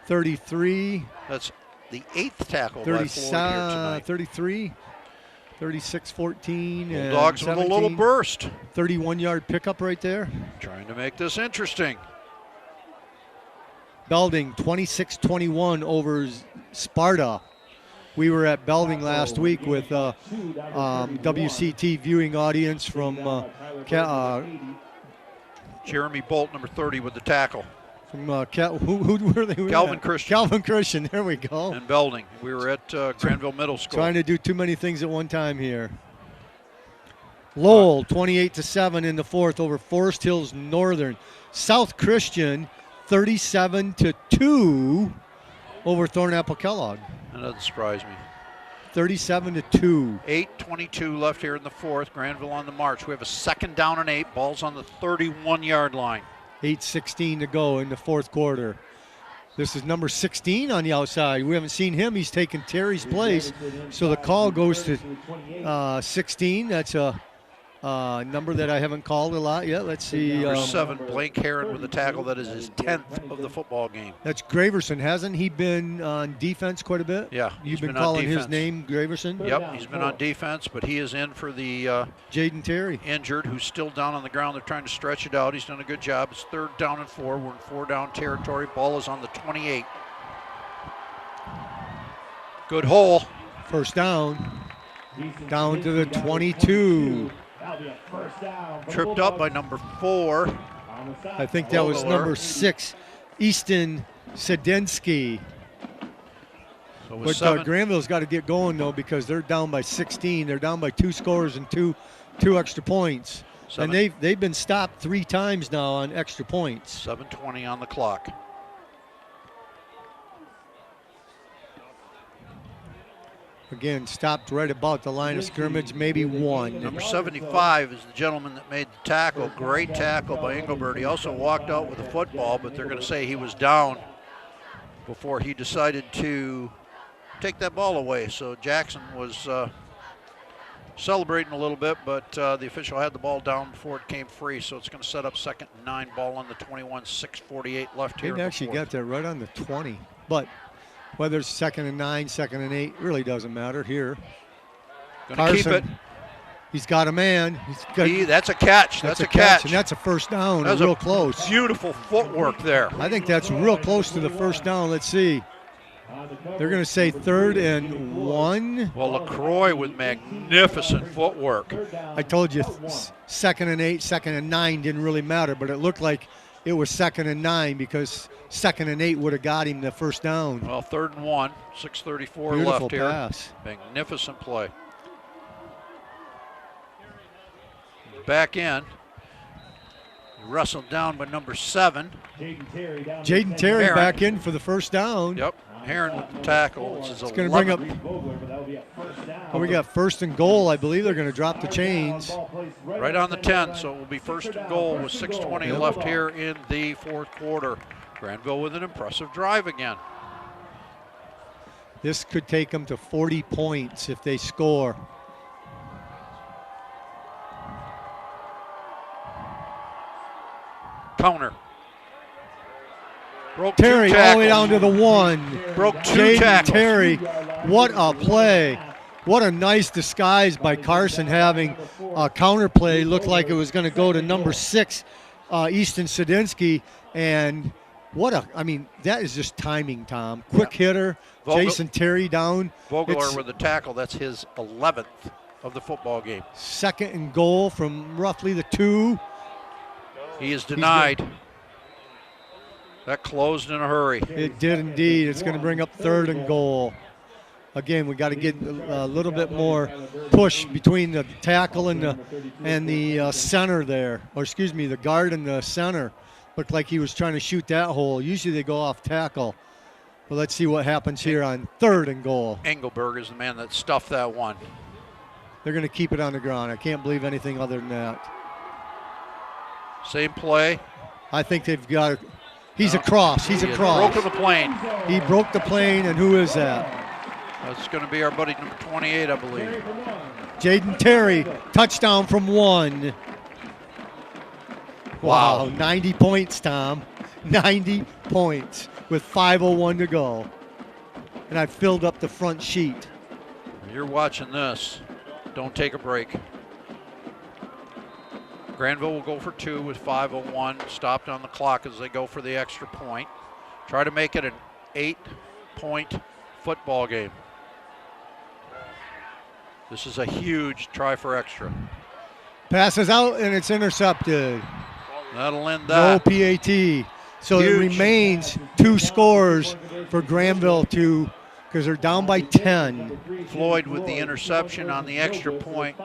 33. That's the 8th tackle by Floyd here tonight. 33, 36-14. Bulldogs with a little burst. 31-yard pickup right there. Trying to make this interesting. Belding 26-21 over Sparta. We were at Belding last week with WCET viewing audience from Jeremy Bolt, number 30, with the tackle. From who were they? Calvin Christian. Calvin Christian, there we go. And Belding. We were at Granville Middle School. Trying to do too many things at one time here. Lowell 28-7 in the fourth over Forest Hills Northern. South Christian 37-2 over Thornapple Kellogg. That doesn't surprise me. 37-2. 8:22 left here in the fourth. Granville on the march. We have a 2nd down and 8. Ball's on the 31-yard line. 8:16 to go in the fourth quarter. This is number 16 on the outside. We haven't seen him. He's taken Terry's place. So the call goes to 16. That's a number that I haven't called a lot yet. Let's see. Number 7, Blake Heron with the tackle. That is his 10th of the football game. That's Graverson. Hasn't he been on defense quite a bit? Yeah. You've been calling his name, Graverson? Yep, he's been on defense, but he is in for the Jaden Terry. Injured, who's still down on the ground. They're trying to stretch it out. He's done a good job. It's 3rd down and 4. We're in 4-down territory. Ball is on the 28. Good hole. First down. Down to the 22. Tripped up by number 4. I think that was number 6, Easton Sedensky. So but Granville's got to get going, though, because they're down by 16. They're down by 2 scores and two extra points. And they've been stopped 3 times now on extra points. 7:20 on the clock. Again, stopped right about the line of scrimmage, maybe 1. Number 75 is the gentleman that made the tackle. Great tackle by Engelbert. He also walked out with a football, but they're going to say he was down before he decided to take that ball away. So Jackson was celebrating a little bit, but the official had the ball down before it came free, so it's going to set up 2nd and 9. Ball on the 21, 6:48 left here. They actually got that right on the 20, but whether it's 2nd and 9, 2nd and 8, really doesn't matter here. Gonna keep it. He's got a man. That's a catch. That's a catch. And that's a first down. That's real close. Beautiful footwork there. I think that's real close to the first down. Let's see. They're going to say 3rd and 1. Well, LaCroix with magnificent footwork. I told you 2nd and 8, 2nd and 9 didn't really matter, but it looked like it was 2nd and 9 because 2nd and 8 would have got him the first down. Well, 3rd and 1, 6:34 Beautiful left here. Pass. Magnificent play. Back in. Wrestled down by number 7. Jaden Terry back in for the first down. Yep. Heron with the tackle. It's going to bring up. We got 1st and goal. I believe they're going to drop the chains. Right on the 10, so it will be 1st and goal with 6:20 left here in the fourth quarter. Granville with an impressive drive again. This could take them to 40 points if they score. Counter. Broke Terry two all the way tackles. down to the 1. Broke two Jaden tackles. Terry, what a play. What a nice disguise by Carson, having a counter play. Looked like it was going to go to number 6, Easton Sadinsky. And that is just timing, Tom. Quick hitter, Jason Terry down. Vogler with the tackle. That's his 11th of the football game. 2nd and goal from roughly the 2. He is denied. That closed in a hurry. It did indeed. It's going to bring up 3rd and goal. Again, we got to get a little bit more push between the tackle and the center there, or excuse me, the guard and the center. Looked like he was trying to shoot that hole. Usually they go off tackle. But let's see what happens here on 3rd and goal. Engelberg is the man that stuffed that one. They're going to keep it on the ground. I can't believe anything other than that. Same play. I think they've got – he's across. He's across. Broken the plane. He broke the plane, and who is that? That's going to be our buddy number 28, I believe. Jaden Terry, touchdown from 1. Wow, 90 points, Tom. 90 points with 5:01 to go. And I filled up the front sheet. You're watching this. Don't take a break. Granville will go for 2 with 5:01. Stopped on the clock as they go for the extra point. Try to make it an 8-point football game. This is a huge try for extra. Passes out, and it's intercepted. That'll end No that. PAT. So it remains 2 scores for Granville because they're down by 10. Floyd with the interception on the extra point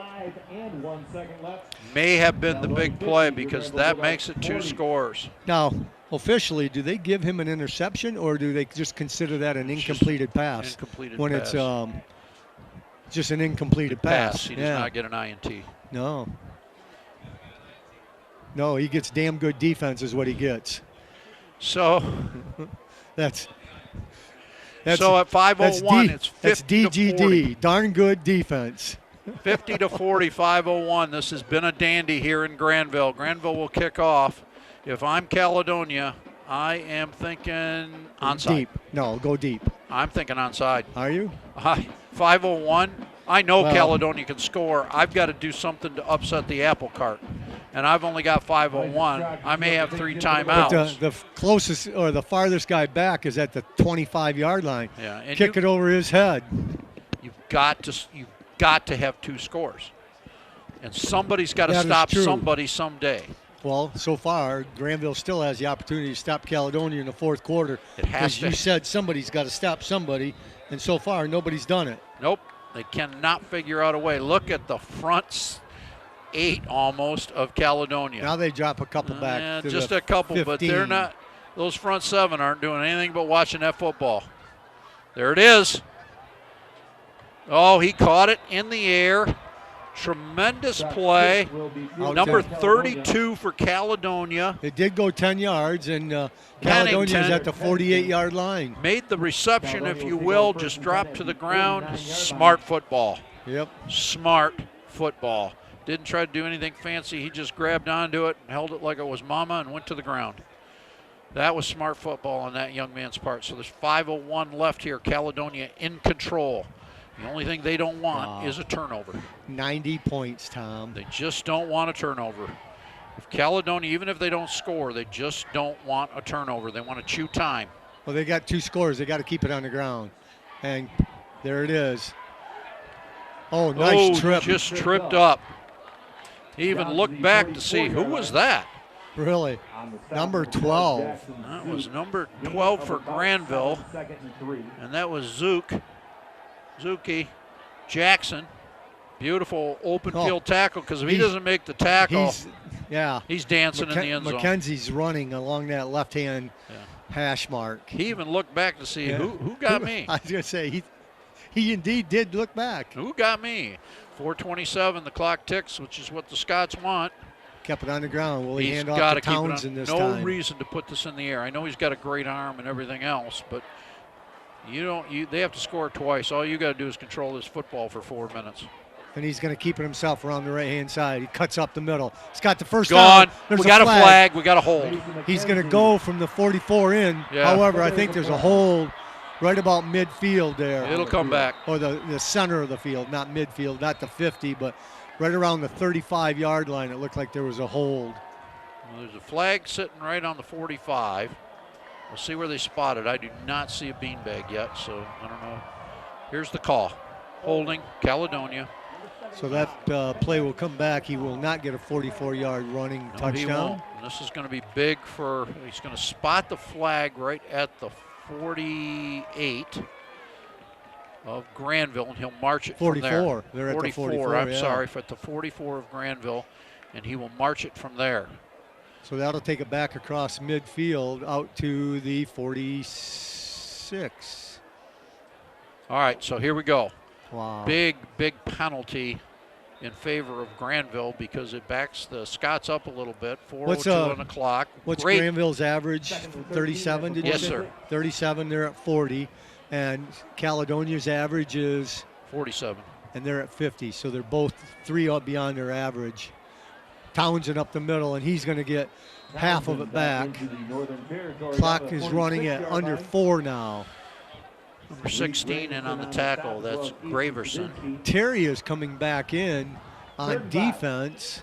may have been the big play because that makes it 2 scores. Now, officially, do they give him an interception, or do they just consider that an incompleted pass? Incompleted when pass. it's just an incompleted pass. He does not get an INT. No. No, he gets damn good defense is what he gets. So that's so at 5:01, it's 50 that's DGD, to 40. darn good defense. 50 to 40, 5:01. This has been a dandy here in Granville. Granville will kick off. If I'm Caledonia, I am thinking onside. Deep. No, go deep. I'm thinking onside. Are you? 5:01. I know Caledonia can score. I've got to do something to upset the apple cart. And I've only got 5:01. I may have 3 timeouts. But the closest or the farthest guy back is at the 25-yard line. Yeah, and kick it over his head. You've got to have 2 scores, and somebody's got to stop somebody someday. Well, so far, Granville still has the opportunity to stop Caledonia in the 4th quarter. It has to. You said somebody's got to stop somebody, and so far nobody's done it. Nope, they cannot figure out a way. Look at the front 8 almost of Caledonia. Now they drop a couple back. Yeah, to just the a couple, 15. but they're not. Those front 7 aren't doing anything but watching that football. There it is. Oh, he caught it in the air. Tremendous play. Number 32 for Caledonia. It did go 10 yards, and Caledonia's at the 48-yard line. Made the reception, if you will, just dropped to the ground. Smart football. Yep. Smart football. Didn't try to do anything fancy. He just grabbed onto it and held it like it was mama and went to the ground. That was smart football on that young man's part. So there's 5:01 left here. Caledonia in control. The only thing they don't want is a turnover. 90 points, Tom. They just don't want a turnover. If Caledonia, even if they don't score, they just don't want a turnover. They want to chew time. Well, they got 2 scores. They got to keep it on the ground. And there it is. Oh, nice trip. Just tripped up. He even looked back to see who was that. Really? Number 12. That was number 12 for Granville. And that was Zuki Jackson. Beautiful open field tackle, because if he doesn't make the tackle, he's dancing in the end zone. McKenzie's running along that left-hand hash mark. He even looked back to see who got me. I was going to say, he indeed did look back. Who got me? 4:27, the clock ticks, which is what the Scots want. Kept it on the ground. Will he hand He's off to keep it on. Townsend this no time? No reason to put this in the air. I know he's got a great arm and everything else, but they have to score twice. All you got to do is control this football for 4 minutes. And he's going to keep it himself around the right-hand side. He cuts up the middle. He's got the first Gone. down. There's We got a flag. We got a hold. He's going to go from the 44 in. Yeah. However, I think there's a hold right about midfield there. It'll come back. Or the center of the field, not midfield, not the 50, but right around the 35-yard line. It looked like there was a hold. Well, there's a flag sitting right on the 45. We'll see where they spot it. I do not see a beanbag yet, so I don't know. Here's the call. Holding, Caledonia. So that play will come back. He will not get a 44-yard running touchdown. He won't. And this is going to be big for, he's going to spot the flag right at the 48 of Granville, and he'll march it 44. from there. They're at the 44, I'm yeah. sorry, at the 44 of Granville, and he will march it from there. So that'll take it back across midfield out to the 46. All right, so here we go. Wow. Big penalty in favor of Granville because it backs the Scots up a little bit. 4:02 on the clock. What's Great. Granville's average? 37, did you Yes, say? sir. 37, they're at 40. And Caledonia's average is? 47. And they're at 50. So they're both 3 up beyond their average. Townsend up the middle, and he's going to get half of it back. Clock is running at under 4 now. Number 16 in on the tackle. That's Graverson. Terry is coming back in on defense.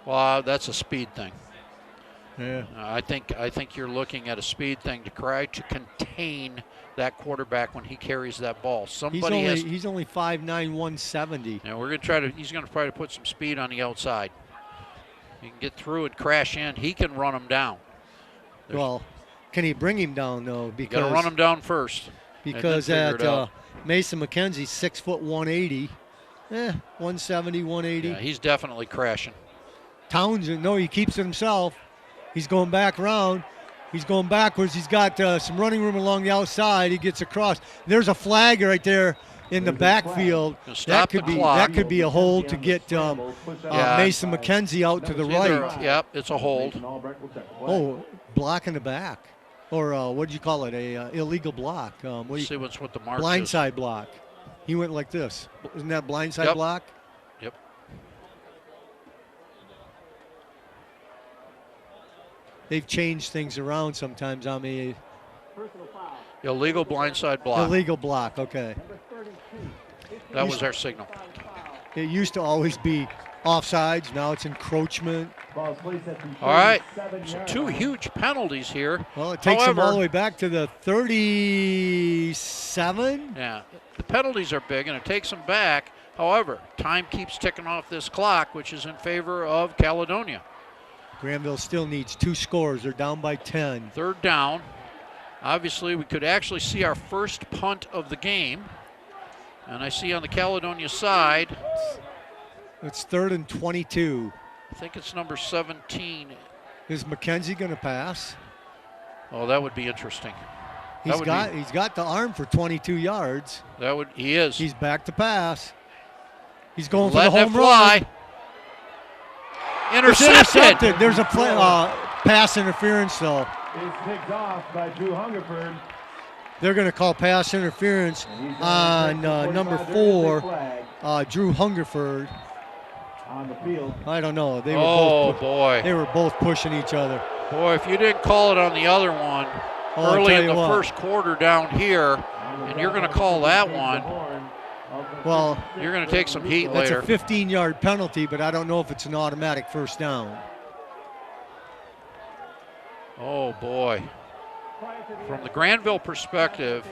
Well, that's a speed thing. Yeah. I think you're looking at a speed thing to try to contain that quarterback when he carries that ball. He's only 5'9", 170. And we're going to he's going to try to put some speed on the outside. He can get through and crash in. He can run him down. Well, can he bring him down though? Because got to run him down first. Because at Mason McKenzie's 6 foot 180, 170, 180. Yeah, he's definitely crashing. Townsend, no, he keeps it himself. He's going back around. He's going backwards. He's got some running room along the outside. He gets across. There's a flag right there in the backfield. That could be a hold to get Mason McKenzie out to the right. Yep, it's a hold. Oh, block in the back. Or what did you call it? A illegal block. See what's what the mark blindside block. He went like this. Isn't that blindside block? Yep. They've changed things around sometimes on me. Illegal blindside block. Illegal block, okay. That was our signal. It used to always be offsides. Now it's encroachment. All right, so 2 huge penalties here. Well, it takes them all the way back to the 37. Yeah, the penalties are big, and it takes them back. However, time keeps ticking off this clock, which is in favor of Caledonia. Granville still needs 2 scores. They're down by 10. 3rd down. Obviously, we could actually see our first punt of the game. And I see on the Caledonia side, it's 3rd and 22. I think it's number 17. Is McKenzie going to pass? Oh, that would be interesting. He's got the arm for 22 yards. He is. He's back to pass. He's going for the home run. Intercepted. There's a pass interference though. It's picked off by Drew Hungerford. They're going to call pass interference on number 4, Drew Hungerford. On the field. I don't know. They were both pushing each other. Boy, if you didn't call it on the other one early in the first quarter down here, and you're going to call that one, well, you're going to take some heat later. That's a 15-yard penalty, but I don't know if it's an automatic first down. Oh, boy. From the Granville perspective,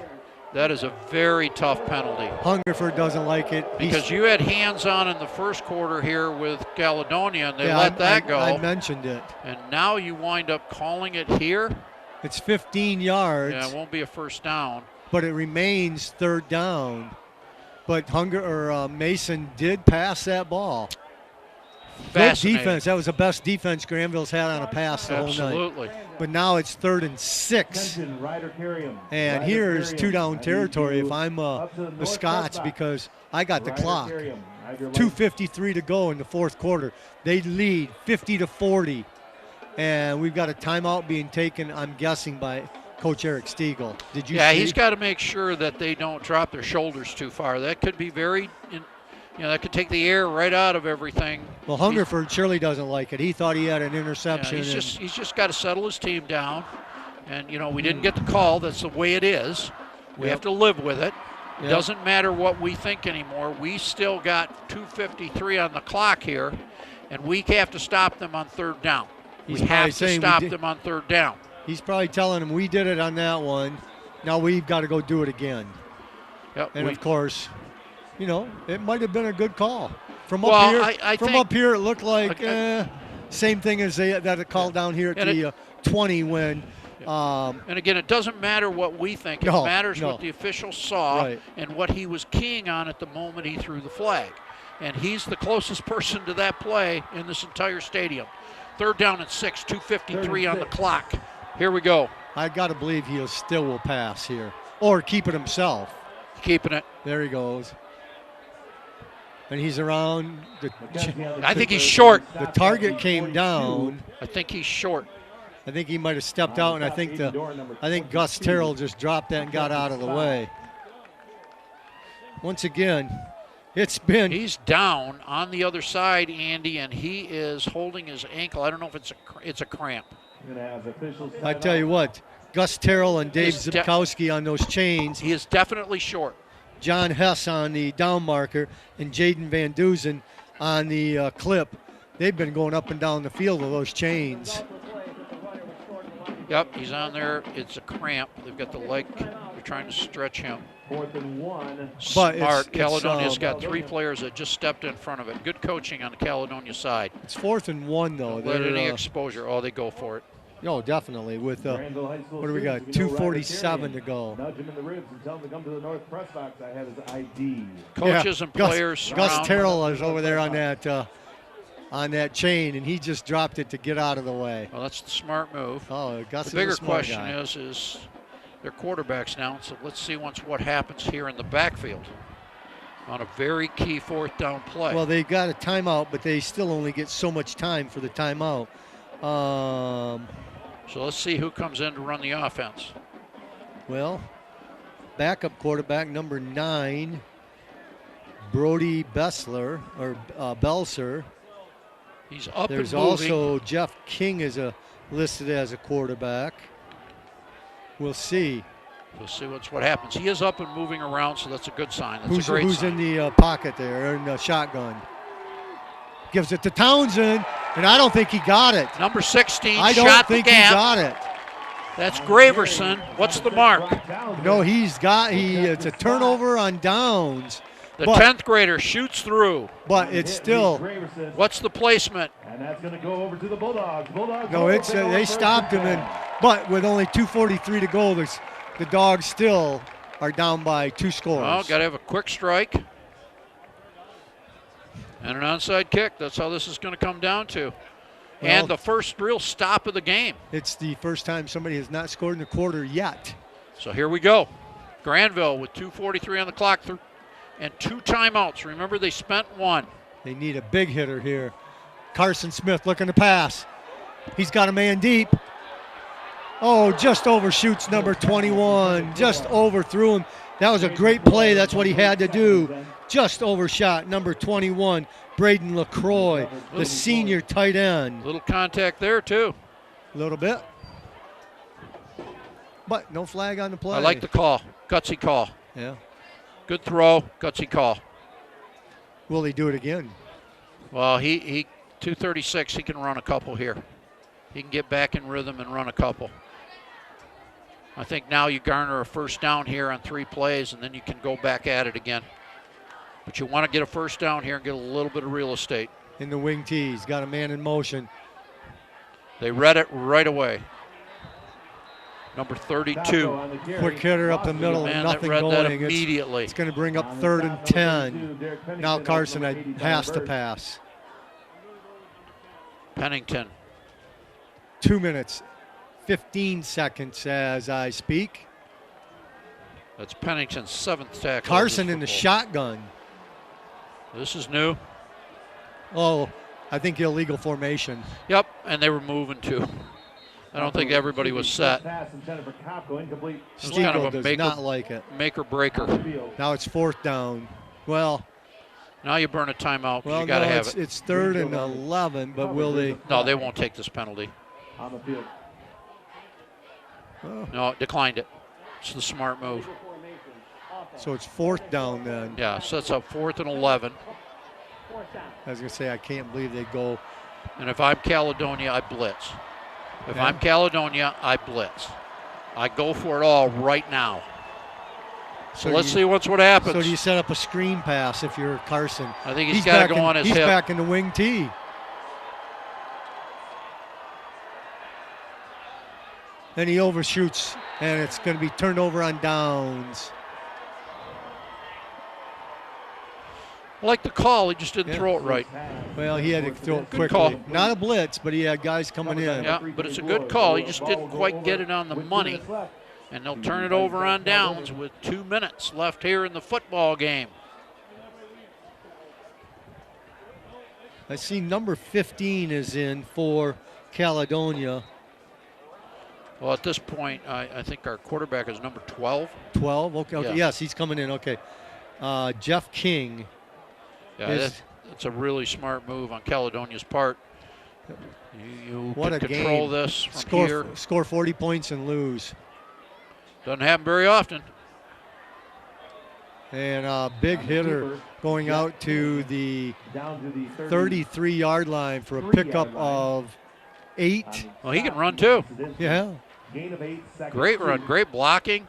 that is a very tough penalty. Hungerford doesn't like it. Because you had hands on in the first quarter here with Caledonia, and they let that go. I mentioned it. And now you wind up calling it here. It's 15 yards. Yeah, it won't be a first down. But it remains 3rd down. But Mason did pass that ball. Good defense. That was the best defense Granville's had on a pass the whole night. Absolutely. But now it's 3rd and 6. And here's 2-down territory if I'm the Scots because I got the clock. 2:53 to go in the 4th quarter. They lead 50-40. And we've got a timeout being taken, I'm guessing, by Coach Eric Stiegel. Did you see? He's got to make sure that they don't drop their shoulders too far. That could be very that could take the air right out of everything. Well, Hungerford surely doesn't like it. He thought he had an interception. Yeah, he's just got to settle his team down. And, we didn't get the call. That's the way it is. We have to live with it. It doesn't matter what we think anymore. We still got 2:53 on the clock here, and we have to stop them on third down. We have to stop them on third down. He's probably telling them we did it on that one. Now we've got to go do it again. Yep, and, of course, it might have been a good call. From up here, up here, it looked like same thing as that call down here at the 20 when. And again, it doesn't matter what we think. It matters what the official saw and what he was keying on at the moment he threw the flag. And he's the closest person to that play in this entire stadium. Third down and 6, 2:53 on the clock. Here we go. I got to believe he still will pass here or keep it himself. Keeping it. There he goes. And he's around. I think he's short. The target came down. I think he's short. I think he might have stepped out, and I think Gus Terrell just dropped that and got out of the way. Once again, he's down on the other side, Andy, and he is holding his ankle. I don't know if it's a cramp. I tell you what, Gus Terrell and Dave Zipkowski on those chains. He is definitely short. John Hess on the down marker and Jaden Van Duzen on the clip. They've been going up and down the field with those chains. Yep, he's on there. It's a cramp. They've got the leg. They're trying to stretch him. 4th and 1. Smart. Caledonia's got 3 players that just stepped in front of it. Good coaching on the Caledonia side. It's 4th and 1, though. Let any exposure. Oh, they go for it. No, definitely. With what do we got? 2:47 to go. Nudge him in the ribs and tell him to come to the north press box. I have his ID. Coaches and players. Gus Terrell is over there on that chain, and he just dropped it to get out of the way. Well, that's the smart move. Oh, Gus the bigger is a smart question guy. is their quarterbacks now. So let's see what happens here in the backfield on a very key 4th down play. Well, they got a timeout, but they still only get so much time for the timeout. So let's see who comes in to run the offense. Well, backup quarterback number 9, Brody Belser. He's up There's and moving. also Jeff King listed as a quarterback. We'll see. We'll see what happens. He is up and moving around, so that's a good sign. That's a great who's sign. in the pocket there, in the shotgun? Gives it to Townsend, and I don't think he got it. Number 16 I shot don't the think gap. he got it. That's Graverson. What's the mark? No, it's a turnover on downs. The 10th grader shoots through. But it's still. What's the placement? And that's going to go over to the Bulldogs. No, they stopped him, but with only 2:43 to go, the Dogs still are down by 2 scores. Well, got to have a quick strike and an onside kick. That's how this is going to come down to. Well, and the first real stop of the game. It's the first time somebody has not scored in the quarter yet. So here we go. Granville with 2:43 on the clock and 2 timeouts. Remember, they spent 1. They need a big hitter here. Carson Smith looking to pass. He's got a man deep. Oh, just overshoots number 21. Just overthrew him. That was a great play. That's what he had to do. Just overshot number 21, Braden LaCroix, the senior tight end. Little contact there, too. A little bit. But no flag on the play. I like the call. Gutsy call. Yeah. Good throw. Gutsy call. Will he do it again? Well, he 236. He can run a couple here. He can get back in rhythm and run a couple. I think now you garner a first down here on 3 plays, and then you can go back at it again. But you want to get a first down here and get a little bit of real estate. In the wing tee, he's got a man in motion. They read it right away. Number 32. Quick hitter up the middle, Man, nothing that read that going. immediately. It's going to bring up 3rd and 10. Now Carson has to pass. Pennington. 2 minutes, 15 seconds as I speak. That's Pennington's 7th tackle. Carson in the shotgun. This is new. Oh, I think illegal formation. Yep, and they were moving too. I don't think everybody was set. It's kind of a does not like it. Make or breaker. Now it's 4th down. Well, Now you burn a timeout. Well, You got to no, have it. it's 3rd and 11, but will they? No, they won't take this penalty. On the field. Oh, No, declined it. It's the smart move. so it's 4th down then. Yeah, so it's a 4th and 11. I was going to say, I can't believe they go. And if I'm Caledonia, I blitz. If Okay. I'm Caledonia, I blitz. I go for it all right now. So let's see what happens. So do you set up a screen pass if you're Carson? I think he's got to go on his He's hip. back in the wing tee. Then he overshoots, and it's going to be turned over on downs. I like the call. He just didn't Yeah. throw it right. Well, he had to throw it Good quickly. call. Not a blitz, but he had guys coming in. Yeah, but it's a good call. He just didn't quite get it on the money. And they'll turn it over on downs with 2 minutes left here in the football game. I see number 15 is in for Caledonia. Well, at this point, I think our quarterback is number 12. 12, okay. Yeah. Yes, he's coming in, okay. Jeff King. Yeah, that's a really smart move on Caledonia's part. You What can a control game. this from here. Score 40 points and lose. Doesn't happen very often. And a big hitter going out to the Down to the 33-yard line for a pickup of 8. Well, he can run too. Yeah. Gain of 8 seconds. Great run, great blocking.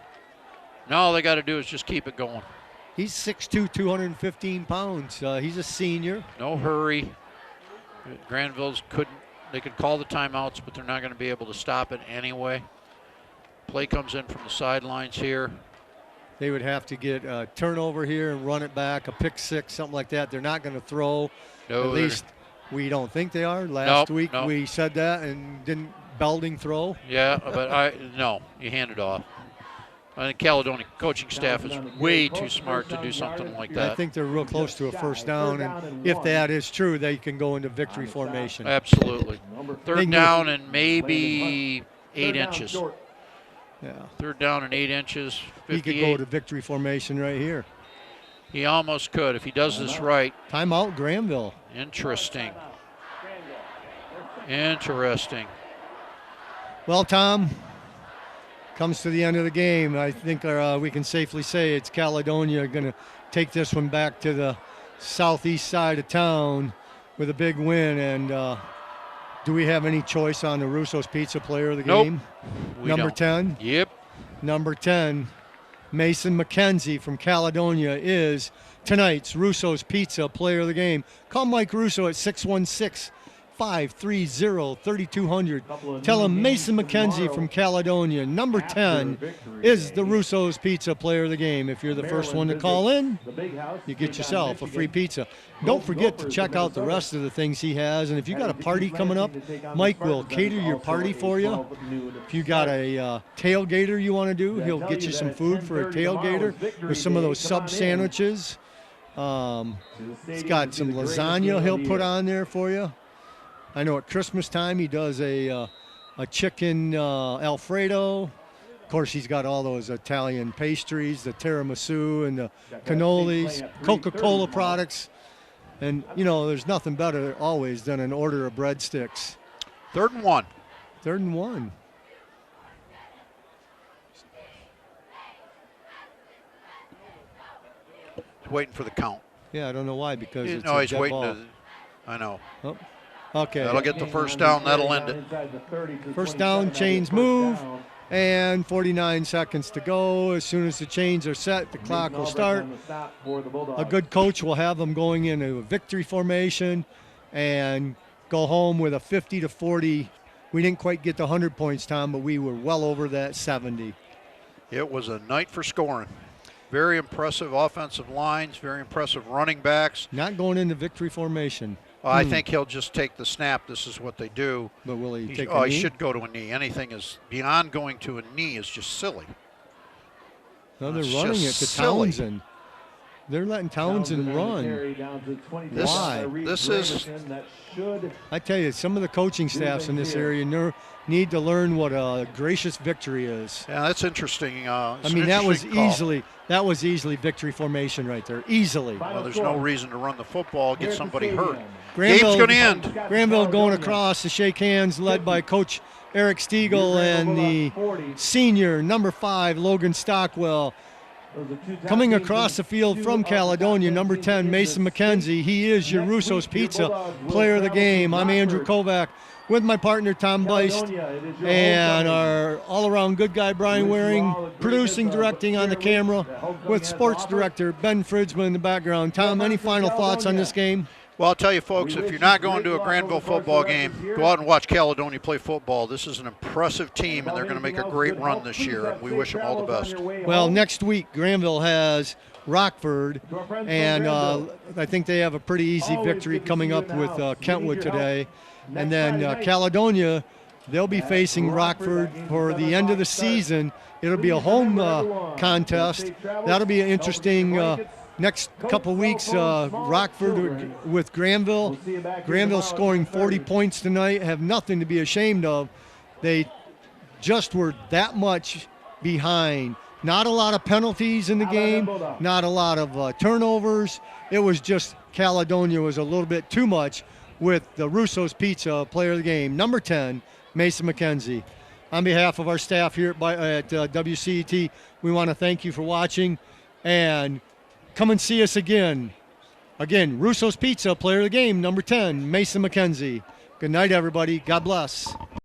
Now all they got to do is just keep it going. He's 6'2", 215 pounds. He's a senior. No hurry. Granville's they could call the timeouts, but they're not going to be able to stop it anyway. Play comes in from the sidelines here. They would have to get a turnover here and run it back, a pick six, something like that. They're not going to throw. No, At least we don't think they are. Last week nope. we said that and didn't Belding throw. Yeah, but no, you hand it off. I think Caledonia coaching staff is way too smart to do something like I that. think they're real close to a first down, and if that is true, they can go into victory formation. Absolutely. They Third knew- down and maybe 8 inches. Yeah, Third down and 8 inches, he could 58. go to victory formation right here. He almost could if he does this right. Timeout, Granville. Interesting. Interesting. Well, Tom, comes to the end of the game. I think we can safely say it's Caledonia going to take this one back to the southeast side of town with a big win. And do we have any choice on the Russo's Pizza player of the Nope. game? We Number don't. 10? Yep. Number 10, Mason McKenzie from Caledonia is tonight's Russo's Pizza player of the game. Call Mike Russo at 616-530-3200. Tell him Mason McKenzie from Caledonia, number 10, is the Russo's Pizza player of the game. If you're the first one to call in, you get yourself a free pizza. Don't forget to check out the rest of the things he has. And if you got a party coming up, Mike will cater your party for you. If you got a tailgater you want to do, he'll get you some food for a tailgater with some of those sub sandwiches. He's got some lasagna he'll put on there for you. I know at Christmas time he does a chicken Alfredo. Of course, he's got all those Italian pastries, the tiramisu and the cannolis, Coca-Cola products. And, you know, there's nothing better always than an order of breadsticks. 3rd and 1. 3rd and 1. He's waiting for the count. Yeah, I don't know why, because it's No, a he's dead waiting ball. I know. Oh, okay. That'll get the first down. That'll end it. First down, chains move, and 49 seconds to go. As soon as the chains are set, the clock will start. A good coach will have them going into a victory formation and go home with a 50-40. We didn't quite get the 100 points, Tom, but we were well over that 70. It was a night for scoring. Very impressive offensive lines, very impressive running backs. Not going into victory formation. I think he'll just take the snap. This is what they do. But will he take a knee? He should go to a knee. Anything is beyond going to a knee is just silly. No, they're It's running it just to silly. Townsend. They're letting Townsend run. Why? This is, I tell you, some of the coaching staffs in this area need to learn what a gracious victory is. yeah, that's interesting. I mean, that was easily victory formation right there. Easily. Well, there's no reason to run the football, get somebody hurt. Granville, Game's going to end. Granville going across to shake hands, led by Coach Eric Stiegel and the senior, number 5, Logan Stockwell. Coming across the field from Caledonia, number 10, Mason McKenzie. He is your Russo's Pizza player of the game. I'm Andrew Kovac with my partner, Tom Beist, and our all-around good guy, Brian Waring, producing, directing on the camera, with sports director Ben Fridsman in the background. Tom, any final thoughts on this game? Well, I'll tell you, folks, if you're not going to a Granville football game, go out and watch Caledonia play football. This is an impressive team, and they're going to make a great run this year, and we wish them all the best. Well, next week, Granville has Rockford, and I think they have a pretty easy victory coming up with Kentwood today. And then Caledonia, they'll be facing Rockford for the end of the season. It'll be a home contest. That'll be an interesting next couple weeks. Rockford with Granville. Granville scoring 40 points tonight, have nothing to be ashamed of. They just were that much behind. Not a lot of penalties in the game, not a lot of turnovers. It was just Caledonia was a little bit too much with the Russo's Pizza player of the game, number 10, Mason McKenzie. On behalf of our staff here at WCET, we want to thank you for watching, and come and see us again. Again, Russo's Pizza player of the game, number 10, Mason McKenzie. Good night, everybody. God bless.